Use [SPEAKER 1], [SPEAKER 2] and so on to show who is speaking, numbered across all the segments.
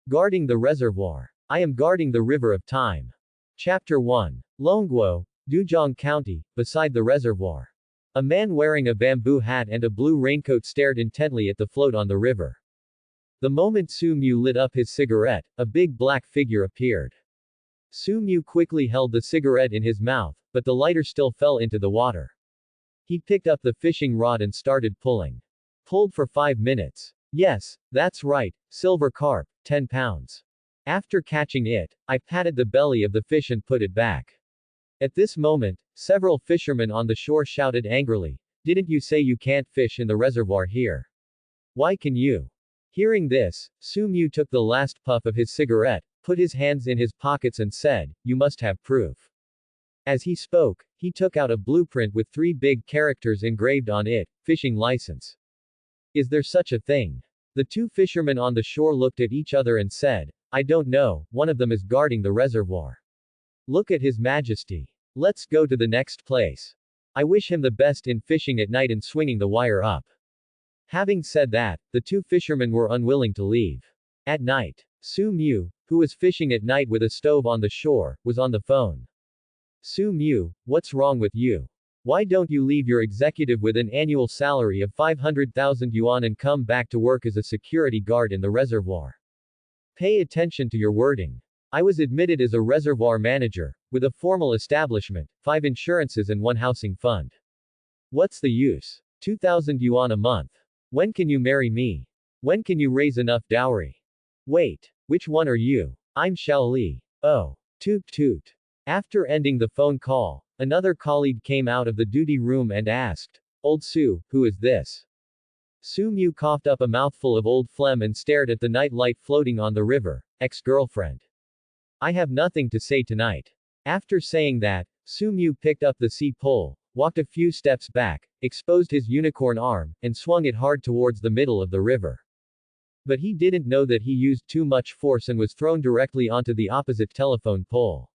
[SPEAKER 1] Guarding the Reservoir. I am guarding the river of time. Chapter 1. Longguo, Duzhong County, beside the reservoir. A man wearing a bamboo hat and a blue raincoat stared intently at the float on the river. The moment Su Mu lit up his cigarette, a big black figure appeared. Su Mu quickly held the cigarette in his mouth, but the lighter still fell into the water. He picked up the fishing rod and started pulling. Pulled for 5 minutes. Yes, that's right, silver carp, 10 pounds. After catching it, I patted the belly of the fish and put it back. At this moment, several fishermen on the shore shouted angrily, "Didn't you say you can't fish in the reservoir here? Why can you?" Hearing this, Su Mu took the last puff of his cigarette, put his hands in his pockets and said, "You must have proof." As he spoke, he took out a blueprint with 3 big characters engraved on it, "Fishing License." Is there such a thing? The 2 fishermen on the shore looked at each other and said, "I don't know, one of them is guarding the reservoir. Look at His Majesty. Let's go to the next place. I wish him the best in fishing at night and swinging the wire up." Having said that, the 2 fishermen were unwilling to leave. At night, Su Mu, who was fishing at night with a stove on the shore, was on the phone. "Su Mu, what's wrong with you? Why don't you leave your executive with an annual salary of 500,000 yuan and come back to work as a security guard in the reservoir? Pay attention to your wording. I was admitted as a reservoir manager, with a formal establishment, 5 insurances and 1 housing fund. What's the use? 2,000 yuan a month. When can you marry me? When can you raise enough dowry? Wait, which one are you? I'm Xiao Li. Oh. Toot toot. After ending the phone call, another colleague came out of the duty room and asked, "Old Su, who is this?" Su Mu coughed up a mouthful of old phlegm and stared at the night light floating on the river. "Ex-girlfriend. I have nothing to say tonight." After saying that, Su Mu picked up the sea pole, walked a few steps back, exposed his unicorn arm, and swung it hard towards the middle of the river. But he didn't know that he used too much force and was thrown directly onto the opposite telephone pole.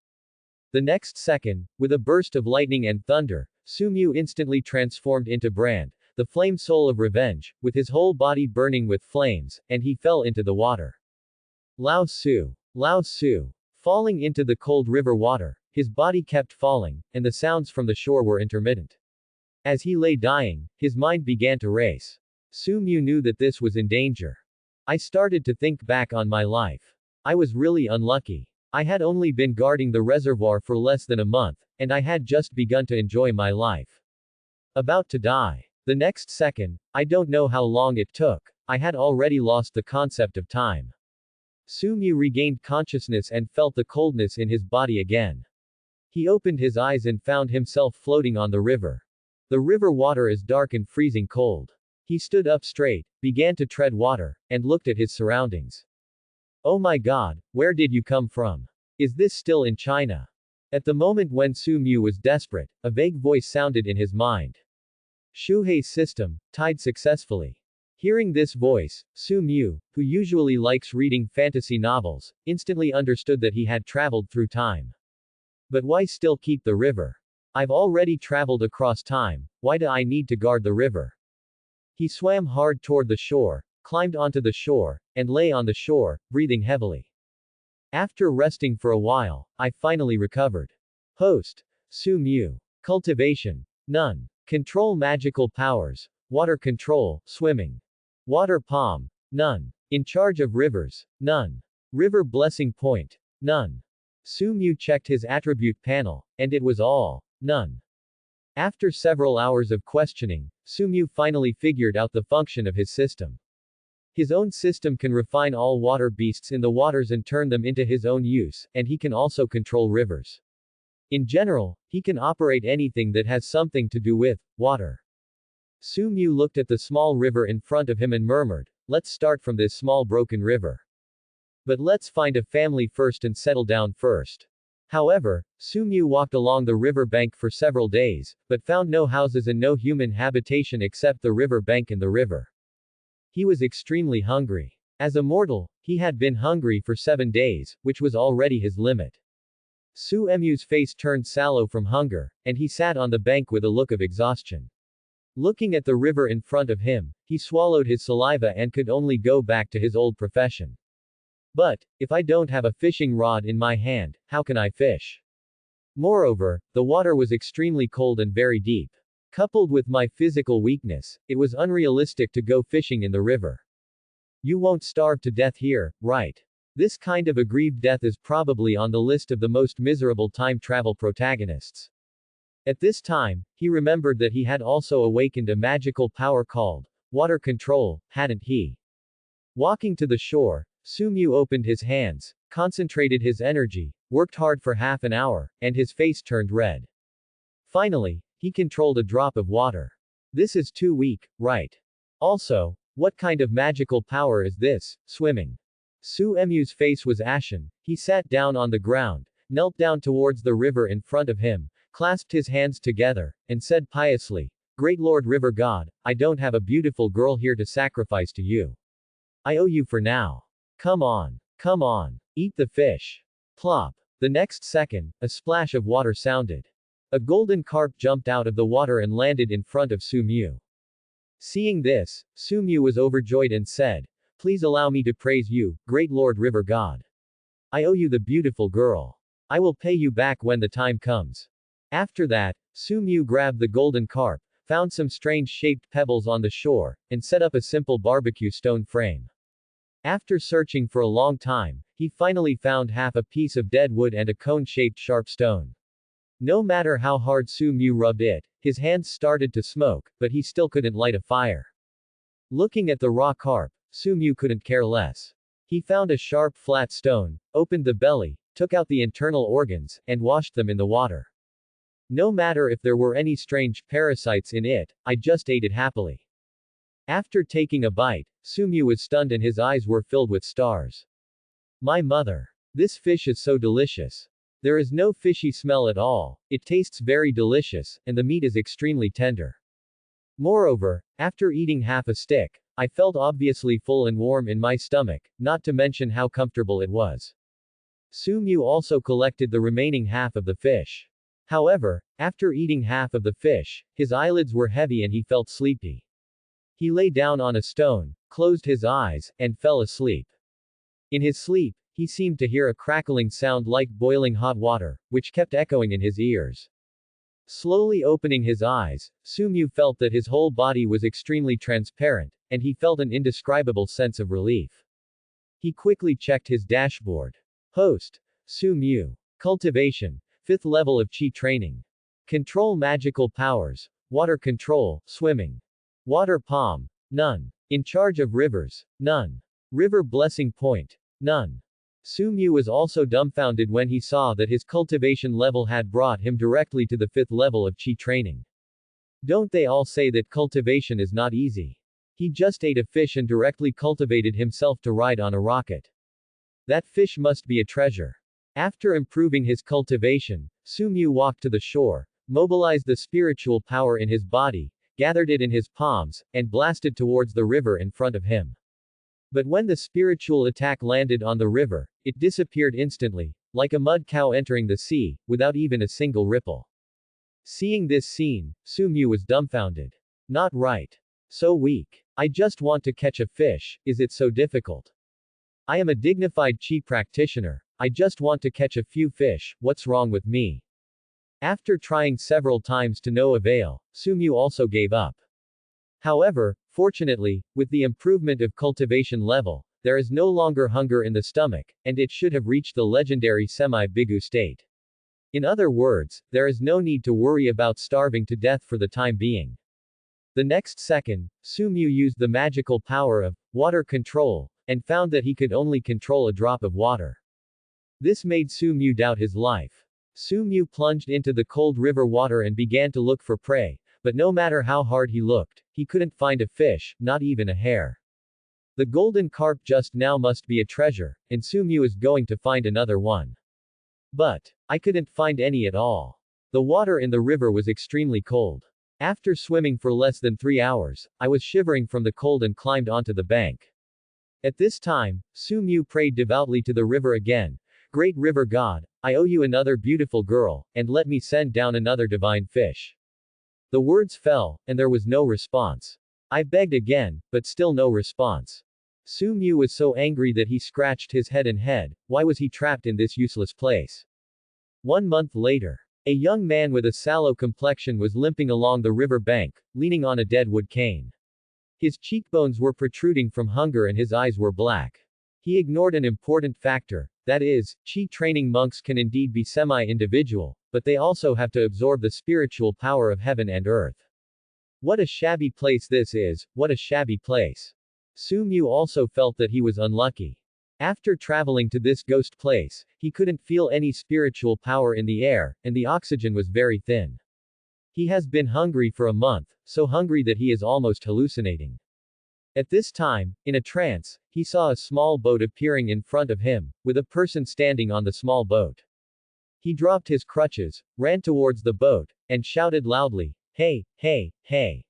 [SPEAKER 1] The next second, with a burst of lightning and thunder, Su Mu instantly transformed into Brand, the flame soul of revenge, with his whole body burning with flames, and he fell into the water. Lao Su. Lao Su. Falling into the cold river water, his body kept falling, and the sounds from the shore were intermittent. As he lay dying, his mind began to race. Su Mu knew that this was in danger. I started to think back on my life. I was really unlucky. I had only been guarding the reservoir for less than a month, and I had just begun to enjoy my life. About to die. The next second, I don't know how long it took, I had already lost the concept of time. Su Mu regained consciousness and felt the coldness in his body again. He opened his eyes and found himself floating on the river. The river water is dark and freezing cold. He stood up straight, began to tread water, and looked at his surroundings. Oh my God, where did you come from? Is this still in China? At the moment when Su Mu was desperate, a vague voice sounded in his mind. Shuhei's system, tied successfully. Hearing this voice, Su Mu, who usually likes reading fantasy novels, instantly understood that he had traveled through time. But why still keep the river? I've already traveled across time, why do I need to guard the river? He swam hard toward the shore, climbed onto the shore, and lay on the shore, breathing heavily. After resting for a while, I finally recovered. Host. Su Mu. Cultivation. None. Control magical powers. Water control, swimming. Water palm. None. In charge of rivers. None. River blessing point. None. Su Mu checked his attribute panel, and it was all none. After several hours of questioning, Su Mu finally figured out the function of his system. His own system can refine all water beasts in the waters and turn them into his own use, and he can also control rivers. In general, he can operate anything that has something to do with water. Su Mu looked at the small river in front of him and murmured, "Let's start from this small broken river. But let's find a family first and settle down first." However, Su Mu walked along the river bank for several days, but found no houses and no human habitation except the river bank and the river. He was extremely hungry. As a mortal, he had been hungry for 7 days, which was already his limit. Su Mu's face turned sallow from hunger, and he sat on the bank with a look of exhaustion. Looking at the river in front of him, he swallowed his saliva and could only go back to his old profession. But, if I don't have a fishing rod in my hand, how can I fish? Moreover, the water was extremely cold and very deep. Coupled with my physical weakness, it was unrealistic to go fishing in the river. You won't starve to death here, right? This kind of aggrieved death is probably on the list of the most miserable time travel protagonists. At this time, he remembered that he had also awakened a magical power called water control, hadn't he? Walking to the shore, Sumyu opened his hands, concentrated his energy, worked hard for half an hour, and his face turned red. Finally, he controlled a drop of water. This is too weak, right? Also, what kind of magical power is this, swimming? Su Emu's face was ashen, he sat down on the ground, knelt down towards the river in front of him, clasped his hands together, and said piously, Great Lord River God, I don't have a beautiful girl here to sacrifice to you. I owe you for now. Come on, eat the fish. Plop. The next second, a splash of water sounded. A golden carp jumped out of the water and landed in front of Sumyu. Seeing this, Sumyu was overjoyed and said, Please allow me to praise you, Great Lord River God. I owe you the beautiful girl. I will pay you back when the time comes. After that, Sumyu grabbed the golden carp, found some strange shaped pebbles on the shore, and set up a simple barbecue stone frame. After searching for a long time, he finally found half a piece of dead wood and a cone-shaped sharp stone. No matter how hard Sumyu rubbed it, his hands started to smoke, but he still couldn't light a fire. Looking at the raw carp, Sumyu couldn't care less. He found a sharp flat stone, opened the belly, took out the internal organs, and washed them in the water. No matter if there were any strange parasites in it, I just ate it happily. After taking a bite, Sumyu was stunned and his eyes were filled with stars. My mother. This fish is so delicious. There is no fishy smell at all, it tastes very delicious, and the meat is extremely tender. Moreover, after eating half a stick, I felt obviously full and warm in my stomach, not to mention how comfortable it was. Sumyu also collected the remaining half of the fish. However, after eating half of the fish, his eyelids were heavy and he felt sleepy. He lay down on a stone, closed his eyes, and fell asleep. In his sleep, he seemed to hear a crackling sound like boiling hot water, which kept echoing in his ears. Slowly opening his eyes, Sumyu felt that his whole body was extremely transparent, and he felt an indescribable sense of relief. He quickly checked his dashboard. Host. Sumyu. Cultivation. 5th level of Chi training. Control magical powers. Water control, swimming. Water palm. None. In charge of rivers. None. River blessing point. None. Sumyu was also dumbfounded when he saw that his cultivation level had brought him directly to the 5th level of Chi training. Don't they all say that cultivation is not easy? He just ate a fish and directly cultivated himself to ride on a rocket. That fish must be a treasure. After improving his cultivation, Sumyu walked to the shore, mobilized the spiritual power in his body, gathered it in his palms, and blasted towards the river in front of him. But when the spiritual attack landed on the river, it disappeared instantly, like a mud cow entering the sea, without even a single ripple. Seeing this scene, Sumyu was dumbfounded. Not right. So weak. I just want to catch a fish, is it so difficult? I am a dignified Chi practitioner, I just want to catch a few fish, what's wrong with me? After trying several times to no avail, Sumyu also gave up. However, fortunately, with the improvement of cultivation level, there is no longer hunger in the stomach, and it should have reached the legendary semi-bigu state. In other words, there is no need to worry about starving to death for the time being. The next second, Sumyu used the magical power of water control, and found that he could only control a drop of water. This made Sumyu doubt his life. Sumyu plunged into the cold river water and began to look for prey, but no matter how hard he looked, he couldn't find a fish, not even a hare. The golden carp just now must be a treasure, and Sumyu is going to find another one. But I couldn't find any at all. The water in the river was extremely cold. After swimming for less than 3 hours, I was shivering from the cold and climbed onto the bank. At this time, Sumyu prayed devoutly to the river again. Great river god, I owe you another beautiful girl, and let me send down another divine fish. The words fell, and there was no response. I begged again, but still no response. Su Mu was so angry that he scratched his head and head. Why was he trapped in this useless place? 1 month later. A young man with a sallow complexion was limping along the river bank, leaning on a dead wood cane. His cheekbones were protruding from hunger and his eyes were black. He ignored an important factor, that is, chi training monks can indeed be semi-individual, but they also have to absorb the spiritual power of heaven and earth. What a shabby place this is, what a shabby place. Su Mu also felt that he was unlucky. After traveling to this ghost place, he couldn't feel any spiritual power in the air, and the oxygen was very thin. He has been hungry for a month, so hungry that he is almost hallucinating. At this time, in a trance, he saw a small boat appearing in front of him, with a person standing on the small boat. He dropped his crutches, ran towards the boat, and shouted loudly, "Hey, hey, hey!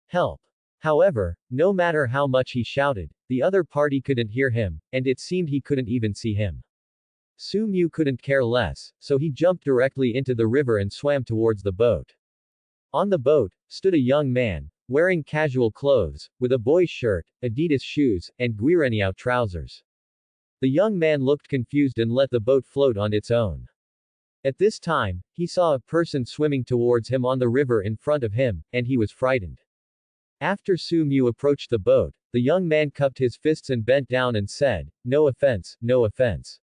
[SPEAKER 1] Help!" However, no matter how much he shouted, the other party couldn't hear him, and it seemed he couldn't even see him. Su Mu couldn't care less, so he jumped directly into the river and swam towards the boat. On the boat, stood a young man, wearing casual clothes, with a boy's shirt, Adidas shoes, and Guireniao trousers. The young man looked confused and let the boat float on its own. At this time, he saw a person swimming towards him on the river in front of him, and he was frightened. After Su Mu approached the boat, the young man cupped his fists and bent down and said, "No offense, no offense."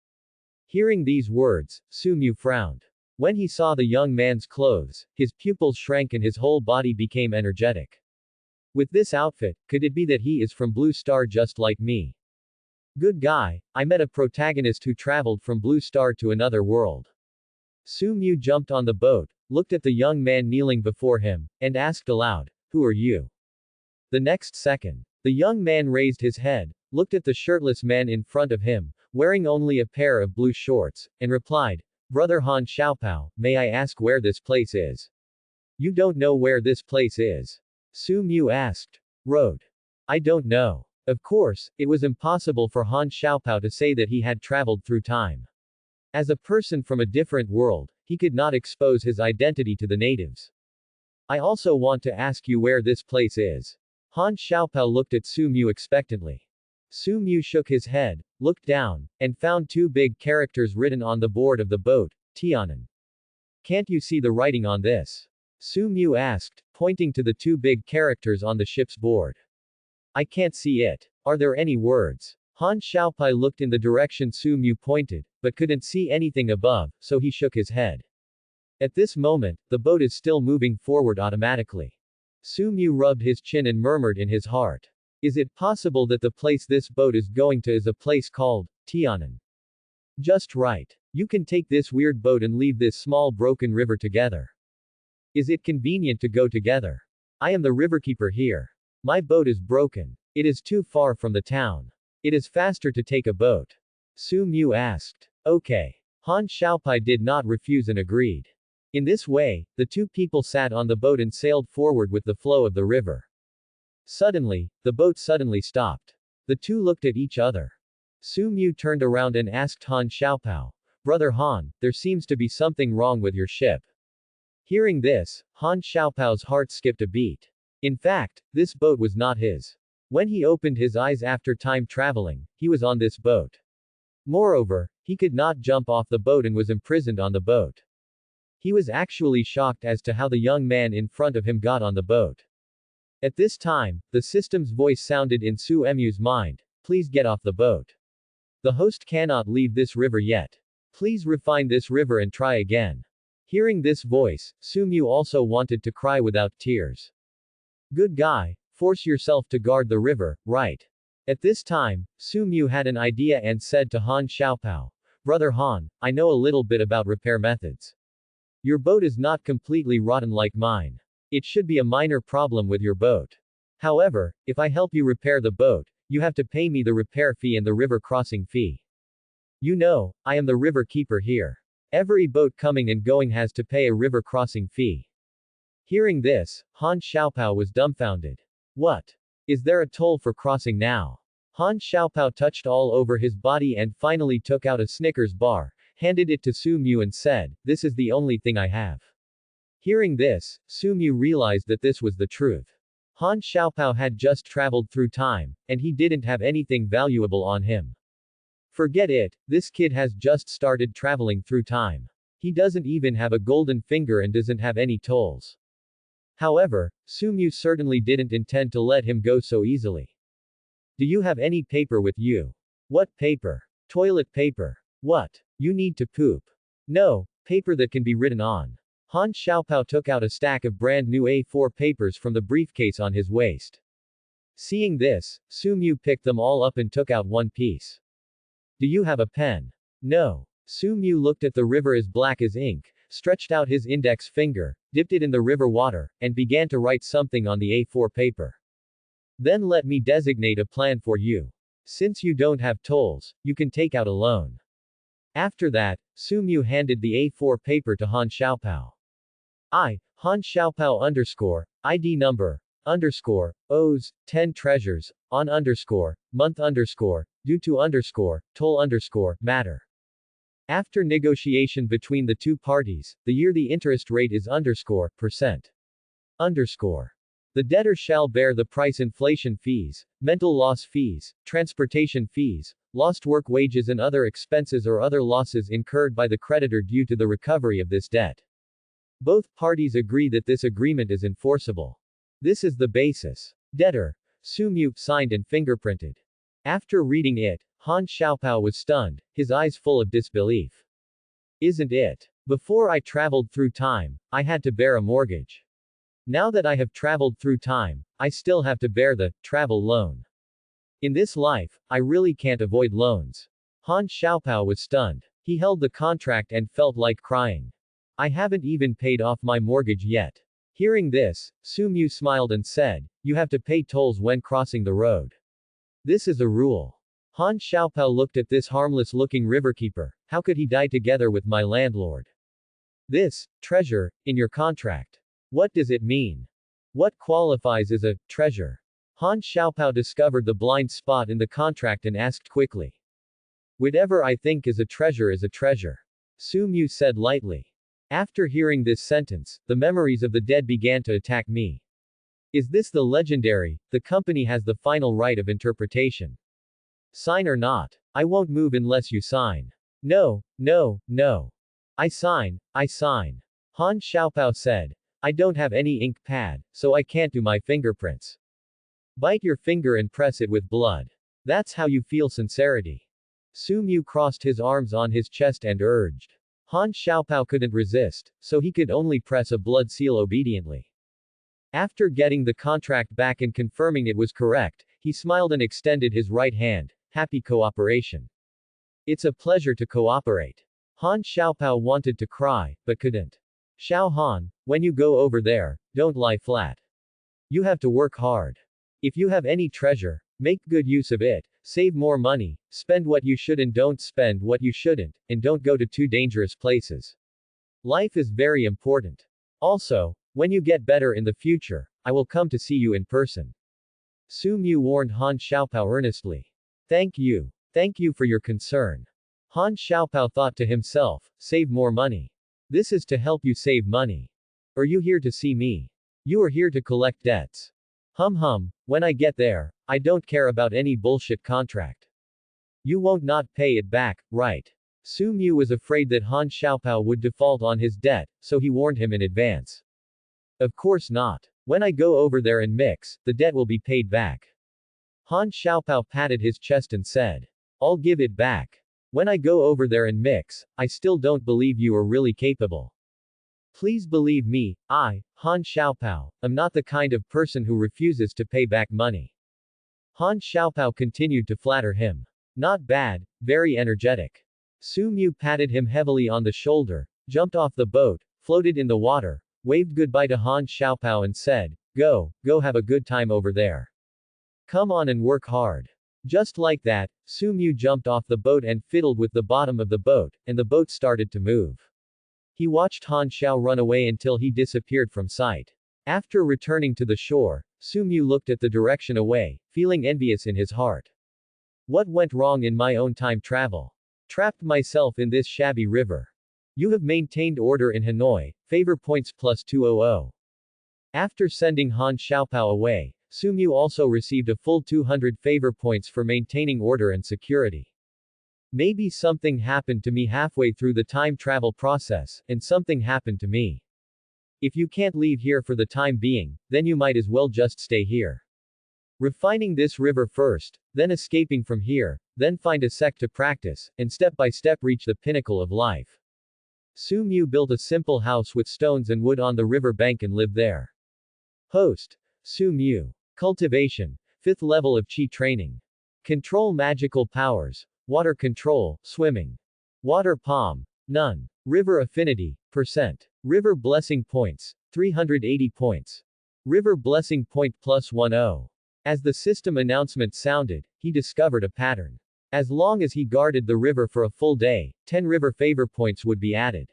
[SPEAKER 1] Hearing these words, Su Mu frowned. When he saw the young man's clothes, his pupils shrank and his whole body became energetic. With this outfit, could it be that he is from Blue Star just like me? Good guy, I met a protagonist who traveled from Blue Star to another world. Su Mu jumped on the boat, looked at the young man kneeling before him, and asked aloud, "Who are you?" The next second, the young man raised his head, looked at the shirtless man in front of him, wearing only a pair of blue shorts, and replied, "Brother Han Xiaopao, may I ask where this place is?" "You don't know where this place is?" Su Mu asked. "Road. I don't know." Of course, it was impossible for Han Xiaopao to say that he had traveled through time. As a person from a different world, he could not expose his identity to the natives. "I also want to ask you where this place is." Han Xiaopao looked at Su Mu expectantly. Su Mu shook his head, looked down, and found two big characters written on the board of the boat, Tianan. "Can't you see the writing on this?" Su Mu asked, pointing to the two big characters on the ship's board. "I can't see it. Are there any words?" Han Xiaopao looked in the direction Su Mu pointed, but couldn't see anything above, so he shook his head. At this moment, the boat is still moving forward automatically. Su Mu rubbed his chin and murmured in his heart. Is it possible that the place this boat is going to is a place called Tianan? Just right. You can take this weird boat and leave this small broken river together. Is it convenient to go together? I am the riverkeeper here. My boat is broken. It is too far from the town. It is faster to take a boat. Su Mu asked. Okay. Han Xiaopao did not refuse and agreed. In this way, the two people sat on the boat and sailed forward with the flow of the river. Suddenly, the boat suddenly stopped. The two looked at each other. Su Mu turned around and asked Han Xiaopao, "Brother Han, there seems to be something wrong with your ship." Hearing this, Han Xiaopao's heart skipped a beat. In fact, this boat was not his. When he opened his eyes after time traveling, he was on this boat. Moreover, he could not jump off the boat and was imprisoned on the boat. He was actually shocked as to how the young man in front of him got on the boat. At this time, the system's voice sounded in Su Mu's mind, "Please get off the boat. The host cannot leave this river yet. Please refine this river and try again." Hearing this voice, Su Mu also wanted to cry without tears. Good guy, force yourself to guard the river, right? At this time, Su Mu had an idea and said to Han Xiaopao, "Brother Han, I know a little bit about repair methods. Your boat is not completely rotten like mine. It should be a minor problem with your boat. However, if I help you repair the boat, you have to pay me the repair fee and the river crossing fee. You know, I am the river keeper here. Every boat coming and going has to pay a river crossing fee." Hearing this, Han Xiaopao was dumbfounded. What? Is there a toll for crossing now? Han Xiaopao touched all over his body and finally took out a Snickers bar, handed it to Su Mu and said, "This is the only thing I have." Hearing this, Su Mu realized that this was the truth. Han Xiaopao had just traveled through time, and he didn't have anything valuable on him. Forget it, this kid has just started traveling through time. He doesn't even have a golden finger and doesn't have any tolls. However, Sumu certainly didn't intend to let him go so easily. Do you have any paper with you? What paper? Toilet paper. What? You need to poop. No, paper that can be written on. Han Xiaopao took out a stack of brand new A4 papers from the briefcase on his waist. Seeing this, Sumu picked them all up and took out one piece. Do you have a pen? No. Sumu looked at the river as black as ink, stretched out his index finger, dipped it in the river water, and began to write something on the A4 paper. Then let me designate a plan for you. Since you don't have tolls, you can take out a loan. After that, Sumu handed the A4 paper to Han Xiaopao. Han Xiaopao underscore, ID number, underscore, owes, 10 treasures, on underscore, month underscore, due to underscore, toll underscore, matter. After negotiation between the two parties, the year the interest rate is underscore, percent. Underscore. The debtor shall bear the price inflation fees, mental loss fees, transportation fees, lost work wages and other expenses or other losses incurred by the creditor due to the recovery of this debt. Both parties agree that this agreement is enforceable. This is the basis. Debtor. Sumu signed and fingerprinted. After reading it, Han Xiaopao was stunned, his eyes full of disbelief. Isn't it? Before I traveled through time, I had to bear a mortgage. Now that I have traveled through time, I still have to bear the travel loan. In this life, I really can't avoid loans. Han Xiaopao was stunned. He held the contract and felt like crying. I haven't even paid off my mortgage yet. Hearing this, Sumu smiled and said, you have to pay tolls when crossing the road. This is a rule. Han Xiaopao looked at this harmless-looking riverkeeper. How could he die together with my landlord? This, treasure, in your contract. What does it mean? What qualifies as a treasure? Han Xiaopao discovered the blind spot in the contract and asked quickly. Whatever I think is a treasure is a treasure. Sumu said lightly. After hearing this sentence, the memories of the dead began to attack me. Is this the legendary, the company has the final right of interpretation? Sign or not? I won't move unless you sign. No, no, no. I sign, I sign. Han Xiaopao said. I don't have any ink pad, so I can't do my fingerprints. Bite your finger and press it with blood. That's how you feel sincerity. Sumu crossed his arms on his chest and urged. Han Xiaopao couldn't resist, so he could only press a blood seal obediently. After getting the contract back and confirming it was correct, he smiled and extended his right hand. Happy cooperation. It's a pleasure to cooperate. Han Xiaopao wanted to cry, but couldn't. Xiao Han, when you go over there, don't lie flat. You have to work hard. If you have any treasure, make good use of it, save more money, spend what you should and don't spend what you shouldn't, and don't go to too dangerous places. Life is very important. Also, when you get better in the future, I will come to see you in person. Sumu warned Han Xiaopao earnestly. Thank you. Thank you for your concern. Han Xiaopao thought to himself, save more money. This is to help you save money. Are you here to see me? You are here to collect debts. Hum, when I get there, I don't care about any bullshit contract. You won't not pay it back, right? Sumu was afraid that Han Xiaopao would default on his debt, so he warned him in advance. Of course not. When I go over there and mix, the debt will be paid back. Han Xiaopao patted his chest and said. I'll give it back. When I go over there and mix, I still don't believe you are really capable. Please believe me, I, Han Xiaopao, am not the kind of person who refuses to pay back money. Han Xiaopao continued to flatter him. Not bad, very energetic. Sumu patted him heavily on the shoulder, jumped off the boat, floated in the water, waved goodbye to Han Xiaopao and said, go have a good time over there. Come on and work hard. Just like that, Sumu jumped off the boat and fiddled with the bottom of the boat, and the boat started to move. He watched Han Xiao run away until he disappeared from sight. After returning to the shore, Sumu looked at the direction away, feeling envious in his heart. What went wrong in my own time travel? Trapped myself in this shabby river. You have maintained order in Hanoi, favor points +200. After sending Han Xiaopao away, Su Mu also received a full 200 favor points for maintaining order and security. Maybe something happened to me halfway through the time travel process, and something happened to me. If you can't leave here for the time being, then you might as well just stay here. Refining this river first, then escaping from here, then find a sect to practice, and step by step reach the pinnacle of life. Su Mu built a simple house with stones and wood on the river bank and lived there. Host. Su Mu. Cultivation. 5th level of Qi training. Control magical powers. Water control, swimming. Water palm. None. River affinity, %. River blessing points, 380 points. River blessing point plus 10. As the system announcement sounded, he discovered a pattern. As long as he guarded the river for a full day, 10 river favor points would be added.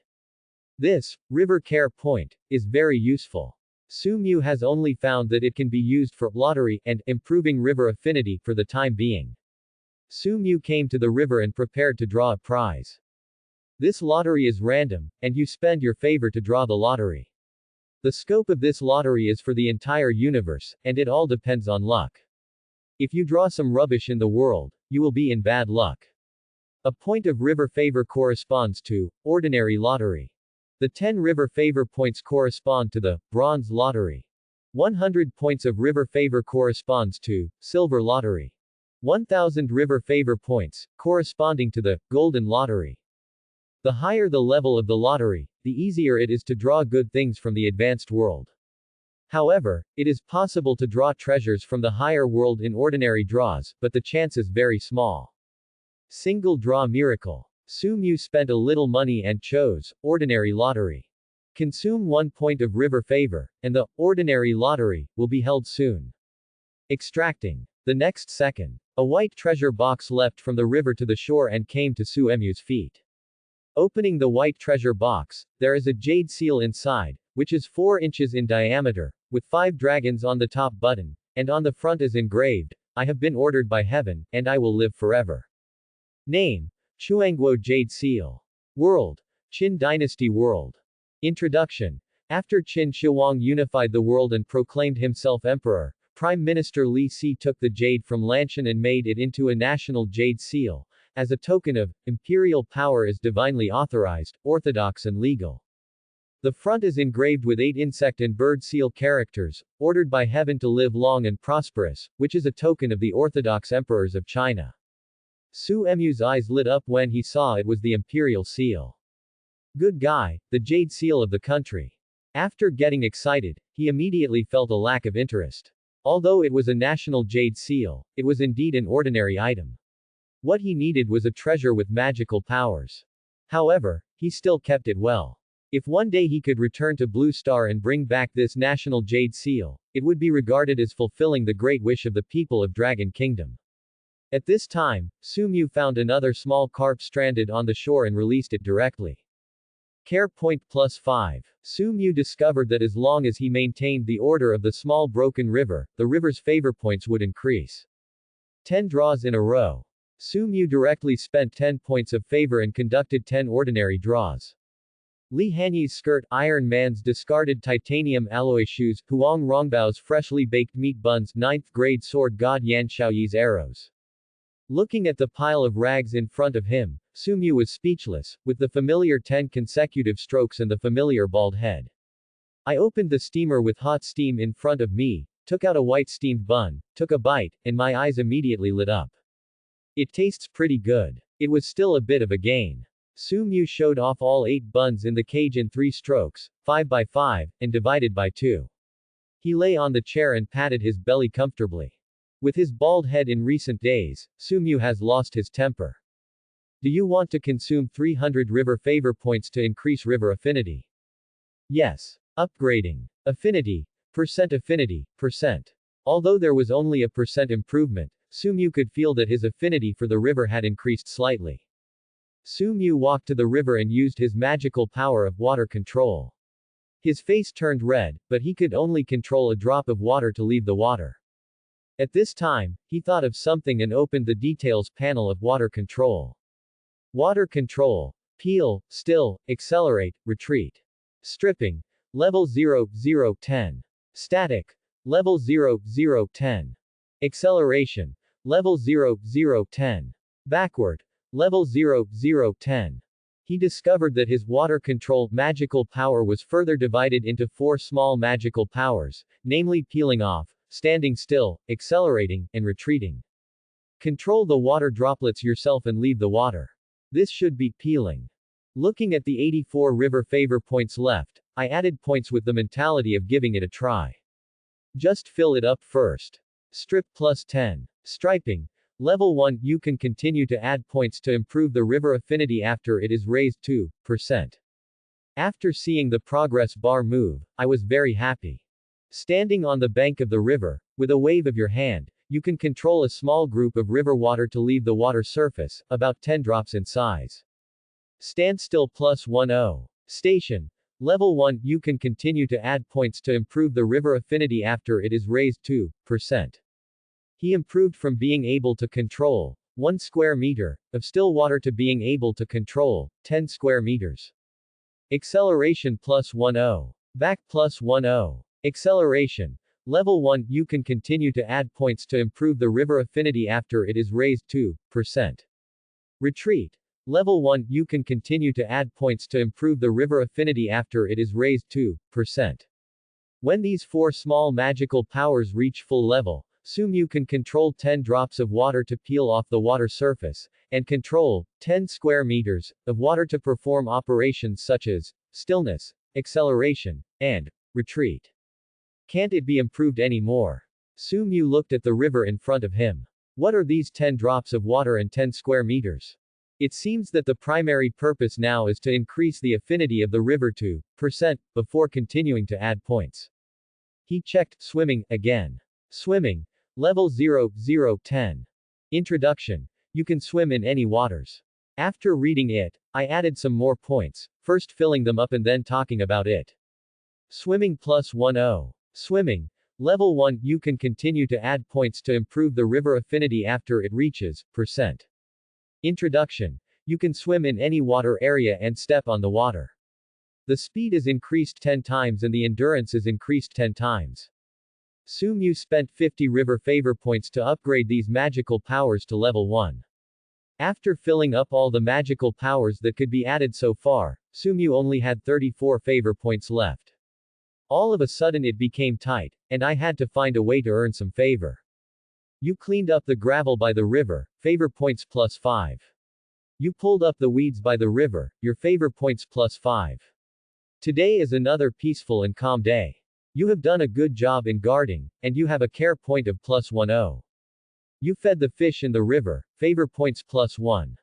[SPEAKER 1] This, river care point, is very useful. Su Mu has only found that it can be used for lottery and improving river affinity for the time being. Su Mu came to the river and prepared to draw a prize. This lottery is random, and you spend your favor to draw the lottery. The scope of this lottery is for the entire universe, and it all depends on luck. If you draw some rubbish in the world, you will be in bad luck. A point of river favor corresponds to ordinary lottery. The 10 river favor points correspond to the bronze lottery. 100 points of river favor corresponds to silver lottery. 1000 river favor points, corresponding to the golden lottery. The higher the level of the lottery, the easier it is to draw good things from the advanced world. However, it is possible to draw treasures from the higher world in ordinary draws, but the chance is very small. Single draw miracle. Su Mu spent a little money and chose ordinary lottery. Consume 1 point of river favor, and the ordinary lottery will be held soon. Extracting. The next second, a white treasure box leapt from the river to the shore and came to Su Mu's feet. Opening the white treasure box, there is a jade seal inside, which is 4 inches in diameter, with 5 dragons on the top button, and on the front is engraved, "I have been ordered by heaven, and I will live forever." Name: Chuangguo Jade Seal. World: Qin Dynasty World. Introduction. After Qin Shi Huang unified the world and proclaimed himself emperor, Prime Minister Li Si took the jade from Lanshan and made it into a national jade seal, as a token of imperial power as divinely authorized, orthodox and legal. The front is engraved with 8 insect and bird seal characters, ordered by heaven to live long and prosperous, which is a token of the orthodox emperors of China. Su Mu's eyes lit up when he saw it was the imperial seal. Good guy, the jade seal of the country. After getting excited, he immediately felt a lack of interest. Although it was a national jade seal, it was indeed an ordinary item. What he needed was a treasure with magical powers. However, he still kept it well. If one day he could return to Blue Star and bring back this national jade seal, it would be regarded as fulfilling the great wish of the people of Dragon Kingdom. At this time, Su Mu found another small carp stranded on the shore and released it directly. Care point plus 5. Su Mu discovered that as long as he maintained the order of the small broken river, the river's favor points would increase. 10 draws in a row. Su Mu directly spent 10 points of favor and conducted 10 ordinary draws. Li Hanyi's skirt, Iron Man's discarded titanium alloy shoes, Huang Rongbao's freshly baked meat buns, 9th grade sword god Yan Xiaoyi's arrows. Looking at the pile of rags in front of him, Su Mu was speechless, with the familiar 10 consecutive strokes and the familiar bald head. I opened the steamer with hot steam in front of me, took out a white steamed bun, took a bite, and my eyes immediately lit up. It tastes pretty good. It was still a bit of a gain. Su Mu showed off all 8 buns in the cage in 3 strokes, 5 by 5, and divided by 2. He lay on the chair and patted his belly comfortably. With his bald head in recent days, Su Mu has lost his temper. Do you want to consume 300 river favor points to increase river affinity? Yes. Upgrading. Affinity. Affinity, %. Although there was only a % improvement, Su Mu could feel that his affinity for the river had increased slightly. Su Mu walked to the river and used his magical power of water control. His face turned red, but he could only control a drop of water to leave the water. At this time, he thought of something and opened the details panel of water control. Water control. Peel, still, accelerate, retreat. Stripping. Level 0, 0, 10. Static. Level 0, 0, 10. Acceleration. Level 0, 0, 10. Backward. Level 0, 0, 10. He discovered that his water-controlled magical power was further divided into 4 small magical powers, namely peeling off, standing still, accelerating, and retreating. Control the water droplets yourself and leave the water. This should be peeling. Looking at the 84 river favor points left, I added points with the mentality of giving it a try. Just fill it up first. Strip plus 10. Striping. Level 1. You can continue to add points to improve the river affinity after it is raised 2%. After seeing the progress bar move, I was very happy. Standing on the bank of the river, with a wave of your hand, you can control a small group of river water to leave the water surface, about 10 drops in size. Standstill plus 10. Station. Level 1. You can continue to add points to improve the river affinity after it is raised 2%. He improved from being able to control 1 square meter of still water to being able to control 10 square meters. Acceleration plus 10. Back plus 10. Acceleration. Level 1. You can continue to add points to improve the river affinity after it is raised 2%. Retreat. Level 1. You can continue to add points to improve the river affinity after it is raised 2%. When these 4 small magical powers reach full level, soon you can control 10 drops of water to peel off the water surface, and control 10 square meters of water to perform operations such as stillness, acceleration, and retreat. Can't it be improved any more? Sumu looked at the river in front of him. What are these 10 drops of water and 10 square meters? It seems that the primary purpose now is to increase the affinity of the river 2% before continuing to add points. He checked swimming again. Swimming. Level 0, 0, 10. Introduction. You can swim in any waters. After reading it, I added some more points, first filling them up and then talking about it. Swimming plus 10. Swimming. Level 1. You can continue to add points to improve the river affinity after it reaches %. Introduction. You can swim in any water area and step on the water. The speed is increased 10 times and the endurance is increased 10 times. Sumu spent 50 river favor points to upgrade these magical powers to level 1. After filling up all the magical powers that could be added so far, Sumu only had 34 favor points left. All of a sudden it became tight, and I had to find a way to earn some favor. You cleaned up the gravel by the river, favor points plus 5. You pulled up the weeds by the river, your favor points plus 5. Today is another peaceful and calm day. You have done a good job in guarding, and you have a care point of plus 10. You fed the fish in the river, favor points plus 1.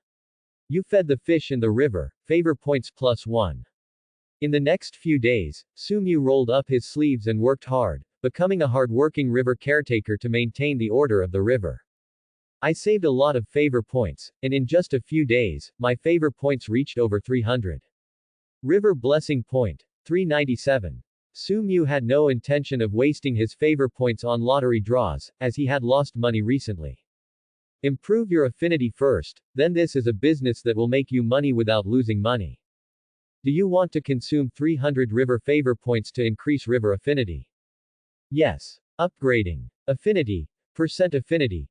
[SPEAKER 1] You fed the fish in the river, favor points plus 1. In the next few days, Sumu rolled up his sleeves and worked hard, becoming a hard-working river caretaker to maintain the order of the river. I saved a lot of favor points, and in just a few days, my favor points reached over 300. River Blessing Point. 397. Sumu had no intention of wasting his favor points on lottery draws, as he had lost money recently. Improve your affinity first, then this is a business that will make you money without losing money. Do you want to consume 300 river favor points to increase river affinity? Yes. Upgrading. Affinity. Affinity.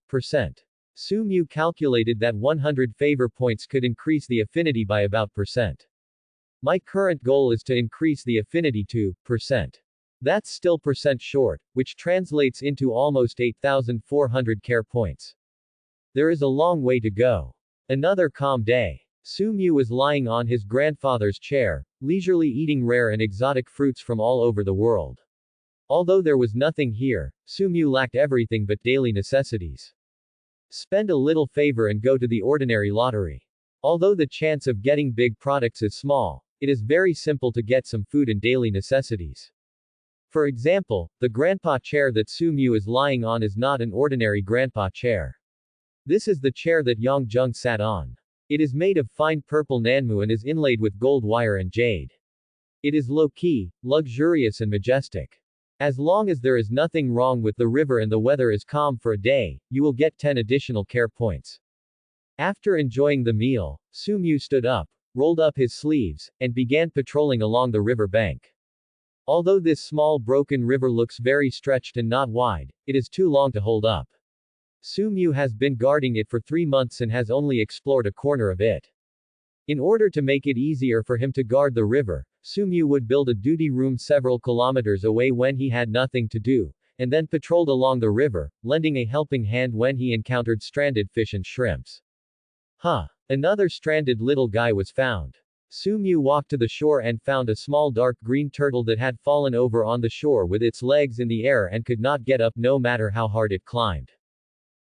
[SPEAKER 1] Sumu calculated that 100 favor points could increase the affinity by about %. My current goal is to increase the affinity to %. That's still % short, which translates into almost 8,400 care points. There is a long way to go. Another calm day. Sumu was lying on his grandfather's chair, leisurely eating rare and exotic fruits from all over the world. Although there was nothing here, Sumu lacked everything but daily necessities. Spend a little favor and go to the ordinary lottery. Although the chance of getting big products is small, it is very simple to get some food and daily necessities. For example, the grandpa chair that Sumu is lying on is not an ordinary grandpa chair. This is the chair that Yongjung sat on. It is made of fine purple nanmu and is inlaid with gold wire and jade. It is low-key, luxurious and majestic. As long as there is nothing wrong with the river and the weather is calm for a day, you will get 10 additional care points. After enjoying the meal, Sumu stood up, rolled up his sleeves, and began patrolling along the river bank. Although this small broken river looks very stretched and not wide, it is too long to hold up. Su Mu has been guarding it for 3 months and has only explored a corner of it. In order to make it easier for him to guard the river, Su Mu would build a duty room several kilometers away when he had nothing to do, and then patrolled along the river, lending a helping hand when he encountered stranded fish and shrimps. Another stranded little guy was found. Su Mu walked to the shore and found a small dark green turtle that had fallen over on the shore with its legs in the air and could not get up no matter how hard it climbed.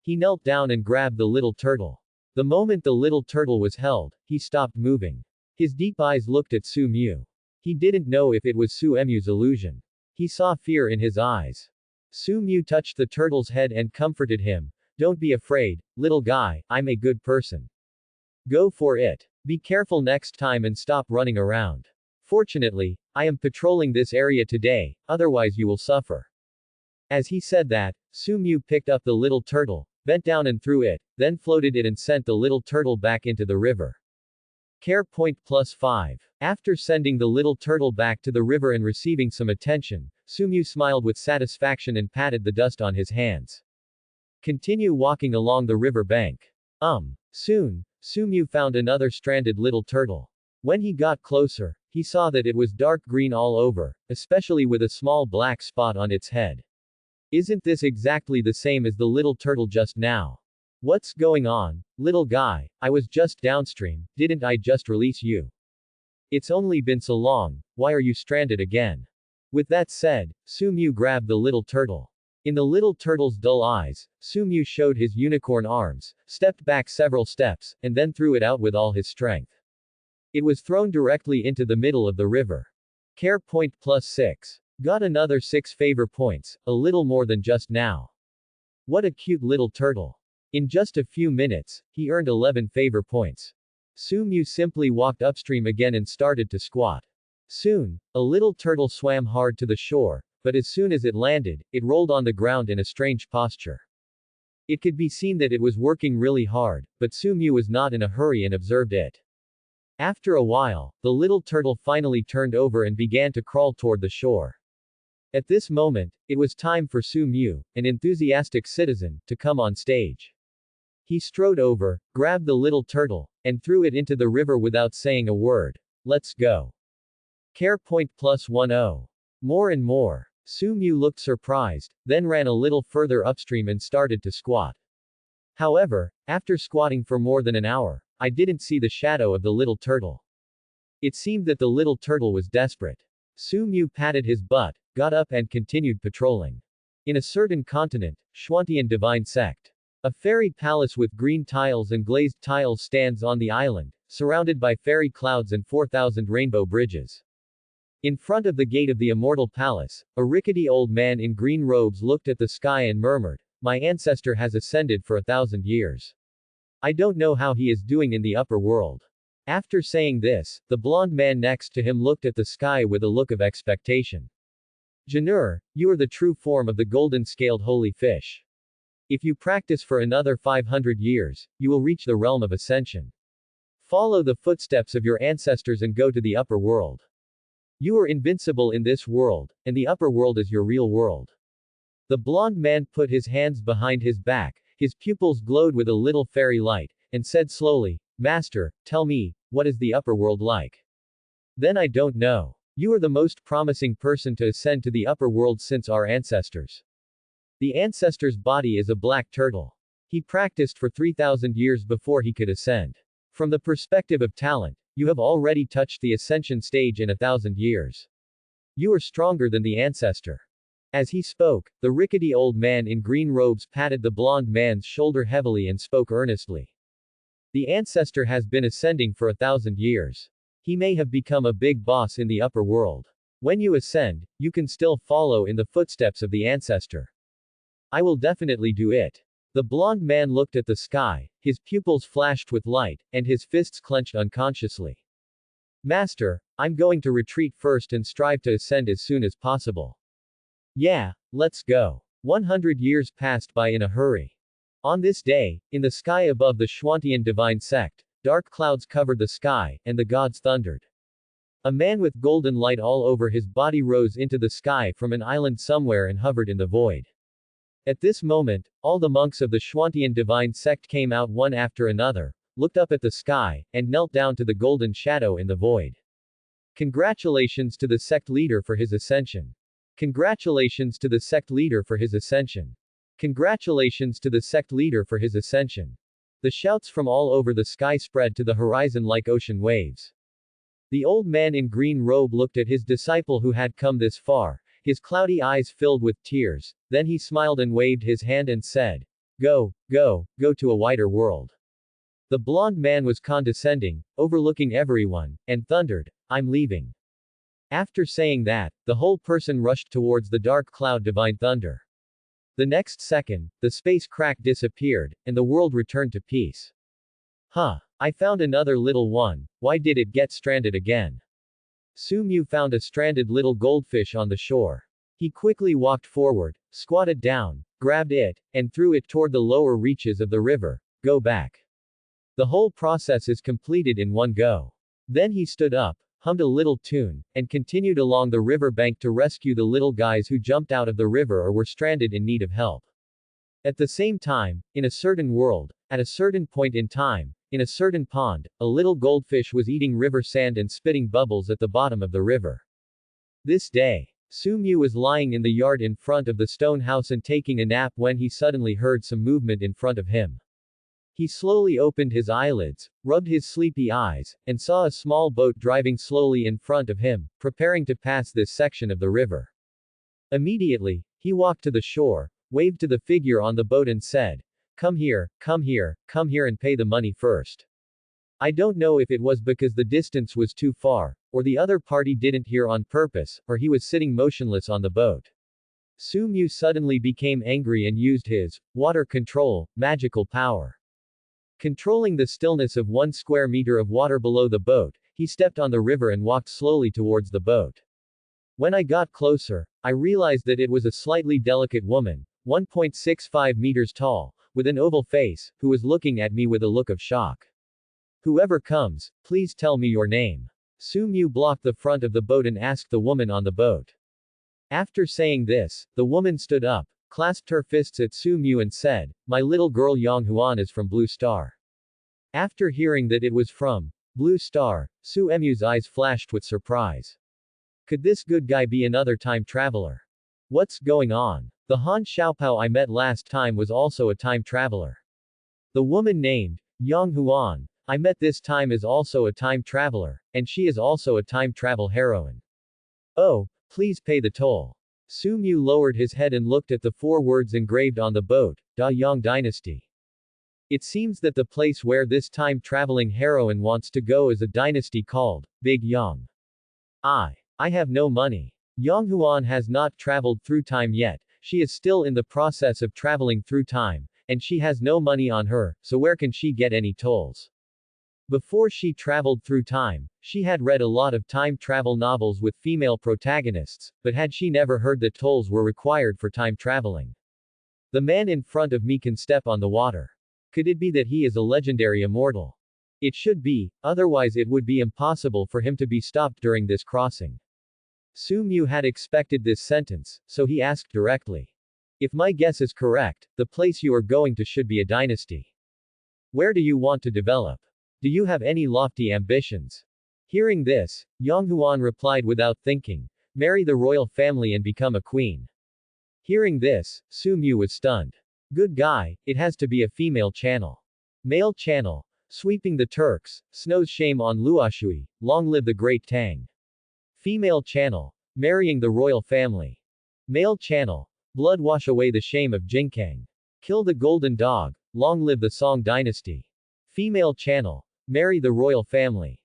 [SPEAKER 1] He knelt down and grabbed the little turtle. The moment the little turtle was held, he stopped moving. His deep eyes looked at Su Mu. He didn't know if it was Su Mu's illusion. He saw fear in his eyes. Su Mu touched the turtle's head and comforted him. Don't be afraid, little guy, I'm a good person. Go for it. Be careful next time and stop running around. Fortunately, I am patrolling this area today, otherwise you will suffer. As he said that, Su Mu picked up the little turtle, bent down and threw it, then floated it and sent the little turtle back into the river. Care point +5. After sending the little turtle back to the river and receiving some attention, Su Mu smiled with satisfaction and patted the dust on his hands. Continue walking along the river bank. Soon, Su Mu found another stranded little turtle. When he got closer, he saw that it was dark green all over, especially with a small black spot on its head. Isn't this exactly the same as the little turtle just now? What's going on, little guy? I was just downstream, didn't I just release you? It's only been so long, why are you stranded again? With that said, Su Mu grabbed the little turtle. In the little turtle's dull eyes, Su Mu showed his unicorn arms, stepped back several steps, and then threw it out with all his strength. It was thrown directly into the middle of the river. Care point +6. Got another 6 favor points, a little more than just now. What a cute little turtle. In just a few minutes, he earned 11 favor points. Su Mu simply walked upstream again and started to squat. Soon, a little turtle swam hard to the shore, but as soon as it landed, it rolled on the ground in a strange posture. It could be seen that it was working really hard, but Su Mu was not in a hurry and observed it. After a while, the little turtle finally turned over and began to crawl toward the shore. At this moment, it was time for Su Mu, an enthusiastic citizen, to come on stage. He strode over, grabbed the little turtle, and threw it into the river without saying a word. Let's go. Care point +10. More and more. Su Mu looked surprised, then ran a little further upstream and started to squat. However, after squatting for more than an hour, I didn't see the shadow of the little turtle. It seemed that the little turtle was desperate. Su Mu patted his butt, got up and continued patrolling. In a certain continent, Xuantian Divine Sect. A fairy palace with green tiles and glazed tiles stands on the island, surrounded by fairy clouds and 4,000 rainbow bridges. In front of the gate of the immortal palace, a rickety old man in green robes looked at the sky and murmured, "My ancestor has ascended for 1,000 years. I don't know how he is doing in the upper world." After saying this, the blond man next to him looked at the sky with a look of expectation. Janur, you are the true form of the golden-scaled holy fish. If you practice for another 500 years, you will reach the realm of ascension. Follow the footsteps of your ancestors and go to the upper world. You are invincible in this world, and the upper world is your real world. The blond man put his hands behind his back, his pupils glowed with a little fairy light, and said slowly, "Master, tell me, what is the upper world like?" "Then I don't know. You are the most promising person to ascend to the upper world since our ancestors." The ancestor's body is a black turtle. He practiced for 3,000 years before he could ascend. From the perspective of talent, you have already touched the ascension stage in 1,000 years. You are stronger than the ancestor. As he spoke, the rickety old man in green robes patted the blond man's shoulder heavily and spoke earnestly. The ancestor has been ascending for 1,000 years. He may have become a big boss in the upper world. When you ascend, you can still follow in the footsteps of the ancestor. I will definitely do it. The blond man looked at the sky, his pupils flashed with light, and his fists clenched unconsciously. "Master, I'm going to retreat first and strive to ascend as soon as possible." "Yeah, let's go." 100 years passed by in a hurry. On this day, in the sky above the Xuantian Divine Sect, dark clouds covered the sky, and the gods thundered. A man with golden light all over his body rose into the sky from an island somewhere and hovered in the void. At this moment, all the monks of the Xuantian divine sect came out one after another, looked up at the sky, and knelt down to the golden shadow in the void. Congratulations to the sect leader for his ascension. Congratulations to the sect leader for his ascension. Congratulations to the sect leader for his ascension. The shouts from all over the sky spread to the horizon like ocean waves. The old man in green robe looked at his disciple who had come this far, his cloudy eyes filled with tears, then he smiled and waved his hand and said, "Go, go, go to a wider world." The blond man was condescending, overlooking everyone, and thundered, "I'm leaving." After saying that, the whole person rushed towards the dark cloud divine thunder. The next second, the space crack disappeared, and the world returned to peace. Huh. I found another little one, why did it get stranded again? Su Mu found a stranded little goldfish on the shore. He quickly walked forward, squatted down, grabbed it, and threw it toward the lower reaches of the river. Go back. The whole process is completed in one go. Then he stood up, hummed a little tune, and continued along the river bank to rescue the little guys who jumped out of the river or were stranded in need of help. At the same time, in a certain world, at a certain point in time, in a certain pond, a little goldfish was eating river sand and spitting bubbles at the bottom of the river. This day, Su Mu was lying in the yard in front of the stone house and taking a nap when he suddenly heard some movement in front of him. He slowly opened his eyelids, rubbed his sleepy eyes, and saw a small boat driving slowly in front of him, preparing to pass this section of the river. Immediately, he walked to the shore, waved to the figure on the boat and said, come here, come here, come here and pay the money first. I don't know if it was because the distance was too far, or the other party didn't hear on purpose, or he was sitting motionless on the boat. Su Mu suddenly became angry and used his water control magical power. Controlling the stillness of 1 square meter of water below the boat, he stepped on the river and walked slowly towards the boat. When I got closer, I realized that it was a slightly delicate woman, 1.65 meters tall, with an oval face, who was looking at me with a look of shock. Whoever comes, please tell me your name. Su Mu blocked the front of the boat and asked the woman on the boat. After saying this, the woman stood up, clasped her fists at Su Mu and said, my little girl Yang Huan is from Blue Star. After hearing that it was from Blue Star, Su Mu's eyes flashed with surprise. Could this good guy be another time traveler? What's going on? The Han Xiaopao I met last time was also a time traveler. The woman named Yang Huan I met this time is also a time traveler, and she is also a time travel heroine. Oh, please pay the toll. Su Mu lowered his head and looked at the 4 words engraved on the boat, Da Yang Dynasty. It seems that the place where this time-traveling heroine wants to go is a dynasty called Big Yang. I have no money. Yang Huan has not traveled through time yet, she is still in the process of traveling through time, and she has no money on her, so where can she get any tolls? Before she traveled through time, she had read a lot of time travel novels with female protagonists, but had she never heard that tolls were required for time traveling. The man in front of me can step on the water. Could it be that he is a legendary immortal? It should be, otherwise it would be impossible for him to be stopped during this crossing. Su Mu had expected this sentence, so he asked directly. If my guess is correct, the place you are going to should be a dynasty. Where do you want to develop? Do you have any lofty ambitions? Hearing this, Yang Huan replied without thinking, marry the royal family and become a queen. Hearing this, Su Mu was stunned. Good guy, it has to be a female channel. Male channel. Sweeping the Turks, snows shame on Luoshui, long live the great Tang. Female channel. Marrying the royal family. Male channel. Blood wash away the shame of Jingkang. Kill the golden dog, long live the Song dynasty. Female channel. Marry the royal family.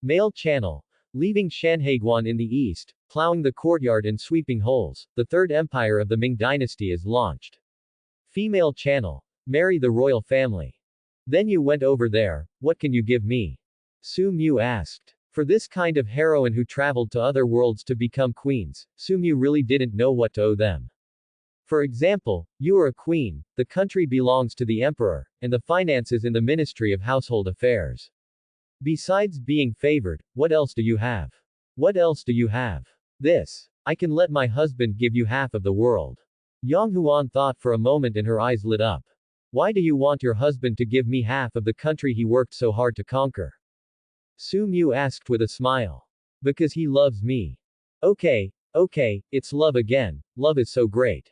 [SPEAKER 1] Male channel. Leaving Shanhaiguan in the east, plowing the courtyard and sweeping holes, the third empire of the Ming dynasty is launched. Female channel. Marry the royal family. Then you went over there, what can you give me? Su Mu asked. For this kind of heroine who traveled to other worlds to become queens, Su Mu really didn't know what to owe them. For example, you are a queen, the country belongs to the emperor, and the finances in the Ministry of Household Affairs. Besides being favored, what else do you have? What else do you have? This. I can let my husband give you half of the world. Yang Huan thought for a moment and her eyes lit up. Why do you want your husband to give me half of the country he worked so hard to conquer? Su Mu asked with a smile. Because he loves me. Okay, it's love again, love is so great.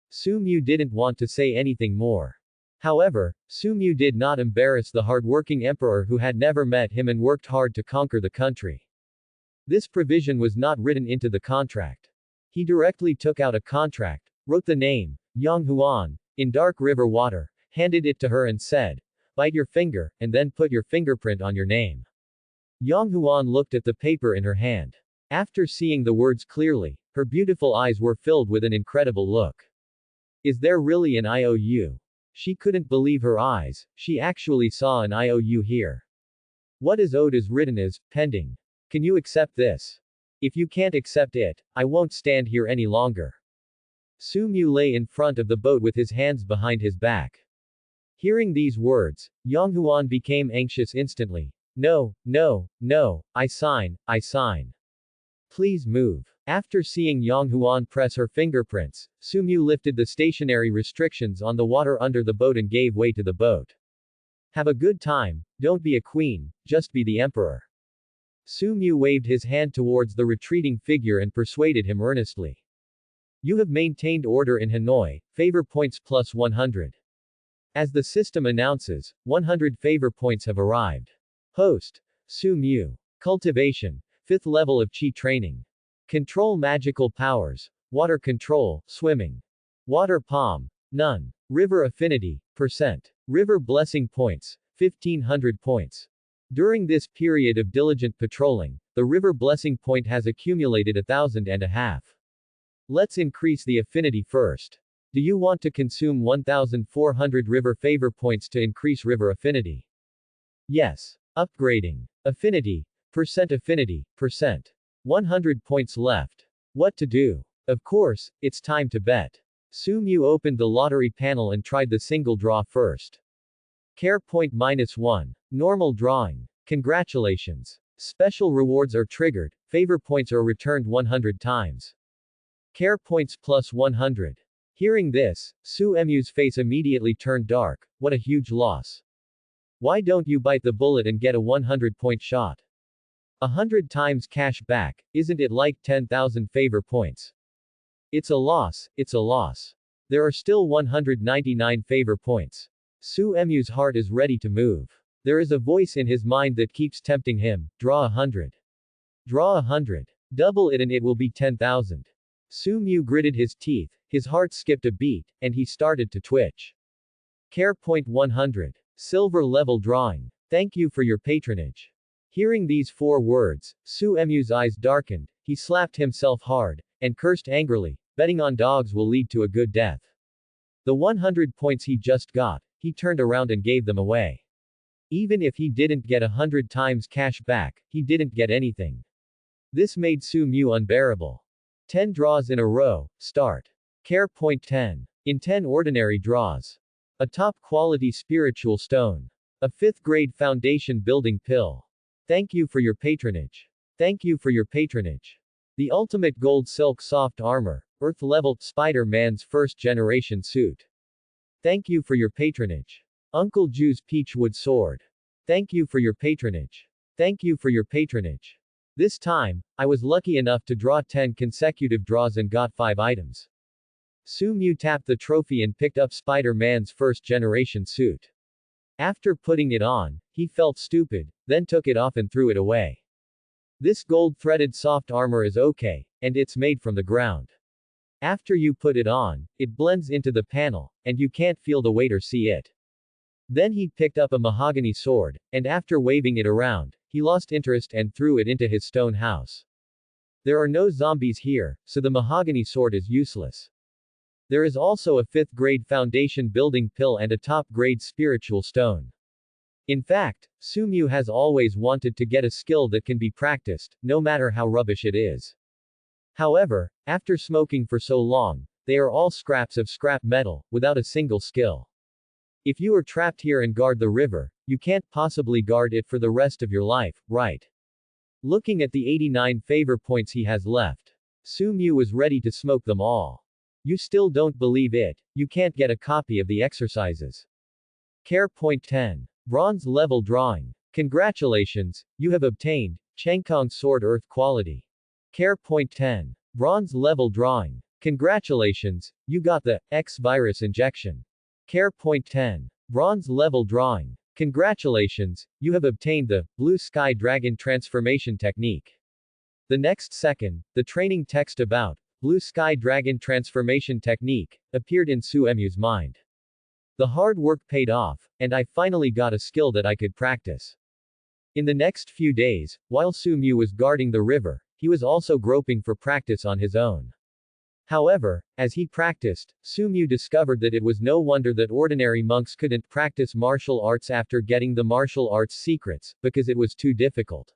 [SPEAKER 1] Su Mu didn't want to say anything more. However, Su Mu did not embarrass the hard-working emperor who had never met him and worked hard to conquer the country. This provision was not written into the contract. He directly took out a contract, wrote the name, Yang Huan, in dark river water, handed it to her and said, bite your finger, and then put your fingerprint on your name. Yang Huan looked at the paper in her hand. After seeing the words clearly, her beautiful eyes were filled with an incredible look. Is there really an IOU? She couldn't believe her eyes, she actually saw an IOU here. What is owed is written as, pending. Can you accept this? If you can't accept it, I won't stand here any longer. Su Mu lay in front of the boat with his hands behind his back. Hearing these words, Yang Huan became anxious instantly. No, I sign. Please move. After seeing Yang Huan press her fingerprints, Su Mu lifted the stationary restrictions on the water under the boat and gave way to the boat. Have a good time, don't be a queen, just be the emperor. Su Mu waved his hand towards the retreating figure and persuaded him earnestly. You have maintained order in Hanoi, favor points plus 100. As the system announces, 100 favor points have arrived. Host. Su Mu. Cultivation. 5th level of Qi training. Control magical powers. Water control, swimming. Water palm. None. River affinity, percent. River blessing points, 1500 points. During this period of diligent patrolling, the river blessing point has accumulated 1,500. Let's increase the affinity first. Do you want to consume 1,400 river favor points to increase river affinity? Yes. Upgrading. Affinity. Affinity, percent. 100 points left. What to do? Of course, it's time to bet. Su Mu opened the lottery panel and tried the single draw first. Care point -1. Normal drawing. Congratulations. Special rewards are triggered, favor points are returned 100 times. Care points plus 100. Hearing this, Su Mu's face immediately turned dark. What a huge loss. Why don't you bite the bullet and get a 100-point shot? 100 times cash back, isn't it like 10,000 favor points? It's a loss. There are still 199 favor points. Su Mu's heart is ready to move. There is a voice in his mind that keeps tempting him, draw 100. Draw 100. Double it and it will be 10,000. Su Mu gritted his teeth, his heart skipped a beat, and he started to twitch. Care point 100. Silver level drawing. Thank you for your patronage. Hearing these 4 words, Su Mu's eyes darkened, he slapped himself hard, and cursed angrily, betting on dogs will lead to a good death. The 100 points he just got, he turned around and gave them away. Even if he didn't get 100 times cash back, he didn't get anything. This made Su Mu unbearable. 10 draws in a row, start. Care point 10. In 10 ordinary draws. A top quality spiritual stone. A 5th grade foundation building pill. Thank you for your patronage. Thank you for your patronage. The ultimate gold silk soft armor, Earth level, Spider-Man's 1st generation suit. Thank you for your patronage. Uncle Ju's Peachwood sword. Thank you for your patronage. Thank you for your patronage. This time, I was lucky enough to draw 10 consecutive draws and got 5 items. Su Mu tapped the trophy and picked up Spider-Man's 1st generation suit. After putting it on, he felt stupid, then took it off and threw it away. This gold-threaded soft armor is okay, and it's made from the ground. After you put it on, it blends into the panel, and you can't feel the weight or see it. Then he picked up a mahogany sword, and after waving it around, he lost interest and threw it into his stone house. There are no zombies here, so the mahogany sword is useless. There is also a 5th grade foundation building pill and a top grade spiritual stone. In fact, Su Mu has always wanted to get a skill that can be practiced, no matter how rubbish it is. However, after smoking for so long, they are all scraps of scrap metal, without a single skill. If you are trapped here and guard the river, you can't possibly guard it for the rest of your life, right? Looking at the 89 favor points he has left, Su Mu was ready to smoke them all. You still don't believe it? You can't get a copy of the exercises. Care Point 10. Bronze level drawing. Congratulations, you have obtained Changkong Sword Earth Quality. Care Point 10. Bronze level drawing. Congratulations, you got the X virus injection. Care Point 10. Bronze level drawing. Congratulations, you have obtained the Blue Sky Dragon Transformation Technique. The next second, the training text about Blue Sky Dragon Transformation Technique appeared in Su Mu's mind. The hard work paid off, and I finally got a skill that I could practice. In the next few days, while Su Mu was guarding the river, he was also groping for practice on his own. However, as he practiced, Su Mu discovered that it was no wonder that ordinary monks couldn't practice martial arts after getting the martial arts secrets, because it was too difficult.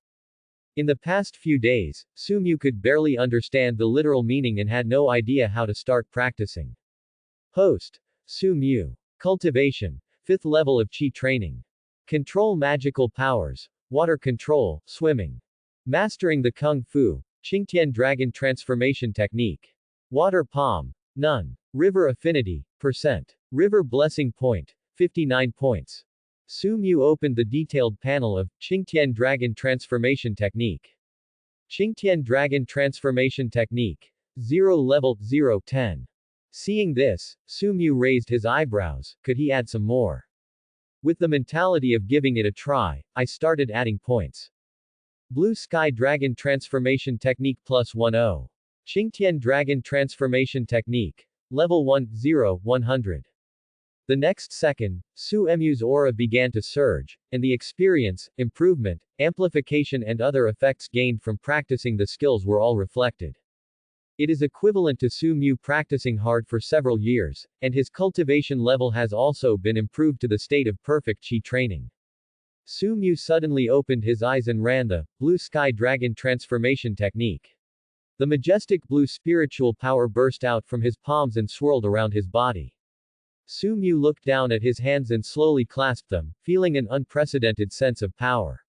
[SPEAKER 1] In the past few days, Su Mu could barely understand the literal meaning and had no idea how to start practicing. Host. Su Mu. Cultivation. 5th level of Qi training. Control magical powers. Water control, swimming. Mastering the Kung Fu. Qingtian Dragon Transformation Technique. Water Palm. None. River Affinity. Percent. River Blessing Point. 59 points. Su Mu opened the detailed panel of Qingtian Dragon Transformation Technique. Qingtian Dragon Transformation Technique. 0 level, 0, 10. Seeing this, Su Mu raised his eyebrows. Could he add some more? With the mentality of giving it a try, I started adding points. Blue Sky Dragon Transformation Technique plus 10. Qingtian Dragon Transformation Technique. Level 1, 0, 100. The next second, Su Mu's aura began to surge, and the experience, improvement, amplification and other effects gained from practicing the skills were all reflected. It is equivalent to Su Mu practicing hard for several years, and his cultivation level has also been improved to the state of perfect Qi training. Su Mu suddenly opened his eyes and ran the Blue Sky Dragon Transformation Technique. The majestic blue spiritual power burst out from his palms and swirled around his body. Su Mu looked down at his hands and slowly clasped them, feeling an unprecedented sense of power.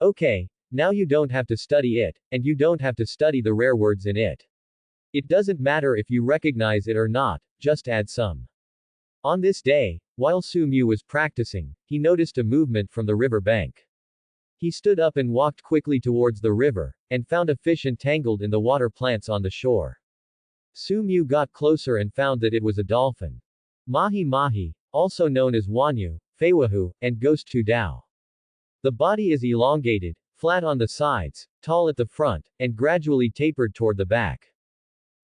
[SPEAKER 1] Okay, now you don't have to study it, and you don't have to study the rare words in it. It doesn't matter if you recognize it or not, just add some. On this day, while Su Mu was practicing, he noticed a movement from the river bank. He stood up and walked quickly towards the river, and found a fish entangled in the water plants on the shore. Su Mu got closer and found that it was a dolphin. Mahi Mahi, also known as Wanyu, Feiwahu, and Ghost Tu Dao. The body is elongated, flat on the sides, tall at the front, and gradually tapered toward the back.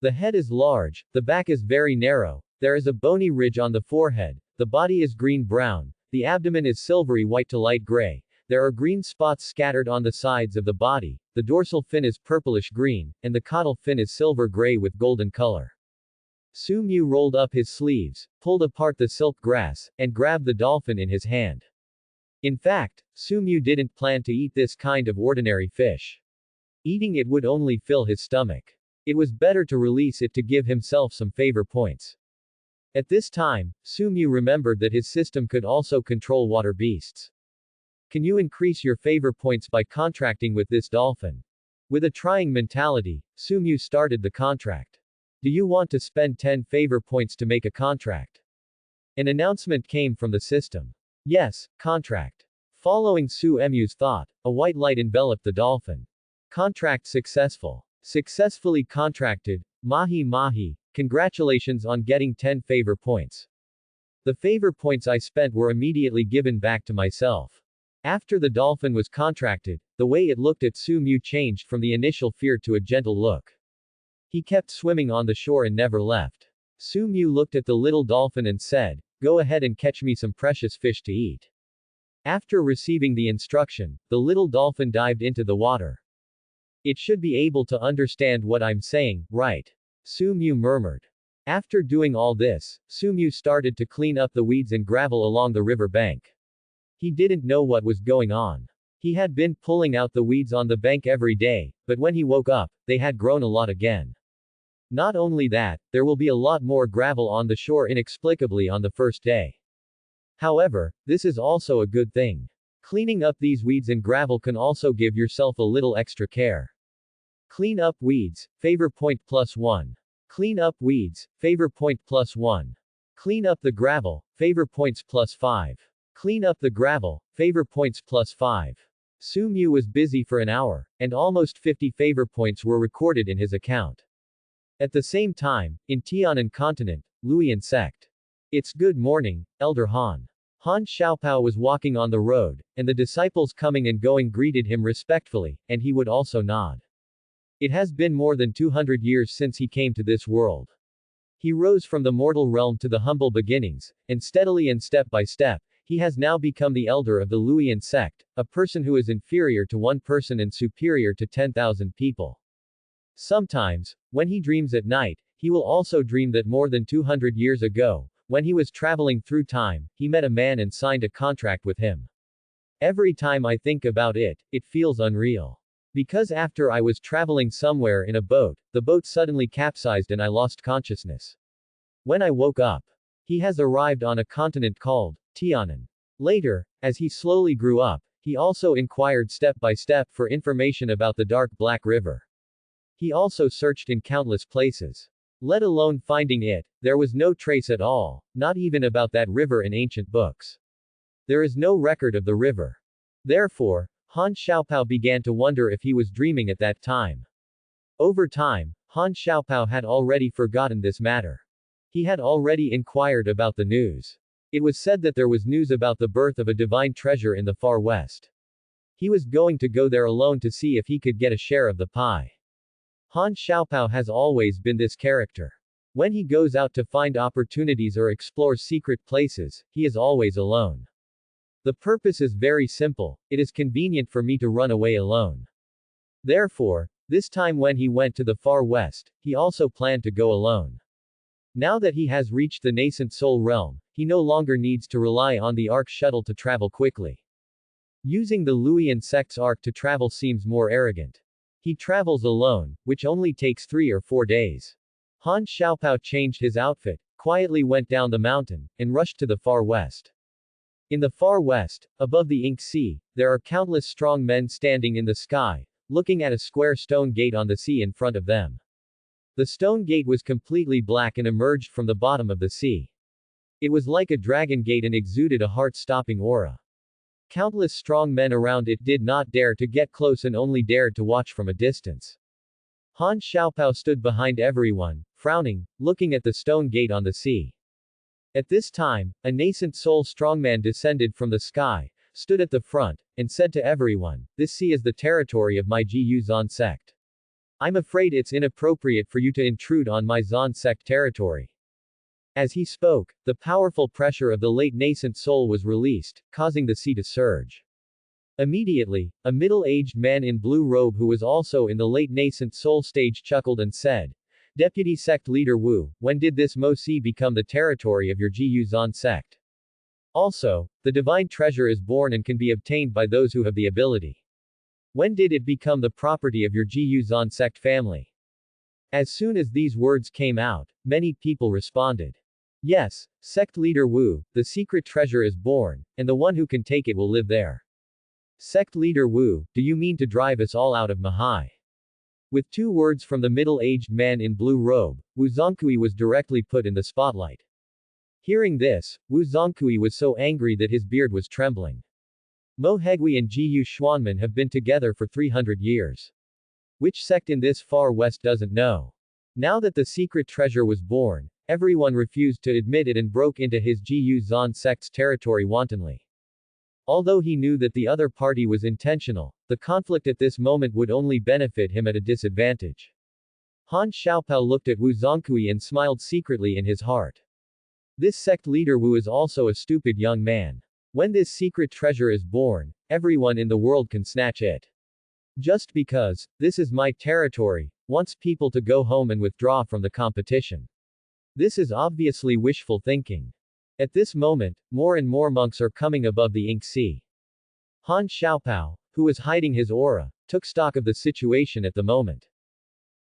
[SPEAKER 1] The head is large, the back is very narrow, there is a bony ridge on the forehead, the body is green-brown, the abdomen is silvery white to light gray, there are green spots scattered on the sides of the body, the dorsal fin is purplish-green, and the caudal fin is silver-gray with golden color. Su Mu rolled up his sleeves, pulled apart the silk grass, and grabbed the dolphin in his hand. In fact, Su Mu didn't plan to eat this kind of ordinary fish. Eating it would only fill his stomach. It was better to release it to give himself some favor points. At this time, Su Mu remembered that his system could also control water beasts. Can you increase your favor points by contracting with this dolphin? With a trying mentality, Su Mu started the contract. Do you want to spend 10 favor points to make a contract? An announcement came from the system. Yes, contract. Following Su Mu's thought, a white light enveloped the dolphin. Contract successful. Successfully contracted. Mahi Mahi, congratulations on getting 10 favor points. The favor points I spent were immediately given back to myself. After the dolphin was contracted, the way it looked at Su Mu changed from the initial fear to a gentle look. He kept swimming on the shore and never left. Su Mu looked at the little dolphin and said, "Go ahead and catch me some precious fish to eat." After receiving the instruction, the little dolphin dived into the water. It should be able to understand what I'm saying, right? Su Mu murmured. After doing all this, Su Mu started to clean up the weeds and gravel along the river bank. He didn't know what was going on. He had been pulling out the weeds on the bank every day, but when he woke up, they had grown a lot again. Not only that, there will be a lot more gravel on the shore inexplicably on the first day. However, this is also a good thing. Cleaning up these weeds and gravel can also give yourself a little extra care. Clean up weeds, favor point +1. Clean up weeds, favor point +1. Clean up the gravel, favor points +5. Clean up the gravel, favor points +5. Su Mu was busy for an hour, and almost 50 favor points were recorded in his account. At the same time, in Tianan continent, Luoyan sect. It's good morning, Elder Han. Han Xiaopao was walking on the road, and the disciples coming and going greeted him respectfully, and he would also nod. It has been more than 200 years since he came to this world. He rose from the mortal realm to the humble beginnings, and steadily and step by step, he has now become the elder of the Luoyan sect, a person who is inferior to one person and superior to 10,000 people. Sometimes, when he dreams at night, he will also dream that more than 200 years ago, when he was traveling through time, he met a man and signed a contract with him. Every time I think about it, it feels unreal. Because after I was traveling somewhere in a boat, the boat suddenly capsized and I lost consciousness. When I woke up, he has arrived on a continent called Tianan. Later, as he slowly grew up, he also inquired step by step for information about the dark black river. He also searched in countless places. Let alone finding it, there was no trace at all, not even about that river in ancient books. There is no record of the river. Therefore, Han Xiaopao began to wonder if he was dreaming at that time. Over time, Han Xiaopao had already forgotten this matter. He had already inquired about the news. It was said that there was news about the birth of a divine treasure in the far west. He was going to go there alone to see if he could get a share of the pie. Han Xiaopao has always been this character. When he goes out to find opportunities or explore secret places, he is always alone. The purpose is very simple, it is convenient for me to run away alone. Therefore, this time when he went to the far west, he also planned to go alone. Now that he has reached the nascent soul realm, he no longer needs to rely on the Ark shuttle to travel quickly. Using the Luoyan sect's Ark to travel seems more arrogant. He travels alone, which only takes 3 or 4 days. Han Xiaopao changed his outfit, quietly went down the mountain, and rushed to the far west. In the far west, above the Ink Sea, there are countless strong men standing in the sky, looking at a square stone gate on the sea in front of them. The stone gate was completely black and emerged from the bottom of the sea. It was like a dragon gate and exuded a heart-stopping aura. Countless strong men around it did not dare to get close and only dared to watch from a distance. Han Xiaopao stood behind everyone, frowning, looking at the stone gate on the sea. At this time, a nascent soul strongman descended from the sky, stood at the front, and said to everyone, "This sea is the territory of my Jiu Zan sect. I'm afraid it's inappropriate for you to intrude on my Zan sect territory." As he spoke, the powerful pressure of the late nascent soul was released, causing the sea to surge. Immediately, a middle-aged man in blue robe who was also in the late nascent soul stage chuckled and said, "Deputy Sect Leader Wu, when did this Mo Sea become the territory of your Jiu Zan sect? Also, the divine treasure is born and can be obtained by those who have the ability. When did it become the property of your Jiu Zan sect family?" As soon as these words came out, many people responded. "Yes, Sect Leader Wu, the secret treasure is born, and the one who can take it will live there." "Sect Leader Wu, do you mean to drive us all out of Mahai?" With 2 words from the middle-aged man in blue robe, Wu Zongkui was directly put in the spotlight. Hearing this, Wu Zongkui was so angry that his beard was trembling. Mo Hegui and Jiu Xuanman have been together for 300 years. Which sect in this far west doesn't know? Now that the secret treasure was born, everyone refused to admit it and broke into his Jiu Zan sect's territory wantonly. Although he knew that the other party was intentional, the conflict at this moment would only benefit him at a disadvantage. Han Xiaopao looked at Wu Zongkui and smiled secretly in his heart. This sect leader Wu is also a stupid young man. When this secret treasure is born, everyone in the world can snatch it. Just because, this is my territory, wants people to go home and withdraw from the competition. This is obviously wishful thinking. At this moment, more and more monks are coming above the Ink Sea. Han Xiaopao, who was hiding his aura, took stock of the situation at the moment.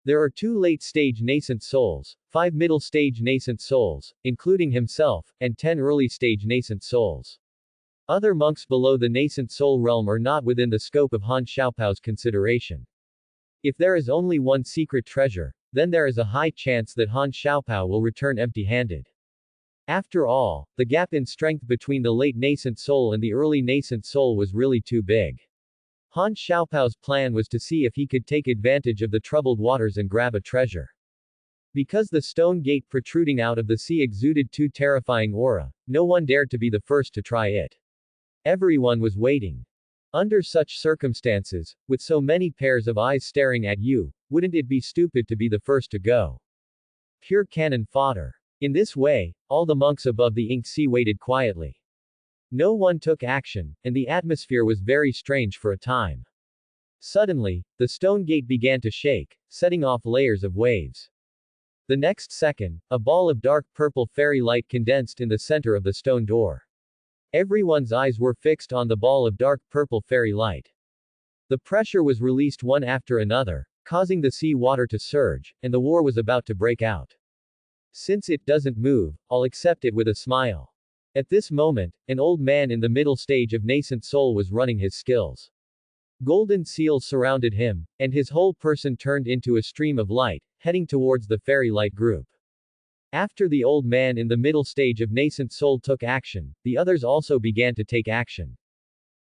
[SPEAKER 1] There are 2 late-stage nascent souls, 5 middle-stage nascent souls, including himself, and 10 early-stage nascent souls. Other monks below the nascent soul realm are not within the scope of Han Xiaopao's consideration. If there is only one secret treasure, then there is a high chance that Han Xiaopao will return empty-handed. After all, the gap in strength between the late nascent soul and the early nascent soul was really too big. Han Xiaopao's plan was to see if he could take advantage of the troubled waters and grab a treasure. Because the stone gate protruding out of the sea exuded too terrifying aura, no one dared to be the first to try it. Everyone was waiting. Under such circumstances, with so many pairs of eyes staring at you, wouldn't it be stupid to be the first to go? Pure cannon fodder. In this way, all the monks above the ink sea waited quietly. No one took action, and the atmosphere was very strange for a time. Suddenly, the stone gate began to shake, setting off layers of waves. The next second, a ball of dark purple fairy light condensed in the center of the stone door. Everyone's eyes were fixed on the ball of dark purple fairy light. The pressure was released one after another, causing the sea water to surge, and the war was about to break out. Since it doesn't move, I'll accept it with a smile. At this moment, an old man in the middle stage of nascent soul was running his skills. Golden seals surrounded him, and his whole person turned into a stream of light, heading towards the fairy light group. After the old man in the middle stage of nascent soul took action, the others also began to take action.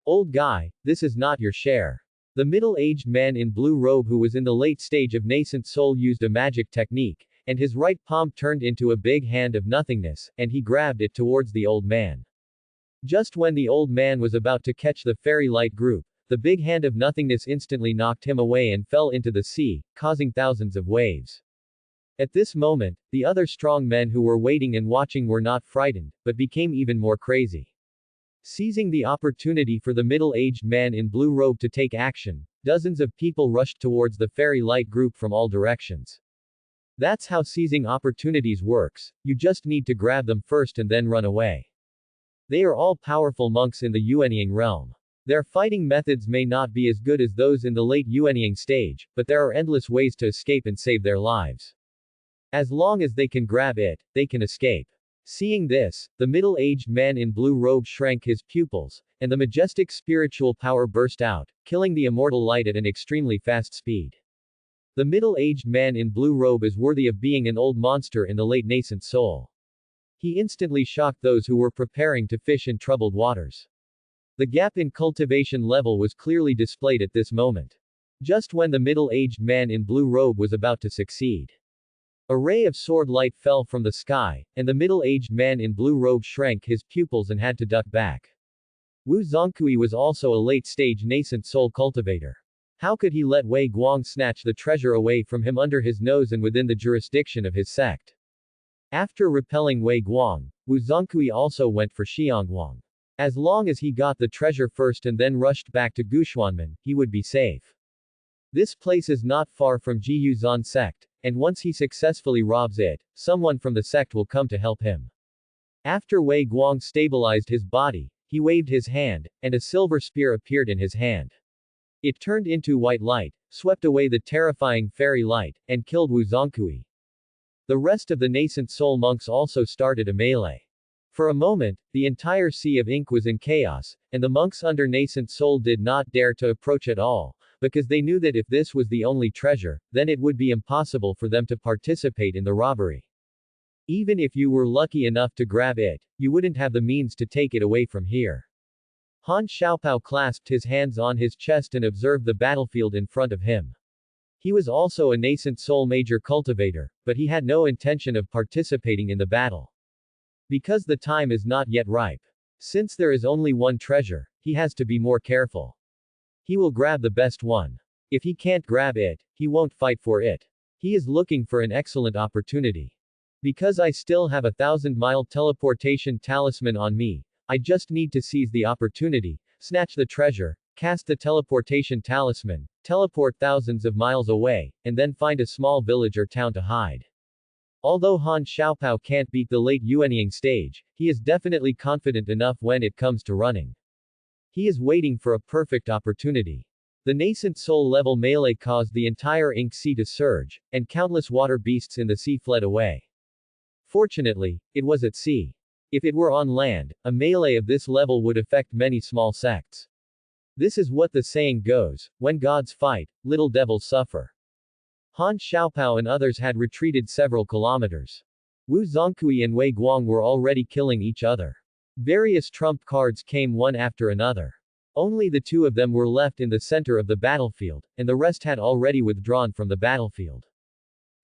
[SPEAKER 1] Old guy, this is not your share. The middle-aged man in blue robe who was in the late stage of nascent soul used a magic technique, and his right palm turned into a big hand of nothingness, and he grabbed it towards the old man. Just when the old man was about to catch the fairy light group, the big hand of nothingness instantly knocked him away and fell into the sea, causing thousands of waves. At this moment, the other strong men who were waiting and watching were not frightened, but became even more crazy. Seizing the opportunity for the middle-aged man in blue robe to take action, dozens of people rushed towards the fairy light group from all directions. That's how seizing opportunities works, you just need to grab them first and then run away. They are all powerful monks in the Yuanying realm. Their fighting methods may not be as good as those in the late Yuanying stage, but there are endless ways to escape and save their lives. As long as they can grab it, they can escape. Seeing this, the middle-aged man in blue robe shrank his pupils, and the majestic spiritual power burst out, killing the immortal light at an extremely fast speed. The middle-aged man in blue robe is worthy of being an old monster in the late nascent soul. He instantly shocked those who were preparing to fish in troubled waters. The gap in cultivation level was clearly displayed at this moment. Just when the middle-aged man in blue robe was about to succeed, a ray of sword light fell from the sky, and the middle-aged man in blue robe shrank his pupils and had to duck back. Wu Zongkui was also a late-stage nascent soul cultivator. How could he let Wei Guang snatch the treasure away from him under his nose and within the jurisdiction of his sect? After repelling Wei Guang, Wu Zongkui also went for Xiangguang. As long as he got the treasure first and then rushed back to Guxuanmen, he would be safe. This place is not far from Jiyuzan sect, and once he successfully robs it, someone from the sect will come to help him. After Wei Guang stabilized his body, he waved his hand, and a silver spear appeared in his hand. It turned into white light, swept away the terrifying fairy light, and killed Wu Zongkui. The rest of the nascent soul monks also started a melee. For a moment, the entire sea of ink was in chaos, and the monks under nascent soul did not dare to approach at all, because they knew that if this was the only treasure, then it would be impossible for them to participate in the robbery. Even if you were lucky enough to grab it, you wouldn't have the means to take it away from here. Han Xiaopao clasped his hands on his chest and observed the battlefield in front of him. He was also a nascent soul major cultivator, but he had no intention of participating in the battle. Because the time is not yet ripe. Since there is only one treasure, he has to be more careful. He will grab the best one. If he can't grab it, he won't fight for it. He is looking for an excellent opportunity. Because I still have a 1,000-mile teleportation talisman on me, I just need to seize the opportunity, snatch the treasure, cast the teleportation talisman, teleport thousands of miles away, and then find a small village or town to hide. Although Han Xiaopao can't beat the late Yuanying stage, he is definitely confident enough when it comes to running. He is waiting for a perfect opportunity. The nascent soul level melee caused the entire ink sea to surge, and countless water beasts in the sea fled away. Fortunately, it was at sea. If it were on land, a melee of this level would affect many small sects. This is what the saying goes, when gods fight, little devils suffer. Han Xiaopao and others had retreated several kilometers. Wu Zongkui and Wei Guang were already killing each other. Various trump cards came one after another. Only the two of them were left in the center of the battlefield, and the rest had already withdrawn from the battlefield.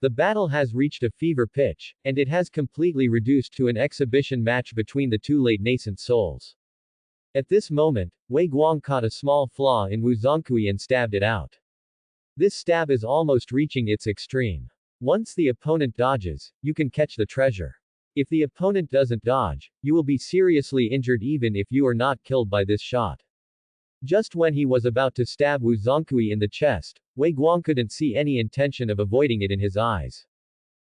[SPEAKER 1] The battle has reached a fever pitch, and it has completely reduced to an exhibition match between the two late nascent souls. At this moment, Wei Guang caught a small flaw in Wu Zongkui and stabbed it out. This stab is almost reaching its extreme. Once the opponent dodges, you can catch the treasure. If the opponent doesn't dodge, you will be seriously injured even if you are not killed by this shot. Just when he was about to stab Wu Zongkui in the chest, Wei Guang couldn't see any intention of avoiding it in his eyes.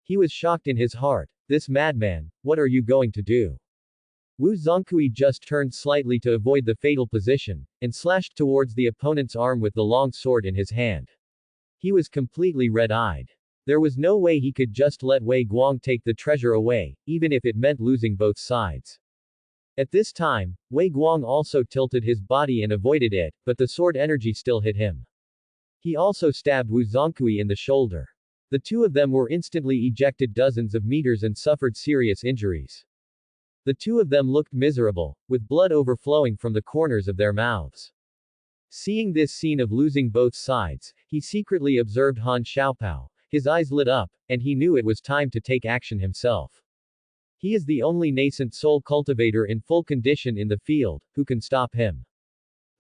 [SPEAKER 1] He was shocked in his heart. This madman, what are you going to do? Wu Zongkui just turned slightly to avoid the fatal position, and slashed towards the opponent's arm with the long sword in his hand. He was completely red-eyed. There was no way he could just let Wei Guang take the treasure away, even if it meant losing both sides. At this time, Wei Guang also tilted his body and avoided it, but the sword energy still hit him. He also stabbed Wu Zongkui in the shoulder. The two of them were instantly ejected dozens of meters and suffered serious injuries. The two of them looked miserable, with blood overflowing from the corners of their mouths. Seeing this scene of losing both sides, he secretly observed Han Xiaopao. His eyes lit up, and he knew it was time to take action himself. He is the only nascent soul cultivator in full condition in the field, who can stop him.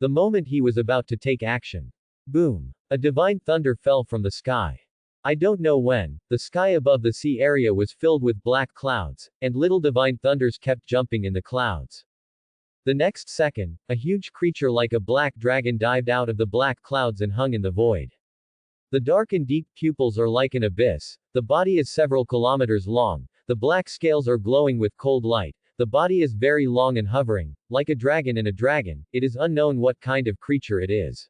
[SPEAKER 1] The moment he was about to take action. Boom! A divine thunder fell from the sky. I don't know when, the sky above the sea area was filled with black clouds, and little divine thunders kept jumping in the clouds. The next second, a huge creature like a black dragon dived out of the black clouds and hung in the void. The dark and deep pupils are like an abyss, the body is several kilometers long, the black scales are glowing with cold light, the body is very long and hovering, like a dragon and a dragon, it is unknown what kind of creature it is.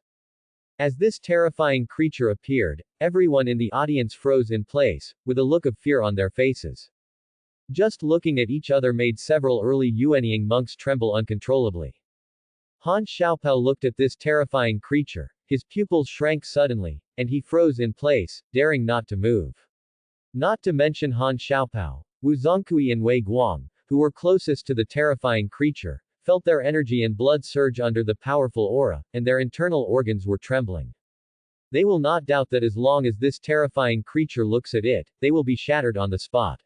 [SPEAKER 1] As this terrifying creature appeared, everyone in the audience froze in place, with a look of fear on their faces. Just looking at each other made several early Yuanying monks tremble uncontrollably. Han Xiaopao looked at this terrifying creature, his pupils shrank suddenly, and he froze in place, daring not to move. Not to mention Han Xiaopao, Wu Zongkui and Wei Guang, who were closest to the terrifying creature, felt their energy and blood surge under the powerful aura, and their internal organs were trembling. They will not doubt that as long as this terrifying creature looks at it, they will be shattered on the spot.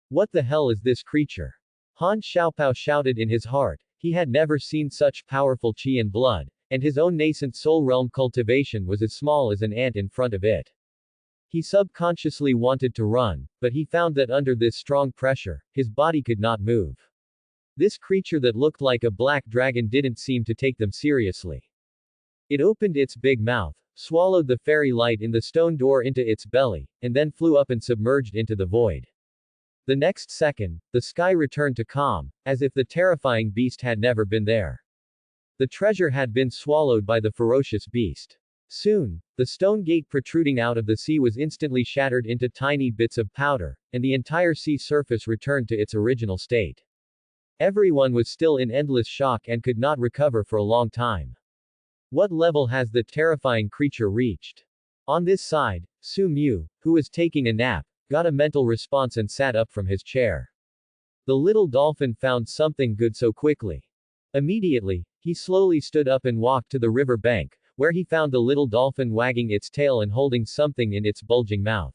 [SPEAKER 1] What the hell is this creature? Han Xiaopao shouted in his heart. He had never seen such powerful qi and blood, and his own nascent soul realm cultivation was as small as an ant in front of it. He subconsciously wanted to run, but he found that under this strong pressure, his body could not move. This creature that looked like a black dragon didn't seem to take them seriously. It opened its big mouth, swallowed the fairy light in the stone door into its belly, and then flew up and submerged into the void. The next second, the sky returned to calm, as if the terrifying beast had never been there. The treasure had been swallowed by the ferocious beast. Soon, the stone gate protruding out of the sea was instantly shattered into tiny bits of powder, and the entire sea surface returned to its original state. Everyone was still in endless shock and could not recover for a long time. What level has the terrifying creature reached? On this side, Su Mu, who was taking a nap, got a mental response and sat up from his chair. The little dolphin found something good so quickly. Immediately, he slowly stood up and walked to the river bank, where he found the little dolphin wagging its tail and holding something in its bulging mouth.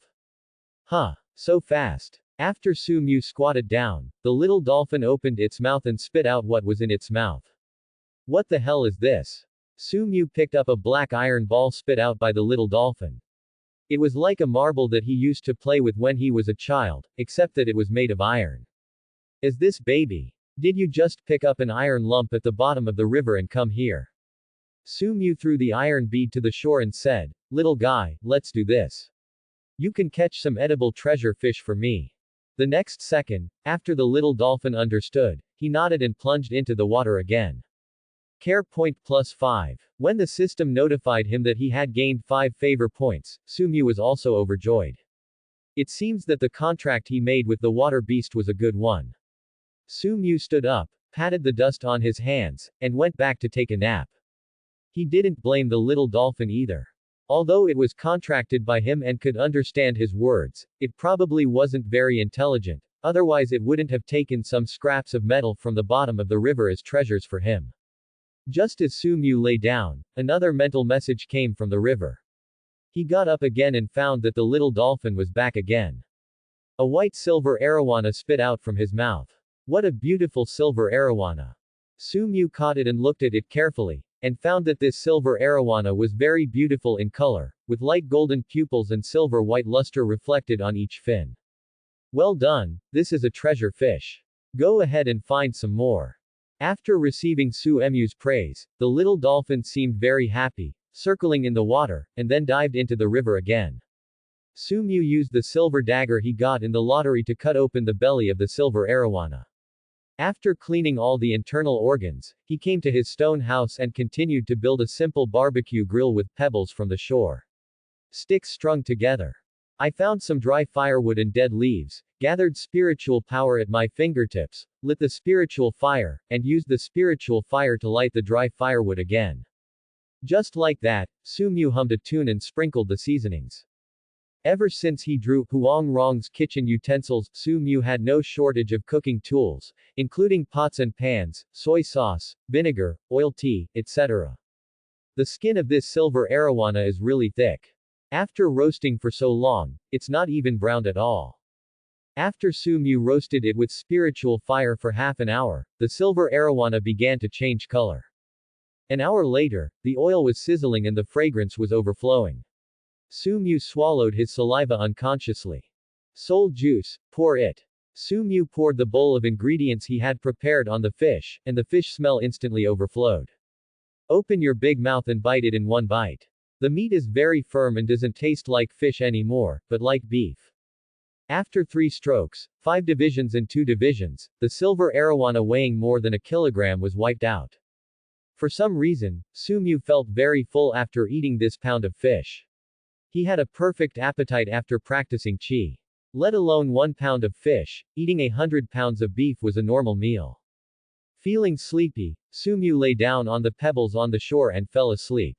[SPEAKER 1] Huh, so fast. After Su Mu squatted down, the little dolphin opened its mouth and spit out what was in its mouth. What the hell is this? Su Mu picked up a black iron ball spit out by the little dolphin. It was like a marble that he used to play with when he was a child, except that it was made of iron. Is this baby? Did you just pick up an iron lump at the bottom of the river and come here? Su Mu threw the iron bead to the shore and said, "Little guy, let's do this. You can catch some edible treasure fish for me." The next second, after the little dolphin understood, he nodded and plunged into the water again. Care point +5. When the system notified him that he had gained 5 favor points, Su Mu was also overjoyed. It seems that the contract he made with the water beast was a good one. Su Mu stood up, patted the dust on his hands, and went back to take a nap. He didn't blame the little dolphin either. Although it was contracted by him and could understand his words, it probably wasn't very intelligent, otherwise it wouldn't have taken some scraps of metal from the bottom of the river as treasures for him. Just as Su Mu lay down, another mental message came from the river. He got up again and found that the little dolphin was back again. A white silver arowana spit out from his mouth. What a beautiful silver arowana. Su Mu caught it and looked at it carefully, and found that this silver arowana was very beautiful in color, with light golden pupils and silver white luster reflected on each fin. Well done, this is a treasure fish. Go ahead and find some more. After receiving Su Mu's praise, the little dolphin seemed very happy, circling in the water, and then dived into the river again. Su Mu used the silver dagger he got in the lottery to cut open the belly of the silver arowana. After cleaning all the internal organs, he came to his stone house and continued to build a simple barbecue grill with pebbles from the shore. Sticks strung together. I found some dry firewood and dead leaves, gathered spiritual power at my fingertips, lit the spiritual fire, and used the spiritual fire to light the dry firewood again. Just like that, Su Mu hummed a tune and sprinkled the seasonings. Ever since he drew Huang Rong's kitchen utensils, Su Mu had no shortage of cooking tools, including pots and pans, soy sauce, vinegar, oil tea, etc. The skin of this silver arowana is really thick. After roasting for so long, it's not even browned at all. After Su Mu roasted it with spiritual fire for half an hour, the silver arowana began to change color. An hour later, the oil was sizzling and the fragrance was overflowing. Su Mu swallowed his saliva unconsciously. Soul juice, pour it. Su Mu poured the bowl of ingredients he had prepared on the fish, and the fish smell instantly overflowed. Open your big mouth and bite it in one bite. The meat is very firm and doesn't taste like fish anymore, but like beef. After 3 strokes, 5 divisions and 2 divisions, the silver arowana weighing more than a kilogram was wiped out. For some reason, Su Mu felt very full after eating this pound of fish. He had a perfect appetite after practicing qi. Let alone 1 pound of fish, eating 100 pounds of beef was a normal meal. Feeling sleepy, Su Mu lay down on the pebbles on the shore and fell asleep.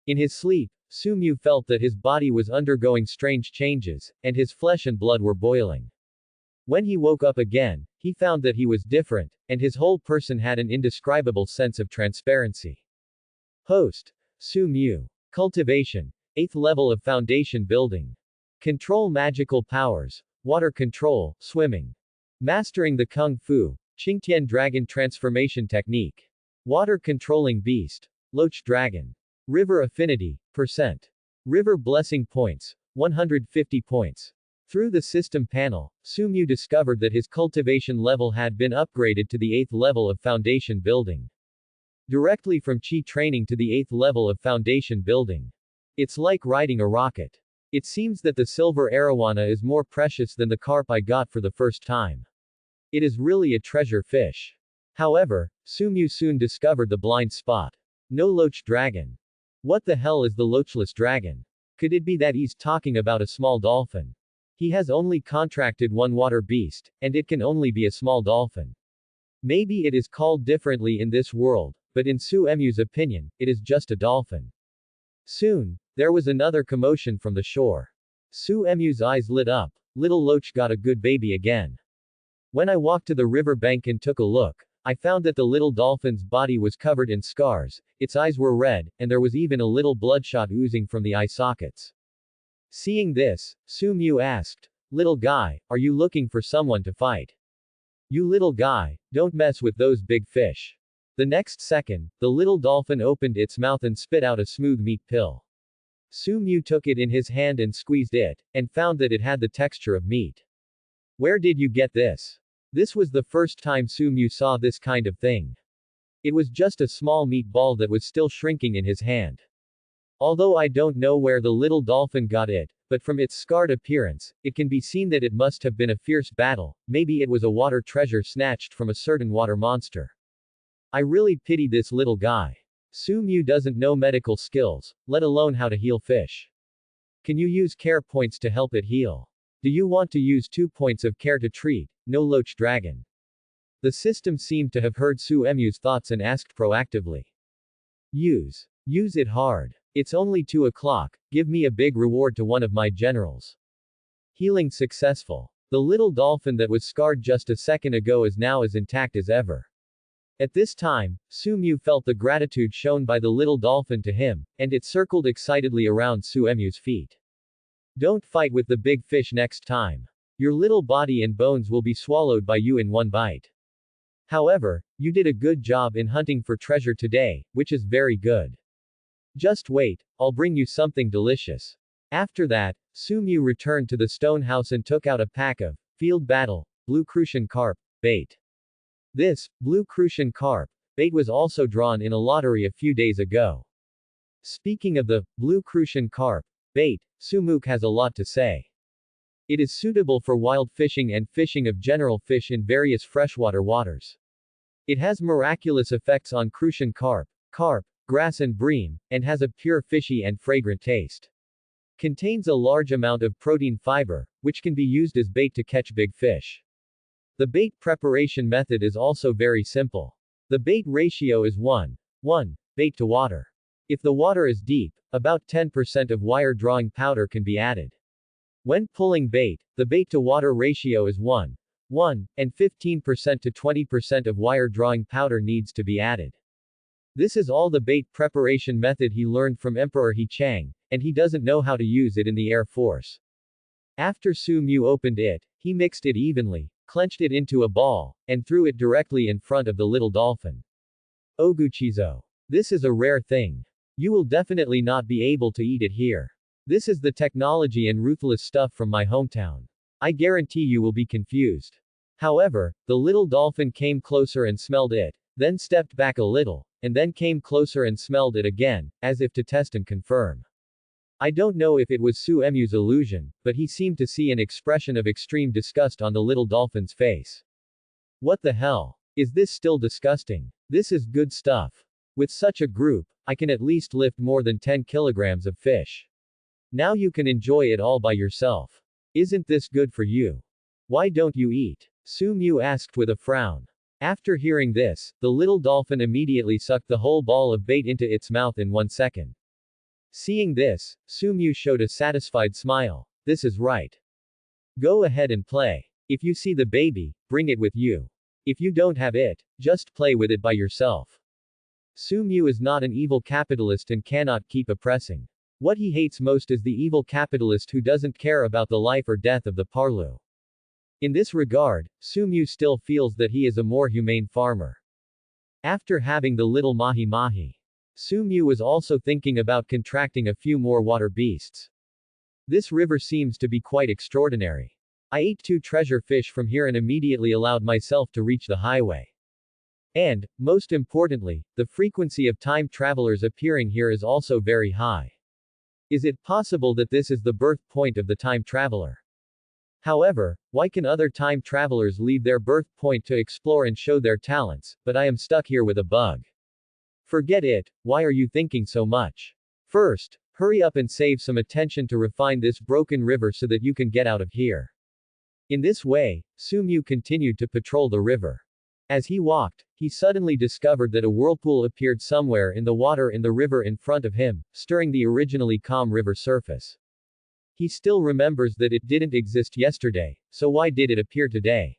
[SPEAKER 1] In his sleep, Su Mu felt that his body was undergoing strange changes, and his flesh and blood were boiling. When he woke up again, he found that he was different, and his whole person had an indescribable sense of transparency. Host. Su Mu. Cultivation. 8th level of foundation building. Control magical powers. Water control, swimming. Mastering the Kung Fu. Qingtian Dragon Transformation Technique. Water controlling beast. Loach Dragon. River affinity, %. River blessing points, 150 points. Through the system panel, Su Mu discovered that his cultivation level had been upgraded to the 8th level of foundation building. Directly from Qi training to the 8th level of foundation building. It's like riding a rocket. It seems that the silver arowana is more precious than the carp I got for the first time. It is really a treasure fish. However, Su Mu soon discovered the blind spot. No loach dragon. What the hell is the loachless dragon? Could it be that he's talking about a small dolphin? He has only contracted 1 water beast, and it can only be a small dolphin. Maybe it is called differently in this world, but in Su Mu's opinion, it is just a dolphin. Soon, there was another commotion from the shore. Su Mu's eyes lit up. Little Loach got a good baby again. When I walked to the river bank and took a look, I found that the little dolphin's body was covered in scars, its eyes were red, and there was even a little bloodshot oozing from the eye sockets. Seeing this, Su Mu asked, "Little guy, are you looking for someone to fight? You little guy, don't mess with those big fish." The next second, the little dolphin opened its mouth and spit out a smooth meat pill. Su Mu took it in his hand and squeezed it, and found that it had the texture of meat. Where did you get this? This was the first time Su Mu saw this kind of thing. It was just a small meat ball that was still shrinking in his hand. Although I don't know where the little dolphin got it, but from its scarred appearance, it can be seen that it must have been a fierce battle, maybe it was a water treasure snatched from a certain water monster. I really pity this little guy. Su Mu doesn't know medical skills, let alone how to heal fish. Can you use care points to help it heal? Do you want to use 2 points of care to treat? No loach dragon. The system seemed to have heard Su Emu's thoughts and asked proactively. Use it hard. It's only 2 o'clock, give me a big reward to one of my generals. Healing successful. The little dolphin that was scarred just a second ago is now as intact as ever. At this time, Su Mu felt the gratitude shown by the little dolphin to him, and it circled excitedly around Su Emu's feet. Don't fight with the big fish next time. Your little body and bones will be swallowed by you in one bite. However, you did a good job in hunting for treasure today, which is very good. Just wait, I'll bring you something delicious. After that, Su Mu returned to the stone house and took out a pack of field battle, blue crucian carp, bait. This blue crucian carp bait was also drawn in a lottery a few days ago. Speaking of the blue crucian carp bait, Sumuk has a lot to say. It is suitable for wild fishing and fishing of general fish in various freshwater waters. It has miraculous effects on crucian carp, grass and bream, and has a pure fishy and fragrant taste. Contains a large amount of protein fiber, which can be used as bait to catch big fish. The bait preparation method is also very simple. The bait ratio is 1:1, bait to water. If the water is deep, about 10% of wire drawing powder can be added. When pulling bait, the bait to water ratio is 1:1, and 15% to 20% of wire drawing powder needs to be added. This is all the bait preparation method he learned from Emperor He Chang, and he doesn't know how to use it in the Air Force. After Su Mu opened it, he mixed it evenly, clenched it into a ball, and threw it directly in front of the little dolphin. Oguchizo. This is a rare thing. You will definitely not be able to eat it here. This is the technology and ruthless stuff from my hometown. I guarantee you will be confused. However, the little dolphin came closer and smelled it, then stepped back a little, and then came closer and smelled it again, as if to test and confirm. I don't know if it was Su Emu's illusion, but he seemed to see an expression of extreme disgust on the little dolphin's face. What the hell? Is this still disgusting? This is good stuff. With such a group, I can at least lift more than 10 kilograms of fish. Now you can enjoy it all by yourself. Isn't this good for you? Why don't you eat? Su Mu asked with a frown. After hearing this, the little dolphin immediately sucked the whole ball of bait into its mouth in 1 second. Seeing this, Su Mu showed a satisfied smile. This is right. Go ahead and play. If you see the baby, bring it with you. If you don't have it, just play with it by yourself. Su Mu is not an evil capitalist and cannot keep oppressing. What he hates most is the evil capitalist who doesn't care about the life or death of the Parlu. In this regard, Su Mu still feels that he is a more humane farmer. After having the little mahi-mahi, Su Mu was also thinking about contracting a few more water beasts. This river seems to be quite extraordinary. I ate 2 treasure fish from here and immediately allowed myself to reach the highway. And, most importantly, the frequency of time travelers appearing here is also very high. Is it possible that this is the birth point of the time traveler? However, why can other time travelers leave their birth point to explore and show their talents, but I am stuck here with a bug? Forget it, why are you thinking so much? First, hurry up and save some attention to refine this broken river so that you can get out of here. In this way, Su Mu continued to patrol the river. As he walked, he suddenly discovered that a whirlpool appeared somewhere in the water in the river in front of him, stirring the originally calm river surface. He still remembers that it didn't exist yesterday, so why did it appear today?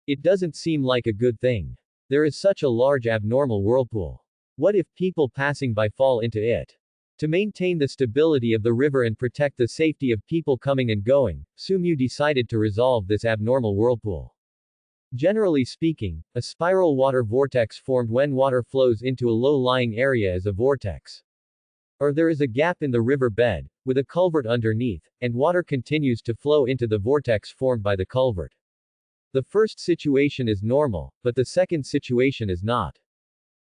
[SPEAKER 1] It doesn't seem like a good thing. There is such a large abnormal whirlpool. What if people passing by fall into it? To maintain the stability of the river and protect the safety of people coming and going, Su Mu decided to resolve this abnormal whirlpool. Generally speaking, a spiral water vortex formed when water flows into a low-lying area as a vortex. Or there is a gap in the river bed, with a culvert underneath, and water continues to flow into the vortex formed by the culvert. The first situation is normal, but the second situation is not.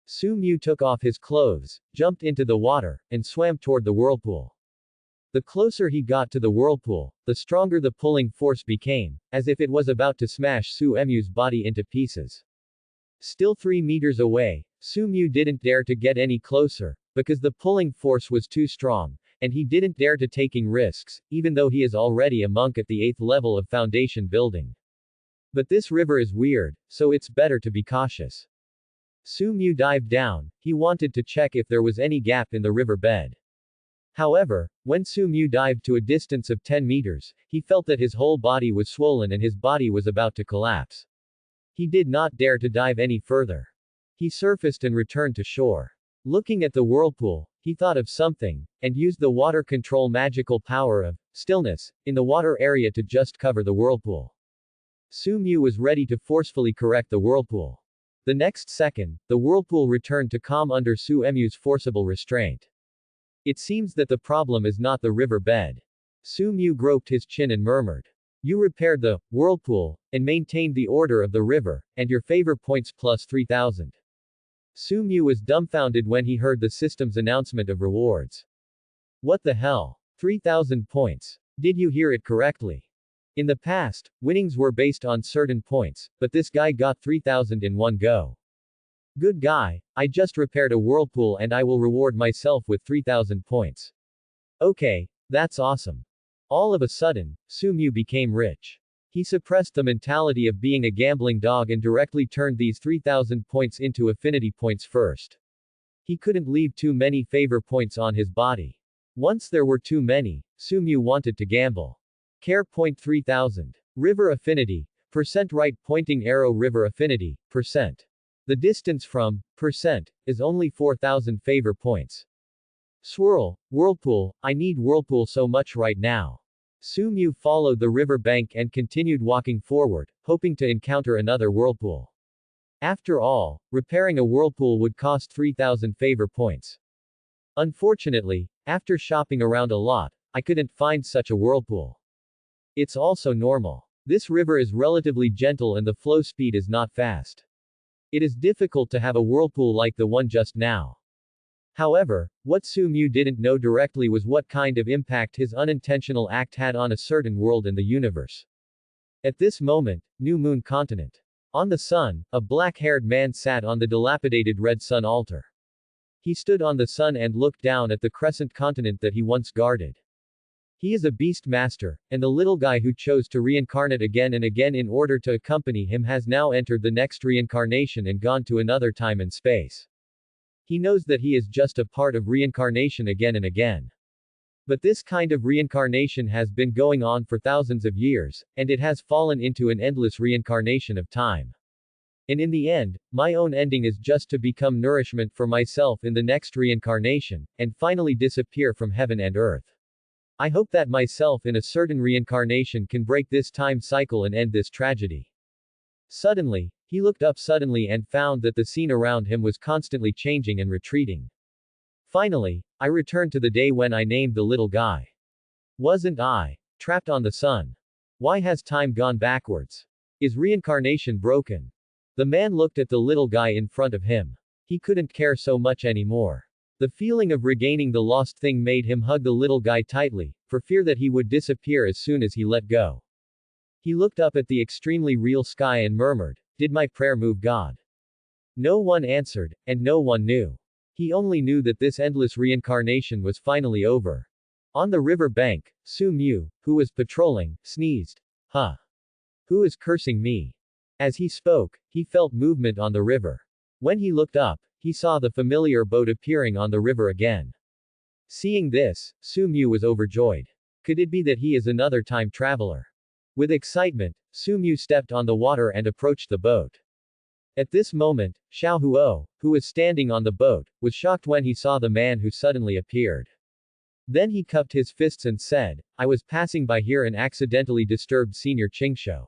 [SPEAKER 1] Su Mu took off his clothes, jumped into the water, and swam toward the whirlpool. The closer he got to the whirlpool, the stronger the pulling force became, as if it was about to smash Su Mu's body into pieces. Still 3 meters away, Su Mu didn't dare to get any closer, because the pulling force was too strong, and he didn't dare to taking risks, even though he is already a monk at the 8th level of foundation building. But this river is weird, so it's better to be cautious. Su Mu dived down, he wanted to check if there was any gap in the river bed. However, when Su Mu dived to a distance of 10 meters, he felt that his whole body was swollen and his body was about to collapse. He did not dare to dive any further. He surfaced and returned to shore. Looking at the whirlpool, he thought of something, and used the water control magical power of stillness in the water area to just cover the whirlpool. Su Mu was ready to forcefully correct the whirlpool. The next second, the whirlpool returned to calm under Su Mu's forcible restraint. It seems that the problem is not the river bed. Su Mu groped his chin and murmured. You repaired the whirlpool, and maintained the order of the river, and your favor points plus 3,000. Su Mu was dumbfounded when he heard the system's announcement of rewards. What the hell? 3,000 points. Did you hear it correctly? In the past, winnings were based on certain points, but this guy got 3,000 in one go. Good guy, I just repaired a whirlpool and I will reward myself with 3,000 points. Okay, that's awesome. All of a sudden, Su Mu became rich. He suppressed the mentality of being a gambling dog and directly turned these 3,000 points into affinity points first. He couldn't leave too many favor points on his body. Once there were too many, Su Mu wanted to gamble. Care point 3,000. River affinity, percent right pointing arrow river affinity, percent. The distance from percent is only 4,000 favor points. Swirl, whirlpool, I need whirlpool so much right now. Su Mu followed the river bank and continued walking forward, hoping to encounter another whirlpool. After all, repairing a whirlpool would cost 3,000 favor points. Unfortunately, after shopping around a lot, I couldn't find such a whirlpool. It's also normal. This river is relatively gentle and the flow speed is not fast. It is difficult to have a whirlpool like the one just now. However, what Su Mu didn't know directly was what kind of impact his unintentional act had on a certain world in the universe. At this moment, New Moon Continent. On the sun, a black-haired man sat on the dilapidated red sun altar. He stood on the sun and looked down at the crescent continent that he once guarded. He is a beast master, and the little guy who chose to reincarnate again and again in order to accompany him has now entered the next reincarnation and gone to another time and space. He knows that he is just a part of reincarnation again and again. But this kind of reincarnation has been going on for thousands of years, and it has fallen into an endless reincarnation of time. And in the end, my own ending is just to become nourishment for myself in the next reincarnation, and finally disappear from heaven and earth. I hope that myself in a certain reincarnation can break this time cycle and end this tragedy. Suddenly, he looked up suddenly and found that the scene around him was constantly changing and retreating. Finally, I returned to the day when I named the little guy. Wasn't I trapped on the sun? Why has time gone backwards? Is reincarnation broken? The man looked at the little guy in front of him. He couldn't care so much anymore. The feeling of regaining the lost thing made him hug the little guy tightly, for fear that he would disappear as soon as he let go. He looked up at the extremely real sky and murmured, "Did my prayer move God?" No one answered, and no one knew. He only knew that this endless reincarnation was finally over. On the river bank, Su Mu, who was patrolling, sneezed. Huh. Who is cursing me? As he spoke, he felt movement on the river. When he looked up, he saw the familiar boat appearing on the river again. Seeing this, Su Mu was overjoyed. Could it be that he is another time traveler? With excitement, Su Mu stepped on the water and approached the boat. At this moment, Xiao Huo, who was standing on the boat, was shocked when he saw the man who suddenly appeared. Then he cupped his fists and said, "I was passing by here and accidentally disturbed Senior Qingshou.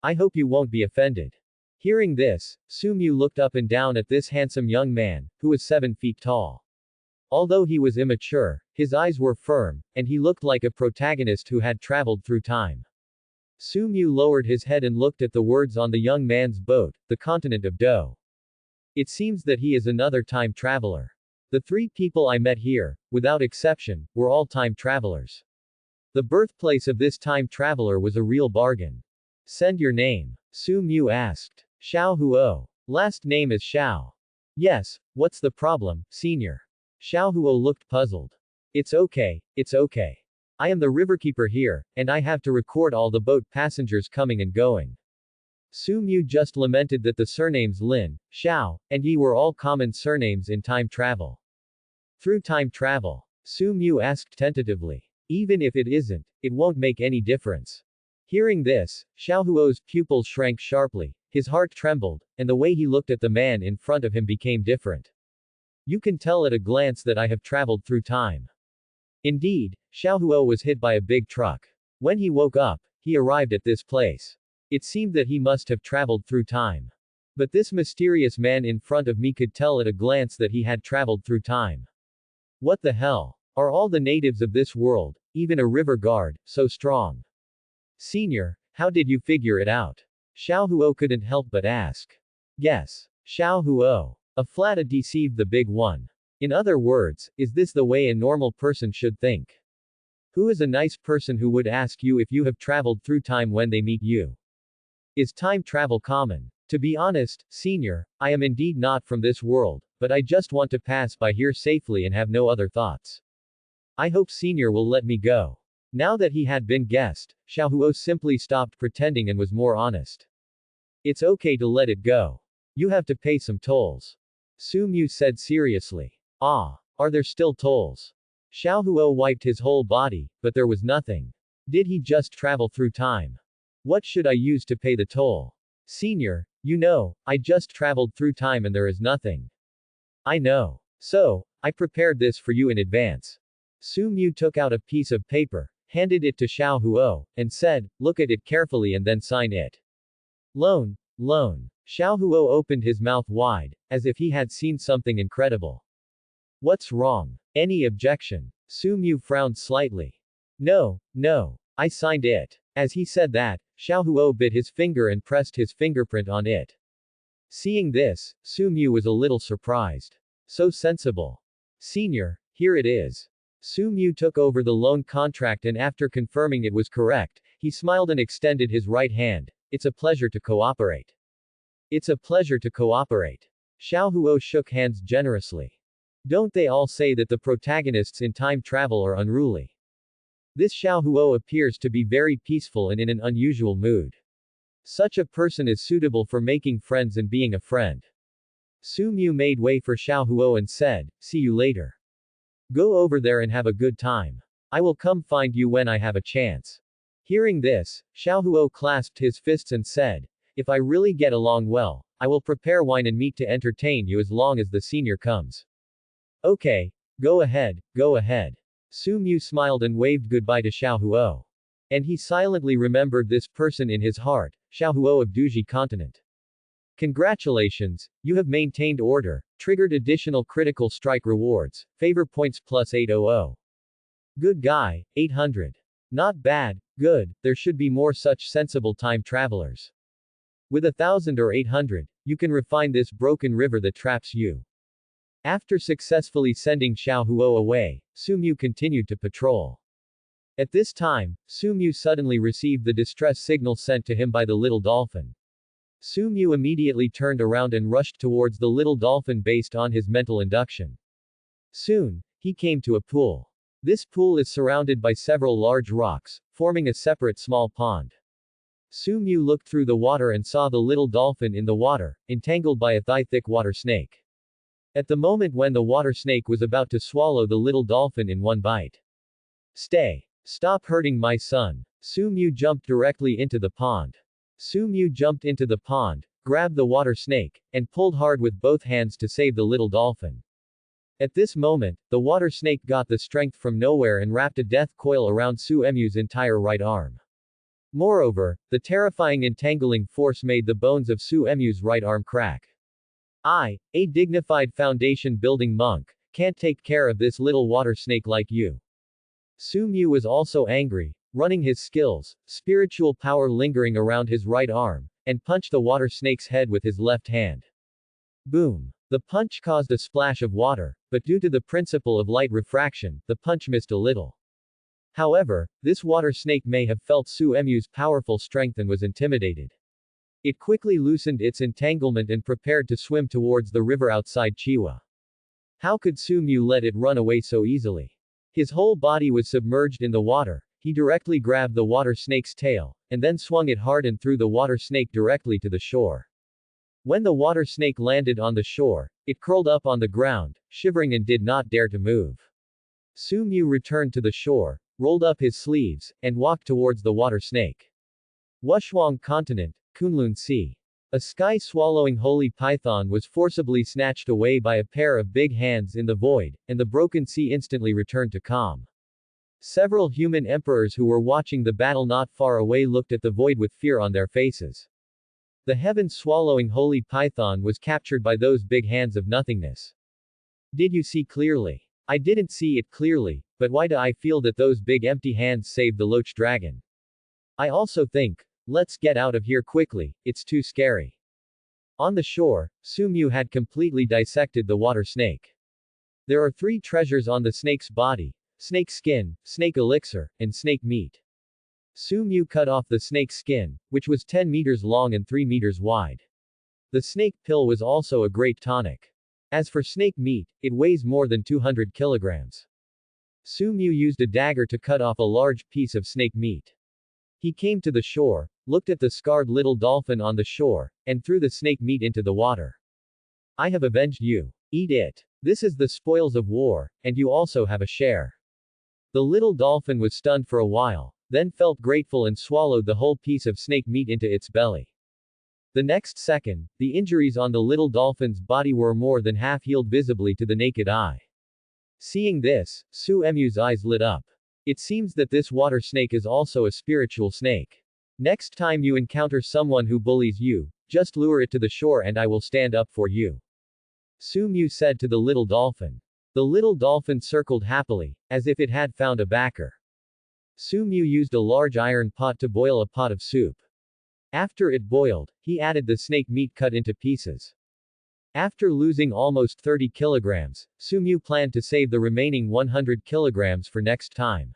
[SPEAKER 1] I hope you won't be offended." Hearing this, Su Mu looked up and down at this handsome young man, who was 7 feet tall. Although he was immature, his eyes were firm, and he looked like a protagonist who had traveled through time. Su Mu lowered his head and looked at the words on the young man's boat, the continent of Do. It seems that he is another time traveler. The 3 people I met here, without exception, were all time travelers. The birthplace of this time traveler was a real bargain. Send your name. Su Mu asked. Xiao Huo. Last name is Xiao. Yes, what's the problem, senior? Xiao Huo looked puzzled. It's okay, it's okay. I am the riverkeeper here, and I have to record all the boat passengers coming and going. Su Mu just lamented that the surnames Lin, Xiao, and Yi were all common surnames in time travel. Through time travel? Su Mu asked tentatively. Even if it isn't, it won't make any difference. Hearing this, Xiao Huo's pupils shrank sharply, his heart trembled, and the way he looked at the man in front of him became different. You can tell at a glance that I have traveled through time. Indeed, Xiao Huo was hit by a big truck. When he woke up, he arrived at this place. It seemed that he must have traveled through time. But this mysterious man in front of me could tell at a glance that he had traveled through time. What the hell? Are all the natives of this world, even a river guard, so strong? Senior, how did you figure it out? Xiao Huo couldn't help but ask. Guess. Xiao Huo. A flat deceived the big one. In other words, is this the way a normal person should think? Who is a nice person who would ask you if you have traveled through time when they meet you? Is time travel common? To be honest, senior, I am indeed not from this world, but I just want to pass by here safely and have no other thoughts. I hope senior will let me go. Now that he had been guessed, Xiao Huo simply stopped pretending and was more honest. It's okay to let it go. You have to pay some tolls. Su Mu said seriously. Ah, are there still tolls? Xiao Huo wiped his whole body, but there was nothing. Did he just travel through time? What should I use to pay the toll? Senior, you know, I just traveled through time and there is nothing. I know. So, I prepared this for you in advance. Su Mu took out a piece of paper, handed it to Xiao Huo, and said, look at it carefully and then sign it. Loan. Xiao Huo opened his mouth wide, as if he had seen something incredible. What's wrong? Any objection? Su Mu frowned slightly. No, I signed it. As he said that, Xiao Huo bit his finger and pressed his fingerprint on it. Seeing this, Su Mu was a little surprised. So sensible. Senior, here it is. Su Mu took over the loan contract and after confirming it was correct, he smiled and extended his right hand. It's a pleasure to cooperate. It's a pleasure to cooperate. Xiao Huo shook hands generously. Don't they all say that the protagonists in time travel are unruly? This Xiao Huo appears to be very peaceful and in an unusual mood. Such a person is suitable for making friends and being a friend. Su Mu made way for Xiao Huo and said, see you later. Go over there and have a good time. I will come find you when I have a chance. Hearing this, Xiao Huo clasped his fists and said, if I really get along well, I will prepare wine and meat to entertain you as long as the senior comes. Okay, go ahead. Su Mu smiled and waved goodbye to Xiao Huo. And he silently remembered this person in his heart, Xiao Huo of Duji Continent. Congratulations, you have maintained order, triggered additional critical strike rewards, favor points plus 800. Good guy, 800. Not bad, good, there should be more such sensible time travelers. With 1,000 or 800, you can refine this broken river that traps you. After successfully sending Xiao Huo away, Su Mu continued to patrol. At this time, Su Mu suddenly received the distress signal sent to him by the little dolphin. Su Mu immediately turned around and rushed towards the little dolphin based on his mental induction. Soon, he came to a pool. This pool is surrounded by several large rocks, forming a separate small pond. Su Mu looked through the water and saw the little dolphin in the water, entangled by a thigh-thick water snake. At the moment when the water snake was about to swallow the little dolphin in one bite. Stop hurting my son. Su Mu jumped directly into the pond. Su Mu jumped into the pond, grabbed the water snake, and pulled hard with both hands to save the little dolphin. At this moment, the water snake got the strength from nowhere and wrapped a death coil around Su Mu's entire right arm. Moreover, the terrifying entangling force made the bones of Su Mu's right arm crack. A dignified foundation building monk, can't take care of this little water snake like you. Su Mu was also angry, running his skills, spiritual power lingering around his right arm, and punched the water snake's head with his left hand. Boom. The punch caused a splash of water, but due to the principle of light refraction, the punch missed a little. However, this water snake may have felt Su Mu's powerful strength and was intimidated. It quickly loosened its entanglement and prepared to swim towards the river outside Chiwa. How could Su Mu let it run away so easily? His whole body was submerged in the water, he directly grabbed the water snake's tail, and then swung it hard and threw the water snake directly to the shore. When the water snake landed on the shore, it curled up on the ground, shivering and did not dare to move. Su Mu returned to the shore, rolled up his sleeves, and walked towards the water snake. Wushuang Continent, Kunlun Sea. A sky-swallowing holy python was forcibly snatched away by a pair of big hands in the void, and the broken sea instantly returned to calm. Several human emperors who were watching the battle not far away looked at the void with fear on their faces. The heaven-swallowing holy python was captured by those big hands of nothingness. Did you see clearly? I didn't see it clearly, but why do I feel that those big empty hands saved the Loach dragon? I also think, let's get out of here quickly, it's too scary. On the shore, Su Mu had completely dissected the water snake. There are 3 treasures on the snake's body: snake skin, snake elixir, and snake meat. Su Mu cut off the snake's skin, which was 10 meters long and 3 meters wide. The snake pill was also a great tonic. As for snake meat, it weighs more than 200 kilograms. Su Mu used a dagger to cut off a large piece of snake meat. He came to the shore, looked at the scarred little dolphin on the shore, and threw the snake meat into the water. I have avenged you. Eat it. This is the spoils of war, and you also have a share. The little dolphin was stunned for a while, then felt grateful and swallowed the whole piece of snake meat into its belly. The next second, the injuries on the little dolphin's body were more than half healed visibly to the naked eye. Seeing this, Su Mu's eyes lit up. It seems that this water snake is also a spiritual snake. Next time you encounter someone who bullies you, just lure it to the shore and I will stand up for you. Su Mu said to the little dolphin. The little dolphin circled happily, as if it had found a backer. Su Mu used a large iron pot to boil a pot of soup. After it boiled, he added the snake meat cut into pieces. After losing almost 30 kilograms, Su Mu planned to save the remaining 100 kilograms for next time.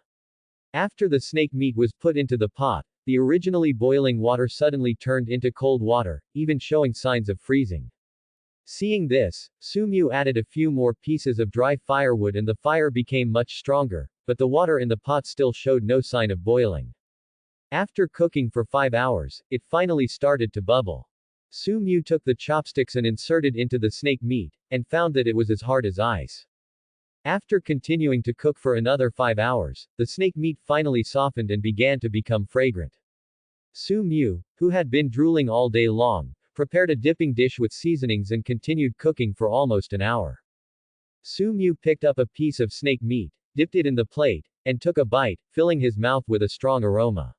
[SPEAKER 1] After the snake meat was put into the pot, the originally boiling water suddenly turned into cold water, even showing signs of freezing. Seeing this, Su Mu added a few more pieces of dry firewood and the fire became much stronger, but the water in the pot still showed no sign of boiling. After cooking for 5 hours, it finally started to bubble. Su Mu took the chopsticks and inserted into the snake meat, and found that it was as hard as ice. After continuing to cook for another 5 hours, the snake meat finally softened and began to become fragrant. Su Mu, who had been drooling all day long, prepared a dipping dish with seasonings and continued cooking for almost an hour. Su Mu picked up a piece of snake meat, dipped it in the plate, and took a bite, filling his mouth with a strong aroma.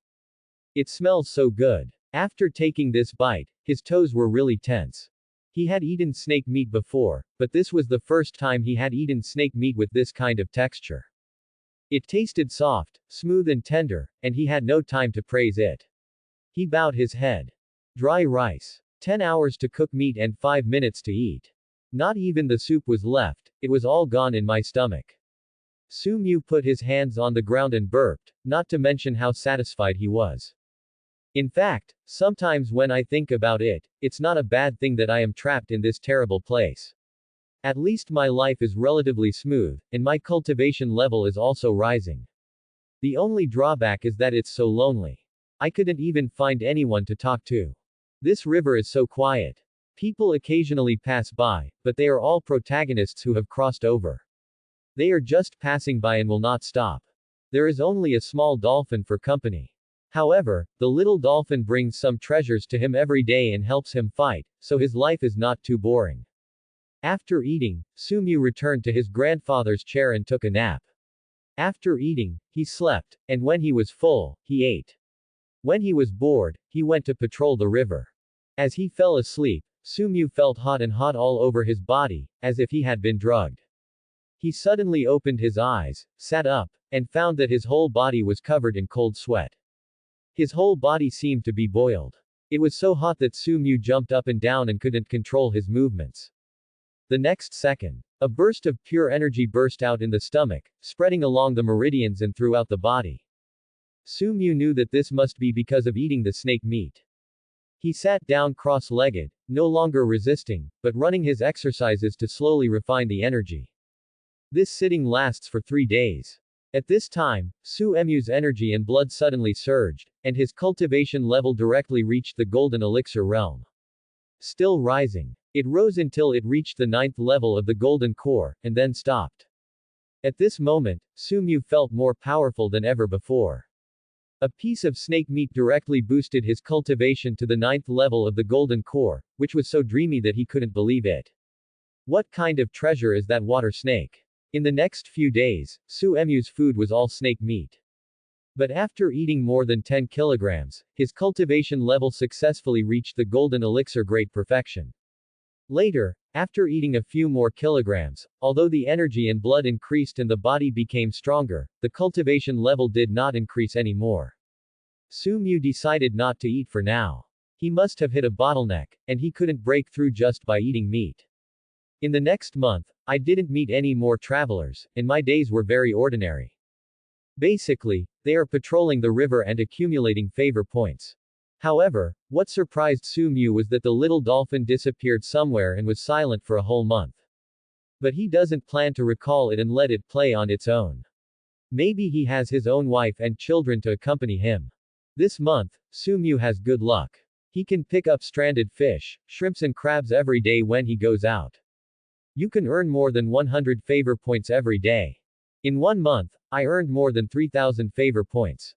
[SPEAKER 1] It smells so good. After taking this bite, his toes were really tense. He had eaten snake meat before, but this was the first time he had eaten snake meat with this kind of texture. It tasted soft, smooth and tender, and he had no time to praise it. He bowed his head. Dry rice. 10 hours to cook meat and 5 minutes to eat. Not even the soup was left, it was all gone in my stomach. Su Mu put his hands on the ground and burped, not to mention how satisfied he was. In fact, sometimes when I think about it, it's not a bad thing that I am trapped in this terrible place. At least my life is relatively smooth, and my cultivation level is also rising. The only drawback is that it's so lonely. I couldn't even find anyone to talk to. This river is so quiet. People occasionally pass by, but they are all protagonists who have crossed over. They are just passing by and will not stop. There is only a small dolphin for company. However, the little dolphin brings some treasures to him every day and helps him fight, so his life is not too boring. After eating, Su Mu returned to his grandfather's chair and took a nap. After eating, he slept, and when he was full, he ate. When he was bored, he went to patrol the river. As he fell asleep, Su Mu felt hot all over his body, as if he had been drugged. He suddenly opened his eyes, sat up, and found that his whole body was covered in cold sweat. His whole body seemed to be boiled. It was so hot that Su Mu jumped up and down and couldn't control his movements. The next second, a burst of pure energy burst out in the stomach, spreading along the meridians and throughout the body. Su Mu knew that this must be because of eating the snake meat. He sat down cross-legged, no longer resisting, but running his exercises to slowly refine the energy. This sitting lasts for 3 days. At this time, Su Emu's energy and blood suddenly surged, and his cultivation level directly reached the golden elixir realm. Still rising. It rose until it reached the 9th level of the golden core, and then stopped. At this moment, Su Emu felt more powerful than ever before. A piece of snake meat directly boosted his cultivation to the 9th level of the golden core, which was so dreamy that he couldn't believe it. What kind of treasure is that water snake? In the next few days, Su Emu's food was all snake meat. But after eating more than 10 kilograms, his cultivation level successfully reached the golden elixir great perfection. Later, after eating a few more kilograms, although the energy and blood increased and the body became stronger, the cultivation level did not increase anymore. Su Emu decided not to eat for now. He must have hit a bottleneck, and he couldn't break through just by eating meat. In the next month, I didn't meet any more travelers, and my days were very ordinary. Basically, they are patrolling the river and accumulating favor points. However, what surprised Su Emu was that the little dolphin disappeared somewhere and was silent for a whole month. But he doesn't plan to recall it and let it play on its own. Maybe he has his own wife and children to accompany him. This month, Su Emu has good luck. He can pick up stranded fish, shrimps and crabs every day when he goes out. You can earn more than 100 favor points every day. In 1 month, I earned more than 3,000 favor points.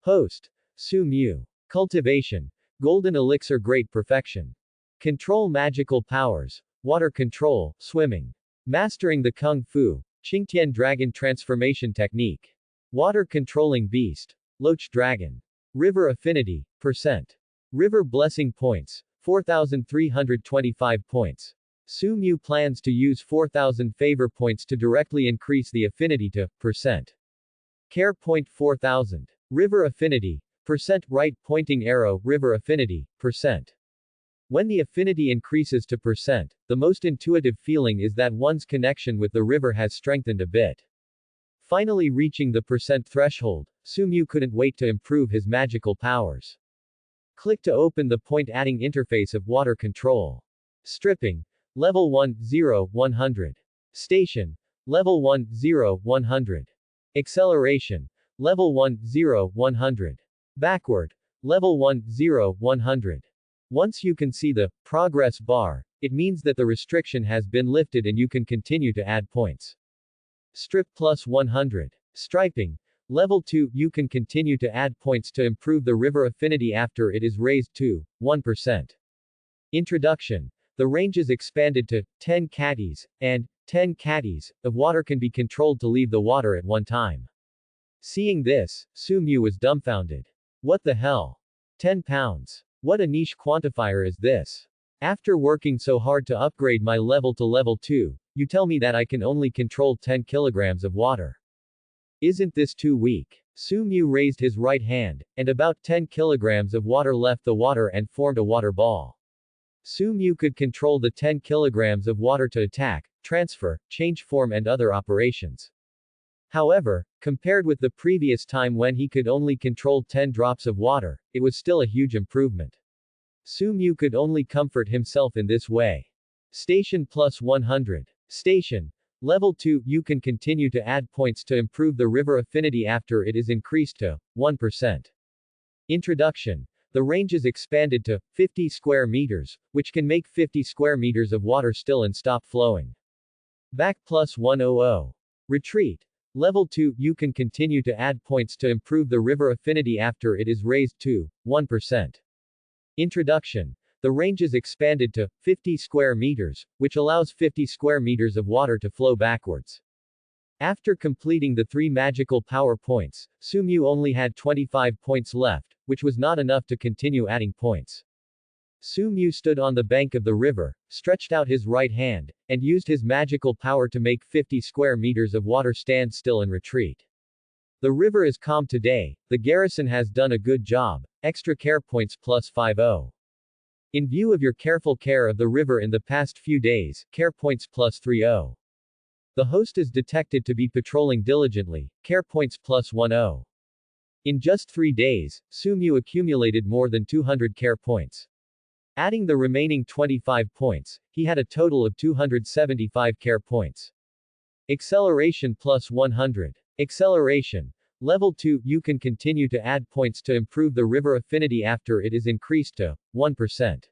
[SPEAKER 1] Host. Su Emu. Cultivation. Golden elixir great perfection. Control magical powers. Water control, swimming. Mastering the Kung Fu. Qingtian dragon transformation technique. Water controlling beast. Loach dragon. River affinity, percent. River blessing points. 4,325 points. Su Emu plans to use 4,000 favor points to directly increase the affinity to percent. Care point 4,000. River affinity, percent right pointing arrow river affinity, percent. When the affinity increases to percent, the most intuitive feeling is that one's connection with the river has strengthened a bit. Finally reaching the percent threshold, Su Emu couldn't wait to improve his magical powers. Click to open the point adding interface of water control. Stripping. Level 1, 0, 100. Station. Level 1, 0, 100. Acceleration. Level 1, 0, 100. Backward. Level 1, 0, 100. Once you can see the progress bar, it means that the restriction has been lifted and you can continue to add points. Strip plus 100. Striping. Level 2, you can continue to add points to improve the river affinity after it is raised to 1%. Introduction. The range is expanded to 10 caddies, and 10 caddies of water can be controlled to leave the water at one time. Seeing this, Su Emu was dumbfounded. What the hell? 10 pounds. What a niche quantifier is this? After working so hard to upgrade my level to level 2, you tell me that I can only control 10 kilograms of water. Isn't this too weak? Su Emu raised his right hand, and about 10 kilograms of water left the water and formed a water ball. Su Emu could control the 10 kilograms of water to attack, transfer, change form and other operations. However, compared with the previous time when he could only control 10 drops of water, it was still a huge improvement. Su Emu could only comfort himself in this way. Station plus 100. Station. Level 2, you can continue to add points to improve the river affinity after it is increased to 1%. Introduction. The range is expanded to 50 square meters, which can make 50 square meters of water still and stop flowing. Back plus 100. Retreat. Level 2, you can continue to add points to improve the river affinity after it is raised to 1%. Introduction. The range is expanded to 50 square meters, which allows 50 square meters of water to flow backwards. After completing the 3 magical power points, Su Emu only had 25 points left, which was not enough to continue adding points. Su Emu stood on the bank of the river, stretched out his right hand, and used his magical power to make 50 square meters of water stand still and retreat. The river is calm today, the garrison has done a good job, extra care points plus 50. In view of your careful care of the river in the past few days, care points plus 30. The host is detected to be patrolling diligently, care points plus 10. In just 3 days, Su Emu accumulated more than 200 care points. Adding the remaining 25 points, he had a total of 275 care points. Acceleration plus 100. Acceleration. Level 2, you can continue to add points to improve the river affinity after it is increased to 1%.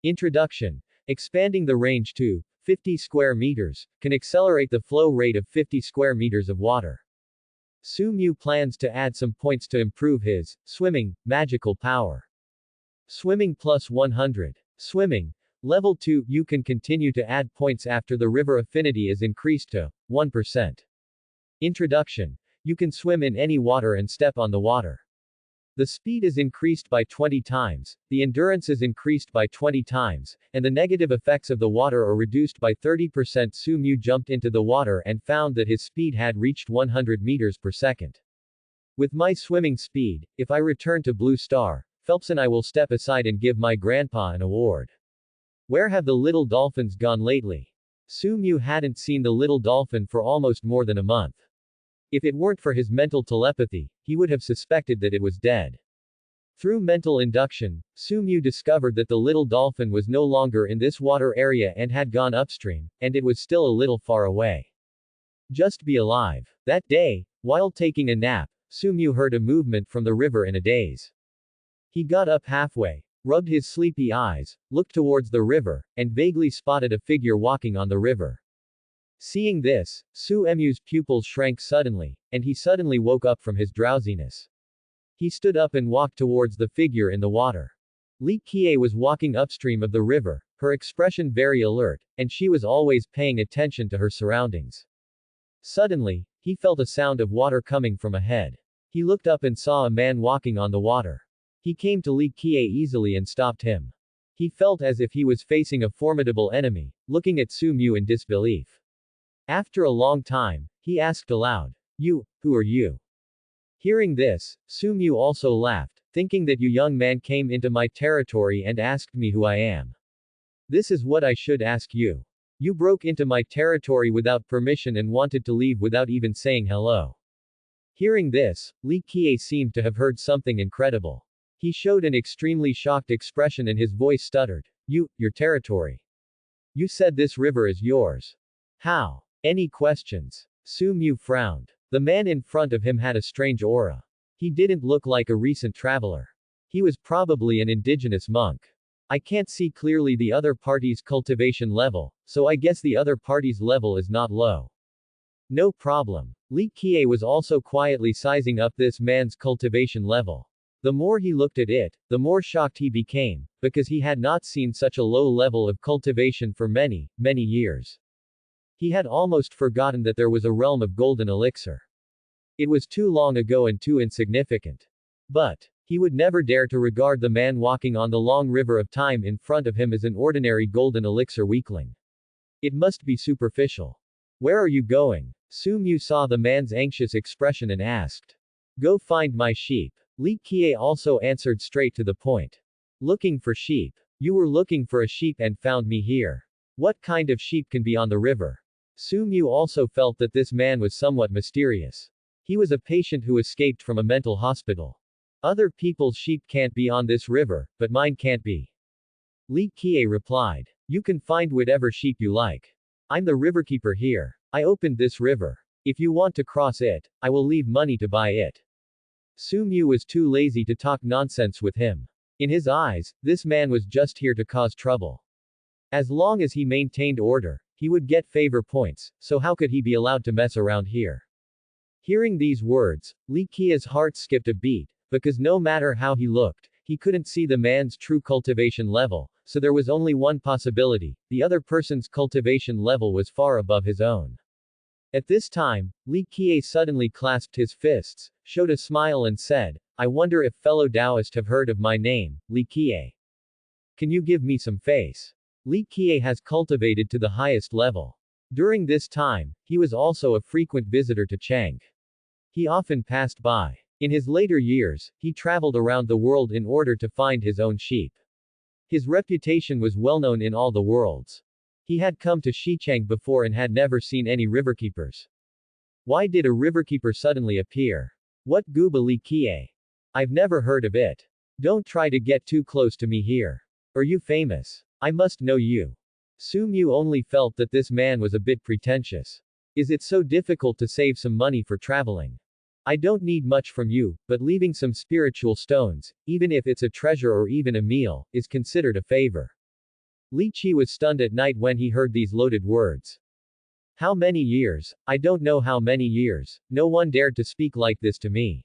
[SPEAKER 1] Introduction. Expanding the range to 50 square meters can accelerate the flow rate of 50 square meters of water. Su-mu plans to add some points to improve his swimming magical power. Swimming plus 100. Swimming. Level 2, you can continue to add points after the river affinity is increased to 1%. Introduction. You can swim in any water and step on the water. The speed is increased by 20 times, the endurance is increased by 20 times, and the negative effects of the water are reduced by 30%. Su-mu jumped into the water and found that his speed had reached 100 meters per second. With my swimming speed, if I return to Blue Star, Phelps and I will step aside and give my grandpa an award. Where have the little dolphins gone lately? Su-mu hadn't seen the little dolphin for almost more than a month. If it weren't for his mental telepathy, he would have suspected that it was dead. Through mental induction, Su-mu discovered that the little dolphin was no longer in this water area and had gone upstream, and it was still a little far away. Just be alive. That day, while taking a nap, Su-mu heard a movement from the river in a daze. He got up halfway, rubbed his sleepy eyes, looked towards the river, and vaguely spotted a figure walking on the river. Seeing this, Su-mu's pupils shrank suddenly, and he suddenly woke up from his drowsiness. He stood up and walked towards the figure in the water. Li Qiye was walking upstream of the river, her expression very alert, and she was always paying attention to her surroundings. Suddenly, he felt a sound of water coming from ahead. He looked up and saw a man walking on the water. He came to Li Qiye easily and stopped him. He felt as if he was facing a formidable enemy, looking at Su-mu in disbelief. After a long time, he asked aloud, who are you? Hearing this, Su-mu also laughed, thinking that you young man came into my territory and asked me who I am. This is what I should ask you. You broke into my territory without permission and wanted to leave without even saying hello. Hearing this, Li Qiye seemed to have heard something incredible. He showed an extremely shocked expression and his voice stuttered. Your territory. You said this river is yours. How? Any questions? Su-mu frowned. The man in front of him had a strange aura. He didn't look like a recent traveler. He was probably an indigenous monk. I can't see clearly the other party's cultivation level, so I guess the other party's level is not low. No problem. Li Qiye was also quietly sizing up this man's cultivation level. The more he looked at it, the more shocked he became, because he had not seen such a low level of cultivation for many, many years. He had almost forgotten that there was a realm of golden elixir. It was too long ago and too insignificant. But he would never dare to regard the man walking on the long river of time in front of him as an ordinary golden elixir weakling. It must be superficial. Where are you going? Su-mu saw the man's anxious expression and asked. Go find my sheep. Li Qiye also answered straight to the point. Looking for sheep. You were looking for a sheep and found me here. What kind of sheep can be on the river? Su-mu also felt that this man was somewhat mysterious. He was a patient who escaped from a mental hospital. Other people's sheep can't be on this river, but mine can't be. Li Qiye replied. You can find whatever sheep you like. I'm the riverkeeper here. I opened this river. If you want to cross it, I will leave money to buy it. Su-mu was too lazy to talk nonsense with him. In his eyes, this man was just here to cause trouble. As long as he maintained order, he would get favor points, so how could he be allowed to mess around here? Hearing these words, Li Qiye's heart skipped a beat, because no matter how he looked, he couldn't see the man's true cultivation level, so there was only one possibility: the other person's cultivation level was far above his own. At this time, Li Qiye suddenly clasped his fists, showed a smile and said, I wonder if fellow Taoists have heard of my name, Li Qiye. Can you give me some face? Li Qiye has cultivated to the highest level. During this time, he was also a frequent visitor to Chang. He often passed by. In his later years, he traveled around the world in order to find his own sheep. His reputation was well known in all the worlds. He had come to Xichang before and had never seen any riverkeepers. Why did a riverkeeper suddenly appear? What gooba Li Qiye? I've never heard of it. Don't try to get too close to me here. Are you famous? I must know you. Su-mu only felt that this man was a bit pretentious. Is it so difficult to save some money for traveling? I don't need much from you, but leaving some spiritual stones, even if it's a treasure or even a meal, is considered a favor. Li Qi was stunned at night when he heard these loaded words. How many years? I don't know how many years. No one dared to speak like this to me.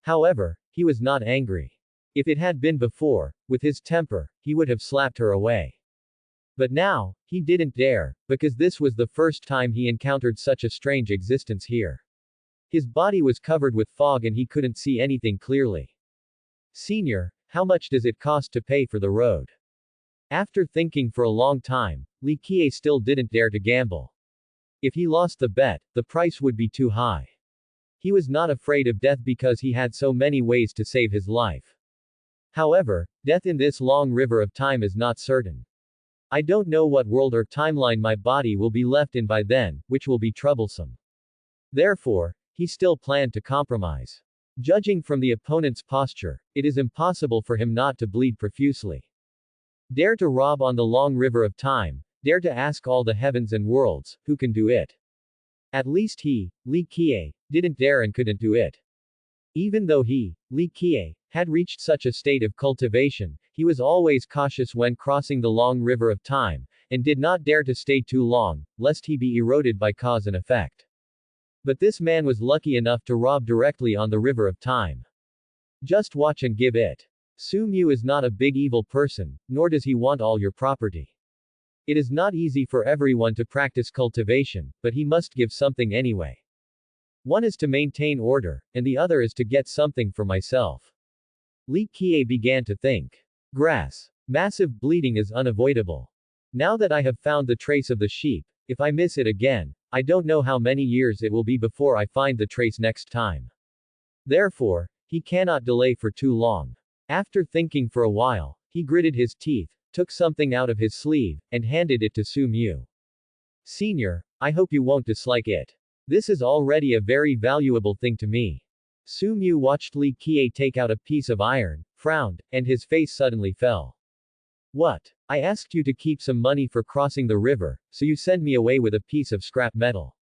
[SPEAKER 1] However, he was not angry. If it had been before, with his temper, he would have slapped her away. But now, he didn't dare, because this was the first time he encountered such a strange existence here. His body was covered with fog and he couldn't see anything clearly. Senior, how much does it cost to pay for the road? After thinking for a long time, Li Qian still didn't dare to gamble. If he lost the bet, the price would be too high. He was not afraid of death because he had so many ways to save his life. However, death in this long river of time is not certain. I don't know what world or timeline my body will be left in by then, which will be troublesome. Therefore, he still planned to compromise. Judging from the opponent's posture, it is impossible for him not to bleed profusely. Dare to rob on the long river of time, dare to ask all the heavens and worlds, who can do it? At least he, Li Qian, didn't dare and couldn't do it. Even though he, Li Qian, had reached such a state of cultivation, he was always cautious when crossing the long river of time, and did not dare to stay too long, lest he be eroded by cause and effect. But this man was lucky enough to rob directly on the river of time. Just watch and give it. Su Mu is not a big evil person, nor does he want all your property. It is not easy for everyone to practice cultivation, but he must give something anyway. One is to maintain order, and the other is to get something for myself. Li Qian began to think. Grass. Massive bleeding is unavoidable. Now that I have found the trace of the sheep, if I miss it again, I don't know how many years it will be before I find the trace next time. Therefore, he cannot delay for too long. After thinking for a while, he gritted his teeth, took something out of his sleeve, and handed it to Su Mu. Senior, I hope you won't dislike it. This is already a very valuable thing to me. Su Mu watched Li Qian take out a piece of iron, frowned, and his face suddenly fell. What? I asked you to keep some money for crossing the river, so you send me away with a piece of scrap metal.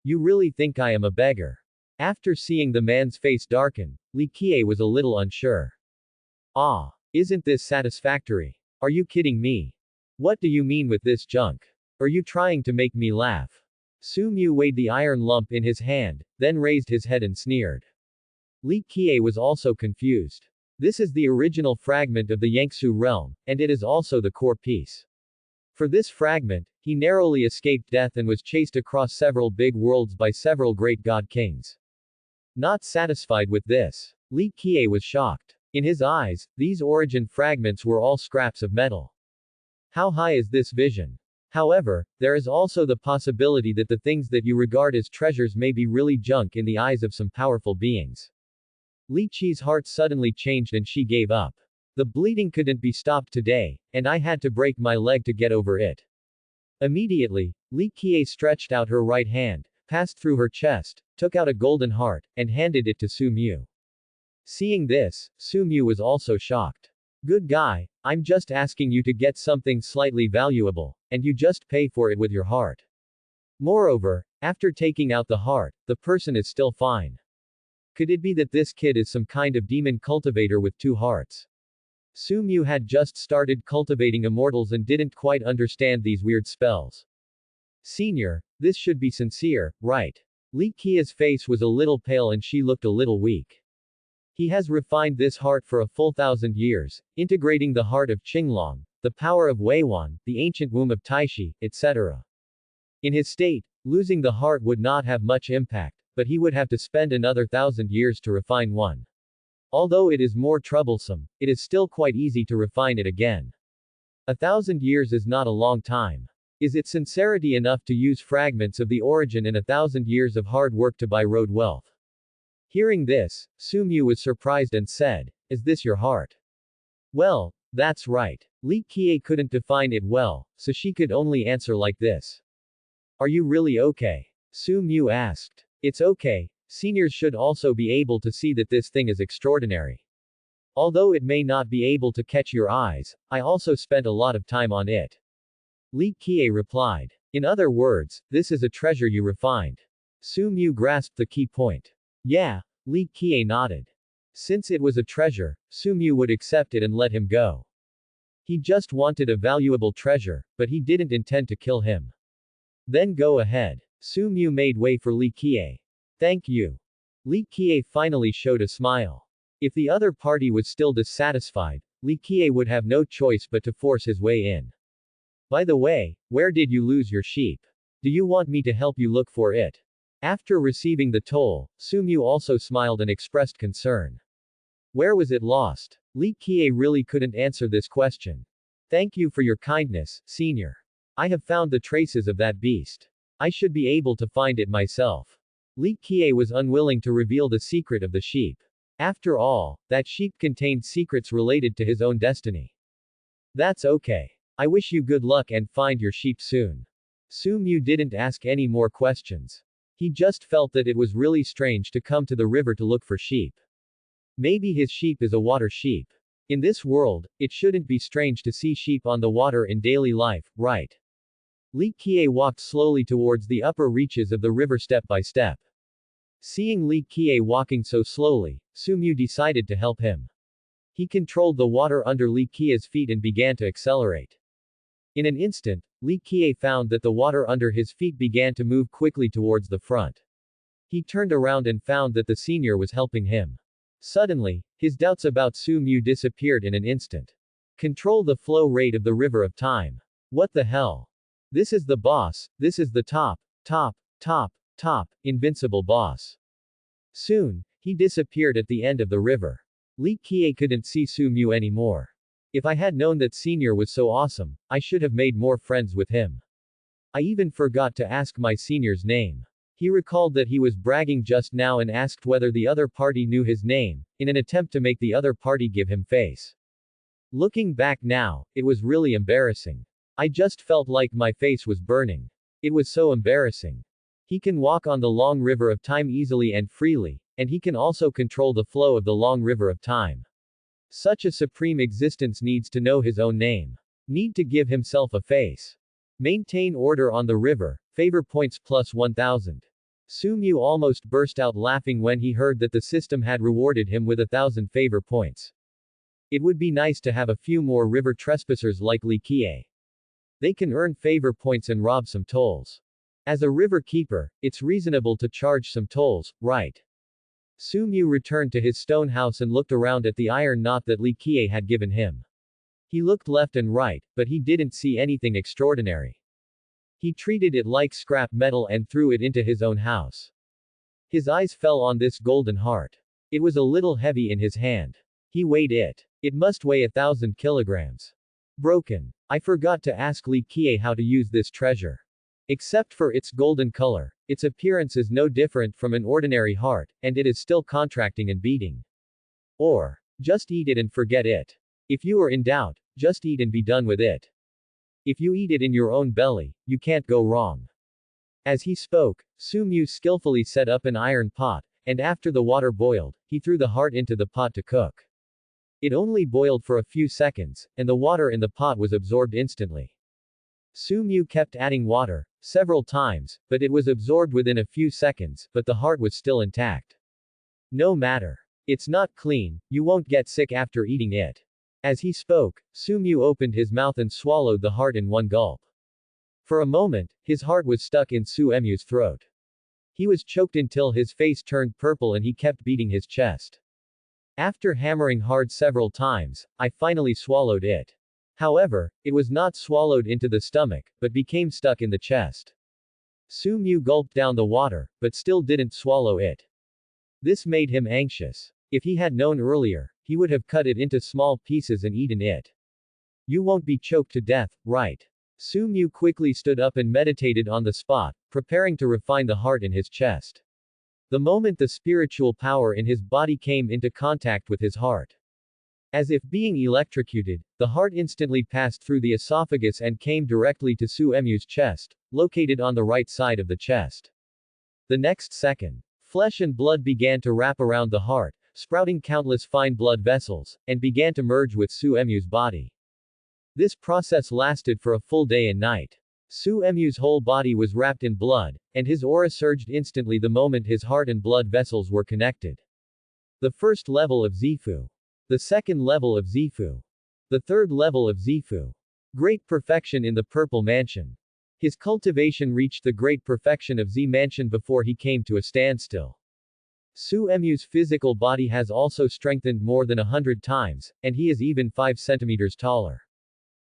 [SPEAKER 1] You really think I am a beggar? After seeing the man's face darken, Li Qian was a little unsure. Ah, isn't this satisfactory? Are you kidding me? What do you mean with this junk? Are you trying to make me laugh? Su Mu weighed the iron lump in his hand, then raised his head and sneered. Li Qian was also confused. This is the original fragment of the Yangtze realm, and it is also the core piece. For this fragment, he narrowly escaped death and was chased across several big worlds by several great god kings. Not satisfied with this, Li Qian was shocked. In his eyes, these origin fragments were all scraps of metal. How high is this vision? However, there is also the possibility that the things that you regard as treasures may be really junk in the eyes of some powerful beings. Li Qi's heart suddenly changed and she gave up. The bleeding couldn't be stopped today, and I had to break my leg to get over it. Immediately, Li Qian stretched out her right hand, passed through her chest, took out a golden heart, and handed it to Su Mu. Seeing this, Su Mu was also shocked. Good guy, I'm just asking you to get something slightly valuable, and you just pay for it with your heart. Moreover, after taking out the heart, the person is still fine. Could it be that this kid is some kind of demon cultivator with two hearts? Su Mu had just started cultivating immortals and didn't quite understand these weird spells. Senior, this should be sincere, right? Li Qia's face was a little pale and she looked a little weak. He has refined this heart for a full 1,000 years, integrating the heart of Qinglong, the power of Weiwan, the ancient womb of Taishi, etc. In his state, losing the heart would not have much impact, but he would have to spend another 1,000 years to refine one. Although it is more troublesome, it is still quite easy to refine it again. 1,000 years is not a long time. Is it sincerity enough to use fragments of the origin in 1,000 years of hard work to buy road wealth? Hearing this, Su Mu was surprised and said, "Is this your heart?" Well, that's right. Li Qian couldn't define it well, so she could only answer like this. Are you really okay? Su Mu asked. It's okay. Seniors should also be able to see that this thing is extraordinary. Although it may not be able to catch your eyes, I also spent a lot of time on it. Li Qian replied. In other words, this is a treasure you refined. Su Mu grasped the key point. Yeah, Li Qian nodded. Since it was a treasure, Su Mu would accept it and let him go. He just wanted a valuable treasure, but he didn't intend to kill him. Then go ahead. Su Mu made way for Li Qian. Thank you. Li Qian finally showed a smile. If the other party was still dissatisfied, Li Qian would have no choice but to force his way in. By the way, where did you lose your sheep? Do you want me to help you look for it? After receiving the toll, Su Mu also smiled and expressed concern. Where was it lost? Li Qian really couldn't answer this question. Thank you for your kindness, senior. I have found the traces of that beast. I should be able to find it myself. Li Qian was unwilling to reveal the secret of the sheep. After all, that sheep contained secrets related to his own destiny. That's okay. I wish you good luck and find your sheep soon. Su Mu didn't ask any more questions. He just felt that it was really strange to come to the river to look for sheep. Maybe his sheep is a water sheep. In this world, it shouldn't be strange to see sheep on the water in daily life, right? Li Qian walked slowly towards the upper reaches of the river step by step. Seeing Li Qian walking so slowly, Su Mu decided to help him. He controlled the water under Li Qian's feet and began to accelerate. In an instant, Li Qian found that the water under his feet began to move quickly towards the front. He turned around and found that the senior was helping him. Suddenly, his doubts about Su Mu disappeared in an instant. Control the flow rate of the river of time. What the hell? This is the boss, this is the top, invincible boss. Soon, he disappeared at the end of the river. Li Qian couldn't see Su Mu anymore. If I had known that senior was so awesome, I should have made more friends with him. I even forgot to ask my senior's name. He recalled that he was bragging just now and asked whether the other party knew his name, in an attempt to make the other party give him face. Looking back now, it was really embarrassing. I just felt like my face was burning. It was so embarrassing. He can walk on the long river of time easily and freely, and he can also control the flow of the long river of time. Such a supreme existence needs to know his own name. Need to give himself a face. Maintain order on the river, favor points plus 1000. Su Mu almost burst out laughing when he heard that the system had rewarded him with 1000 favor points. It would be nice to have a few more river trespassers like Li Qian. They can earn favor points and rob some tolls. As a river keeper, it's reasonable to charge some tolls, right? Su Mu returned to his stone house and looked around at the iron knot that Li Qian had given him. He looked left and right, but he didn't see anything extraordinary. He treated it like scrap metal and threw it into his own house. His eyes fell on this golden heart. It was a little heavy in his hand. He weighed it. It must weigh 1,000 kilograms. Broken. I forgot to ask Li Qian how to use this treasure. Except for its golden color, its appearance is no different from an ordinary heart, and it is still contracting and beating. Or, just eat it and forget it. If you are in doubt, just eat and be done with it. If you eat it in your own belly, you can't go wrong. As he spoke, Su Mu skillfully set up an iron pot, and after the water boiled, he threw the heart into the pot to cook. It only boiled for a few seconds, and the water in the pot was absorbed instantly. Su Mu kept adding water, several times, but it was absorbed within a few seconds, but the heart was still intact. No matter. It's not clean, you won't get sick after eating it. As he spoke, Su Mu opened his mouth and swallowed the heart in one gulp. For a moment, his heart was stuck in Su Mu's throat. He was choked until his face turned purple and he kept beating his chest. After hammering hard several times, I finally swallowed it. However, it was not swallowed into the stomach, but became stuck in the chest. Su Mu gulped down the water, but still didn't swallow it. This made him anxious. If he had known earlier, he would have cut it into small pieces and eaten it. You won't be choked to death, right? Su Mu quickly stood up and meditated on the spot, preparing to refine the heart in his chest. The moment the spiritual power in his body came into contact with his heart. As if being electrocuted, the heart instantly passed through the esophagus and came directly to Su Mu's chest, located on the right side of the chest. The next second, flesh and blood began to wrap around the heart, sprouting countless fine blood vessels, and began to merge with Su Mu's body. This process lasted for a full day and night. Su Emu's whole body was wrapped in blood, and his aura surged instantly the moment his heart and blood vessels were connected. The first level of Zifu. The second level of Zifu. The third level of Zifu. Great perfection in the Purple Mansion. His cultivation reached the great perfection of Z Mansion before he came to a standstill. Su Emu's physical body has also strengthened more than 100 times, and he is even 5 centimeters taller.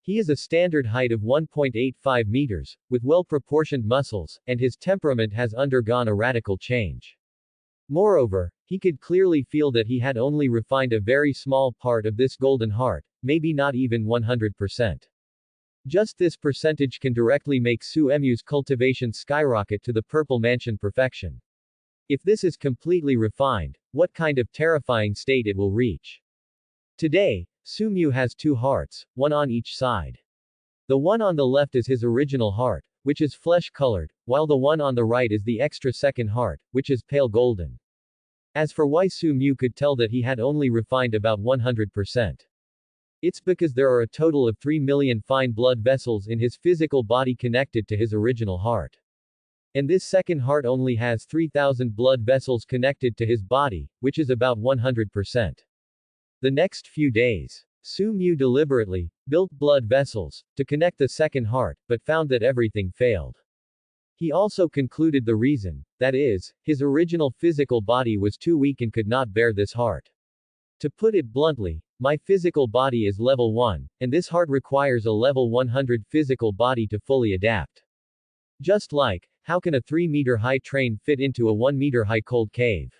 [SPEAKER 1] He is a standard height of 1.85 meters, with well-proportioned muscles, and his temperament has undergone a radical change. Moreover, he could clearly feel that he had only refined a very small part of this golden heart, maybe not even 100%. Just this percentage can directly make Su Emu's cultivation skyrocket to the Purple Mansion perfection. If this is completely refined, what kind of terrifying state it will reach? Today, Su Mu has 2 hearts, one on each side. The one on the left is his original heart, which is flesh-colored, while the one on the right is the extra second heart, which is pale golden. As for why Su Mu could tell that he had only refined about 100%. It's because there are a total of 3 million fine blood vessels in his physical body connected to his original heart. And this second heart only has 3,000 blood vessels connected to his body, which is about 100%. The next few days, Su Mu deliberately built blood vessels to connect the second heart, but found that everything failed. He also concluded the reason, that is, his original physical body was too weak and could not bear this heart. To put it bluntly, my physical body is level 1, and this heart requires a level 100 physical body to fully adapt. Just like, how can a 3-meter high train fit into a 1-meter high cold cave?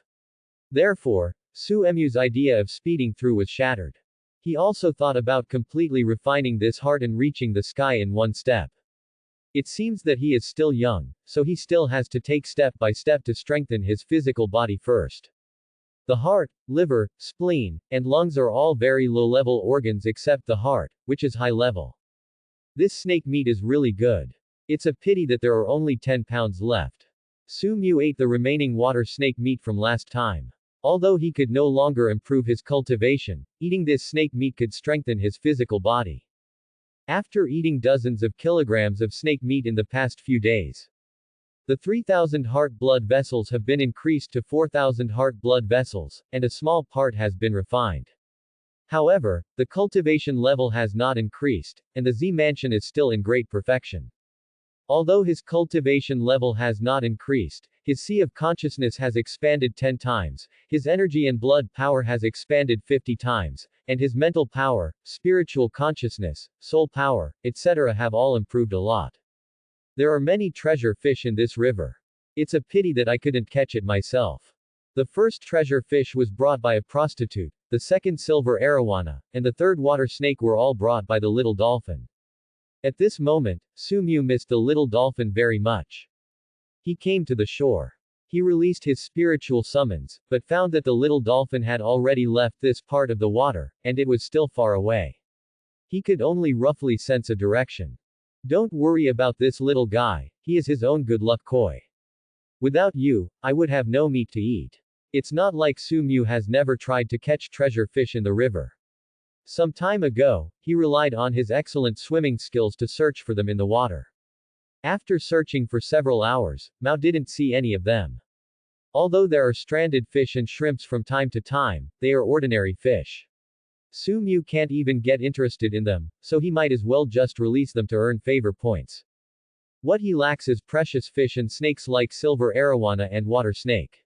[SPEAKER 1] Therefore, Su Emu's idea of speeding through was shattered. He also thought about completely refining this heart and reaching the sky in one step. It seems that he is still young, so he still has to take step by step to strengthen his physical body first. The heart, liver, spleen, and lungs are all very low-level organs except the heart, which is high-level. This snake meat is really good. It's a pity that there are only 10 pounds left. Su Mu ate the remaining water snake meat from last time. Although he could no longer improve his cultivation, eating this snake meat could strengthen his physical body. After eating dozens of kilograms of snake meat in the past few days, the 3,000 heart blood vessels have been increased to 4,000 heart blood vessels, and a small part has been refined. However, the cultivation level has not increased, and the Z Mansion is still in great perfection. Although his cultivation level has not increased, his sea of consciousness has expanded 10 times, his energy and blood power has expanded 50 times, and his mental power, spiritual consciousness, soul power, etc. have all improved a lot. There are many treasure fish in this river. It's a pity that I couldn't catch it myself. The first treasure fish was brought by a prostitute, the second silver arowana, and the third water snake were all brought by the little dolphin. At this moment, Su Mu missed the little dolphin very much. He came to the shore. He released his spiritual summons, but found that the little dolphin had already left this part of the water, and it was still far away. He could only roughly sense a direction. Don't worry about this little guy, he is his own good luck koi. Without you, I would have no meat to eat. It's not like Su Mu has never tried to catch treasure fish in the river. Some time ago, he relied on his excellent swimming skills to search for them in the water. After searching for several hours, Mao didn't see any of them. Although there are stranded fish and shrimps from time to time, they are ordinary fish. Su Mu can't even get interested in them, so he might as well just release them to earn favor points. What he lacks is precious fish and snakes like silver arowana and water snake.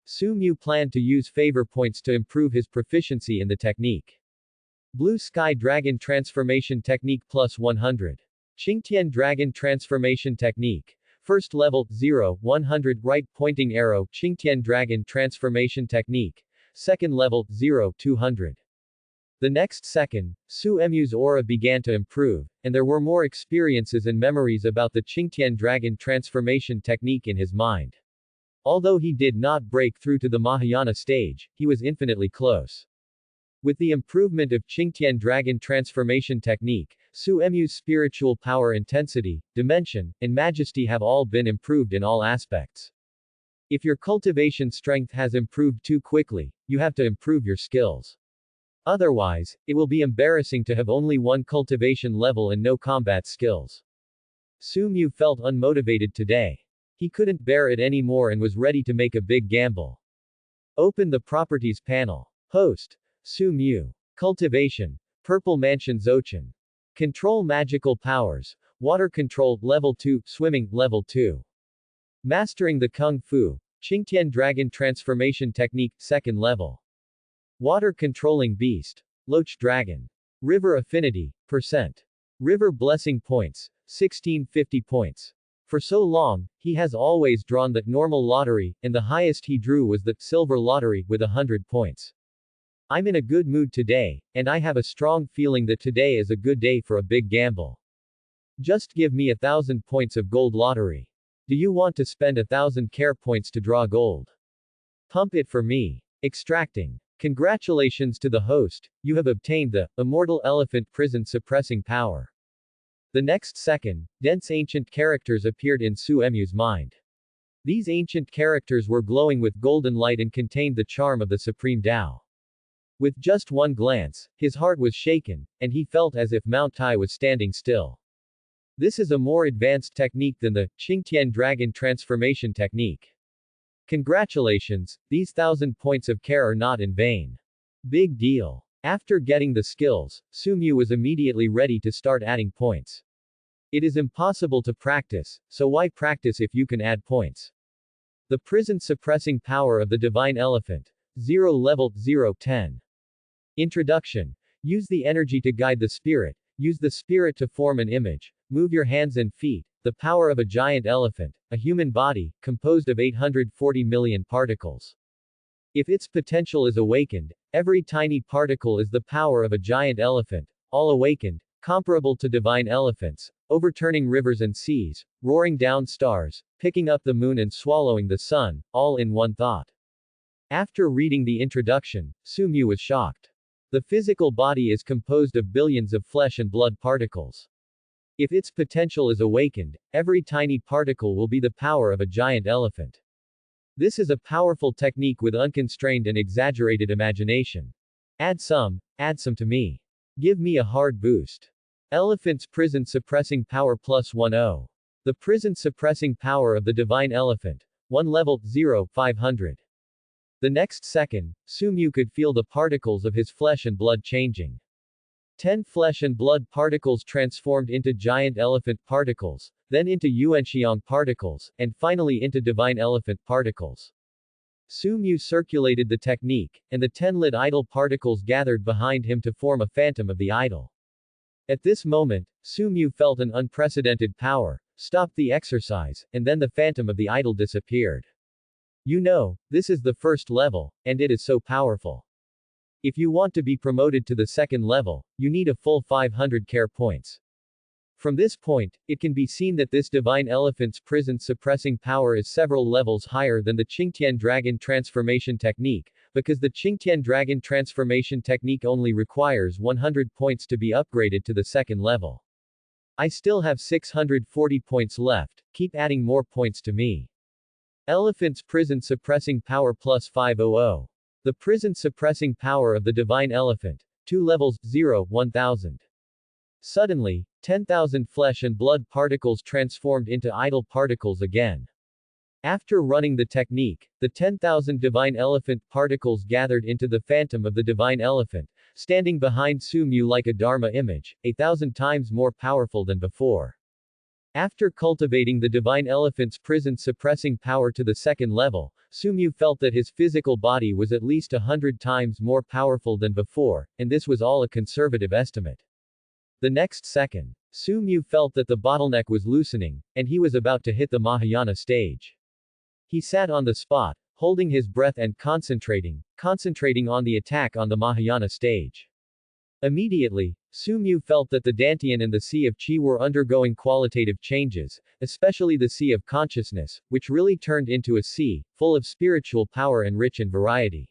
[SPEAKER 1] Su Mu planned to use favor points to improve his proficiency in the technique. Blue Sky Dragon Transformation Technique plus 100. Qingtian Dragon Transformation Technique. First level, 0, 100 right pointing arrow, Qingtian Dragon Transformation Technique. Second level, 0, 200. The next second, Su Emu's aura began to improve, and there were more experiences and memories about the Qingtian Dragon Transformation Technique in his mind. Although he did not break through to the Mahayana stage, he was infinitely close. With the improvement of Qingtian Dragon Transformation Technique, Su Emu's spiritual power intensity, dimension, and majesty have all been improved in all aspects. If your cultivation strength has improved too quickly, you have to improve your skills. Otherwise, it will be embarrassing to have only one cultivation level and no combat skills. Su felt unmotivated today. He couldn't bear it anymore and was ready to make a big gamble. Open the Properties panel. Host. Su. Cultivation. Purple Mansion Zochin. Control Magical Powers. Water Control, Level 2, Swimming, Level 2. Mastering the Kung Fu. Qingtian Dragon Transformation Technique, 2nd level. Water Controlling Beast. Loach Dragon. River Affinity, percent. River Blessing Points, 1650 points. For so long, he has always drawn the normal lottery, and the highest he drew was the silver lottery with 100 points. I'm in a good mood today, and I have a strong feeling that today is a good day for a big gamble. Just give me 1,000 points of gold lottery. Do you want to spend 1,000 care points to draw gold? Pump it for me. Extracting. Congratulations to the host, you have obtained the Immortal Elephant Prison Suppressing Power. The next second, dense ancient characters appeared in Su's mind. These ancient characters were glowing with golden light and contained the charm of the Supreme Tao. With just one glance, his heart was shaken, and he felt as if Mount Tai was standing still. This is a more advanced technique than the Qingtian Dragon Transformation Technique. Congratulations, these 1,000 points of care are not in vain. Big deal. After getting the skills, Su was immediately ready to start adding points. It is impossible to practice, so why practice if you can add points? The Prison Suppressing Power of the Divine Elephant. 0 Level 0-10. Introduction. Use the energy to guide the spirit. Use the spirit to form an image. Move your hands and feet. The power of a giant elephant, a human body, composed of 840 million particles. If its potential is awakened, every tiny particle is the power of a giant elephant, all awakened, comparable to divine elephants, overturning rivers and seas, roaring down stars, picking up the moon and swallowing the sun, all in one thought. After reading the introduction, Su was shocked. The physical body is composed of billions of flesh and blood particles. If its potential is awakened, every tiny particle will be the power of a giant elephant. This is a powerful technique with unconstrained and exaggerated imagination. Add some to me. Give me a hard boost. Elephant's Prison Suppressing Power plus 10. The Prison Suppressing Power of the Divine Elephant. 1 Level 0-500. The next second, Su could feel the particles of his flesh and blood changing. 10 flesh and blood particles transformed into giant elephant particles, then into Yuanxiang particles, and finally into divine elephant particles. Su circulated the technique, and the 10 lit idol particles gathered behind him to form a phantom of the idol. At this moment, Su felt an unprecedented power, stopped the exercise, and then the phantom of the idol disappeared. You know, this is the first level, and it is so powerful. If you want to be promoted to the second level, you need a full 500 care points. From this point, it can be seen that this divine elephant's prison suppressing power is several levels higher than the Qingtian Dragon Transformation Technique, because the Qingtian Dragon Transformation Technique only requires 100 points to be upgraded to the second level. I still have 640 points left, keep adding more points to me. Elephant's Prison Suppressing Power plus 500. The Prison Suppressing Power of the Divine Elephant. 2 levels, 0-1000. Suddenly, 10,000 flesh and blood particles transformed into idol particles again. After running the technique, the 10,000 divine elephant particles gathered into the phantom of the divine elephant, standing behind Su like a Dharma image, 1,000 times more powerful than before. After cultivating the divine elephant's prison suppressing power to the second level, Su felt that his physical body was at least 100 times more powerful than before, and this was all a conservative estimate. The next second, Su felt that the bottleneck was loosening, and he was about to hit the Mahayana stage. He sat on the spot, holding his breath and concentrating on the attack on the Mahayana stage. Immediately, Su felt that the Dantian and the Sea of Qi were undergoing qualitative changes, especially the Sea of Consciousness, which really turned into a sea, full of spiritual power and rich in variety.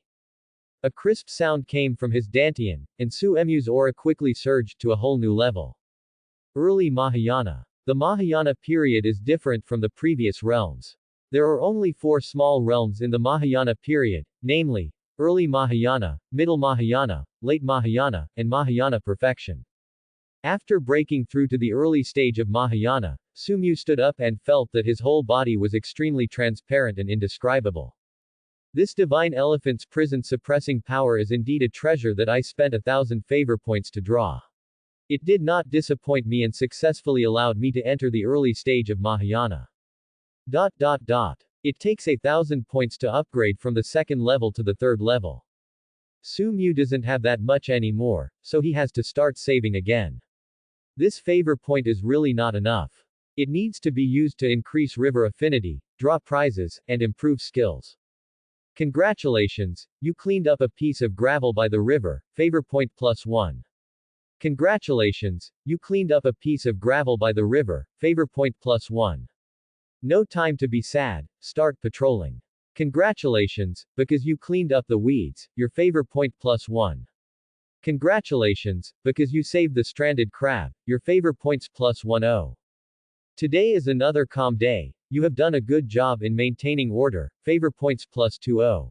[SPEAKER 1] A crisp sound came from his Dantian, and Su's aura quickly surged to a whole new level. Early Mahayana. The Mahayana period is different from the previous realms. There are only 4 small realms in the Mahayana period, namely, Early Mahayana, Middle Mahayana, Late Mahayana, and Mahayana Perfection. After breaking through to the early stage of Mahayana, Sumyu stood up and felt that his whole body was extremely transparent and indescribable. This divine elephant's prison suppressing power is indeed a treasure that I spent 1,000 favor points to draw. It did not disappoint me and successfully allowed me to enter the early stage of Mahayana. It takes 1,000 points to upgrade from the second level to the third level. Sumyu doesn't have that much anymore, so he has to start saving again. This favor point is really not enough. It needs to be used to increase river affinity, draw prizes, and improve skills. Congratulations, you cleaned up a piece of gravel by the river, favor point +1. Congratulations, you cleaned up a piece of gravel by the river, favor point +1. No time to be sad, start patrolling. Congratulations, because you cleaned up the weeds, your favor point +1. Congratulations, because you saved the stranded crab, your favor points +10. Today is another calm day, you have done a good job in maintaining order, favor points +20.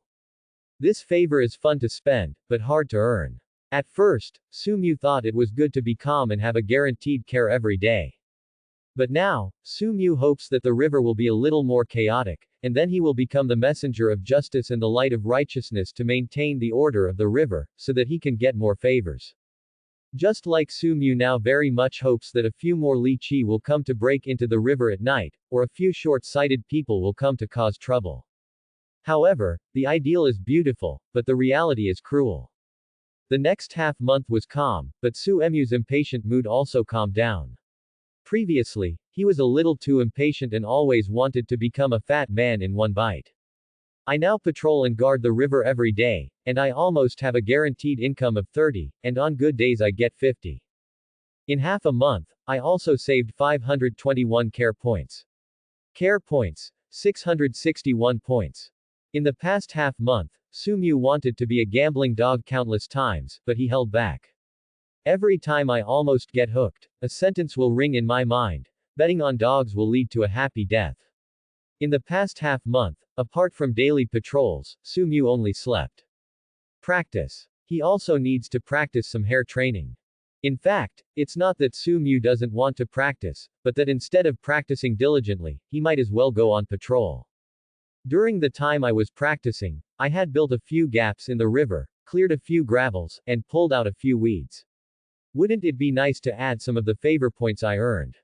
[SPEAKER 1] This favor is fun to spend, but hard to earn. At first, Sumyu thought it was good to be calm and have a guaranteed care every day. But now, Sumyu hopes that the river will be a little more chaotic, and then he will become the messenger of justice and the light of righteousness to maintain the order of the river, so that he can get more favors. Just like Sumyu now very much hopes that a few more lychee will come to break into the river at night, or a few short-sighted people will come to cause trouble. However, the ideal is beautiful, but the reality is cruel. The next half-month was calm, but Suemyu's impatient mood also calmed down. Previously, he was a little too impatient and always wanted to become a fat man in one bite. I now patrol and guard the river every day, and I almost have a guaranteed income of 30, and on good days I get 50. In half a month, I also saved 521 care points. Care points, 661 points. In the past half month, Sumyu wanted to be a gambling dog countless times, but he held back. Every time I almost get hooked, a sentence will ring in my mind: betting on dogs will lead to a happy death. In the past half month, apart from daily patrols, Sumyu only slept. Practice. He also needs to practice some hair training. In fact, it's not that Sumyu doesn't want to practice, but that instead of practicing diligently, he might as well go on patrol. During the time I was practicing, I had built a few gaps in the river, cleared a few gravels, and pulled out a few weeds. Wouldn't it be nice to add some of the favor points I earned?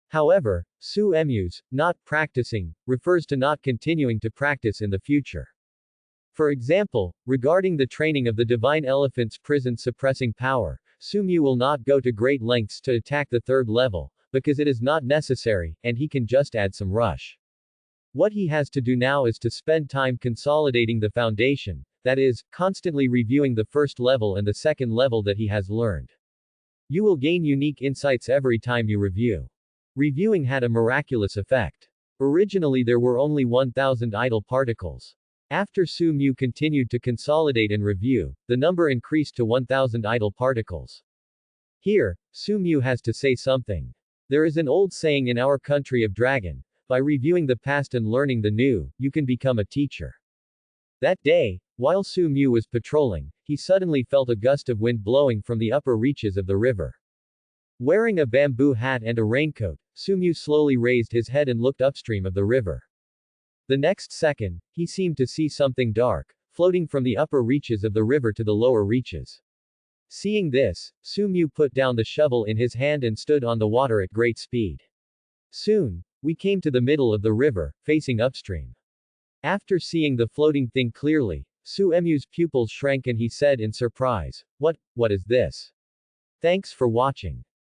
[SPEAKER 1] However, Suemyu's not practicing refers to not continuing to practice in the future. For example, regarding the training of the divine elephant's prison suppressing power, Sumyu will not go to great lengths to attack the third level, because it is not necessary, and he can just add some rush. What he has to do now is to spend time consolidating the foundation, that is, constantly reviewing the first level and the second level that he has learned. You will gain unique insights every time you review. Reviewing had a miraculous effect. Originally there were only 1,000 idle particles. After Sumyu continued to consolidate and review, the number increased to 1,000 idle particles. Here, Sumyu has to say something. There is an old saying in our country of dragon: by reviewing the past and learning the new, you can become a teacher. That day, while Sumyu was patrolling, he suddenly felt a gust of wind blowing from the upper reaches of the river. Wearing a bamboo hat and a raincoat, Sumyu slowly raised his head and looked upstream of the river. The next second, he seemed to see something dark, floating from the upper reaches of the river to the lower reaches. Seeing this, Sumyu put down the shovel in his hand and stood on the water at great speed. Soon, we came to the middle of the river, facing upstream. After seeing the floating thing clearly, Suemyu's pupils shrank and he said in surprise, What is this? Thanks for watching.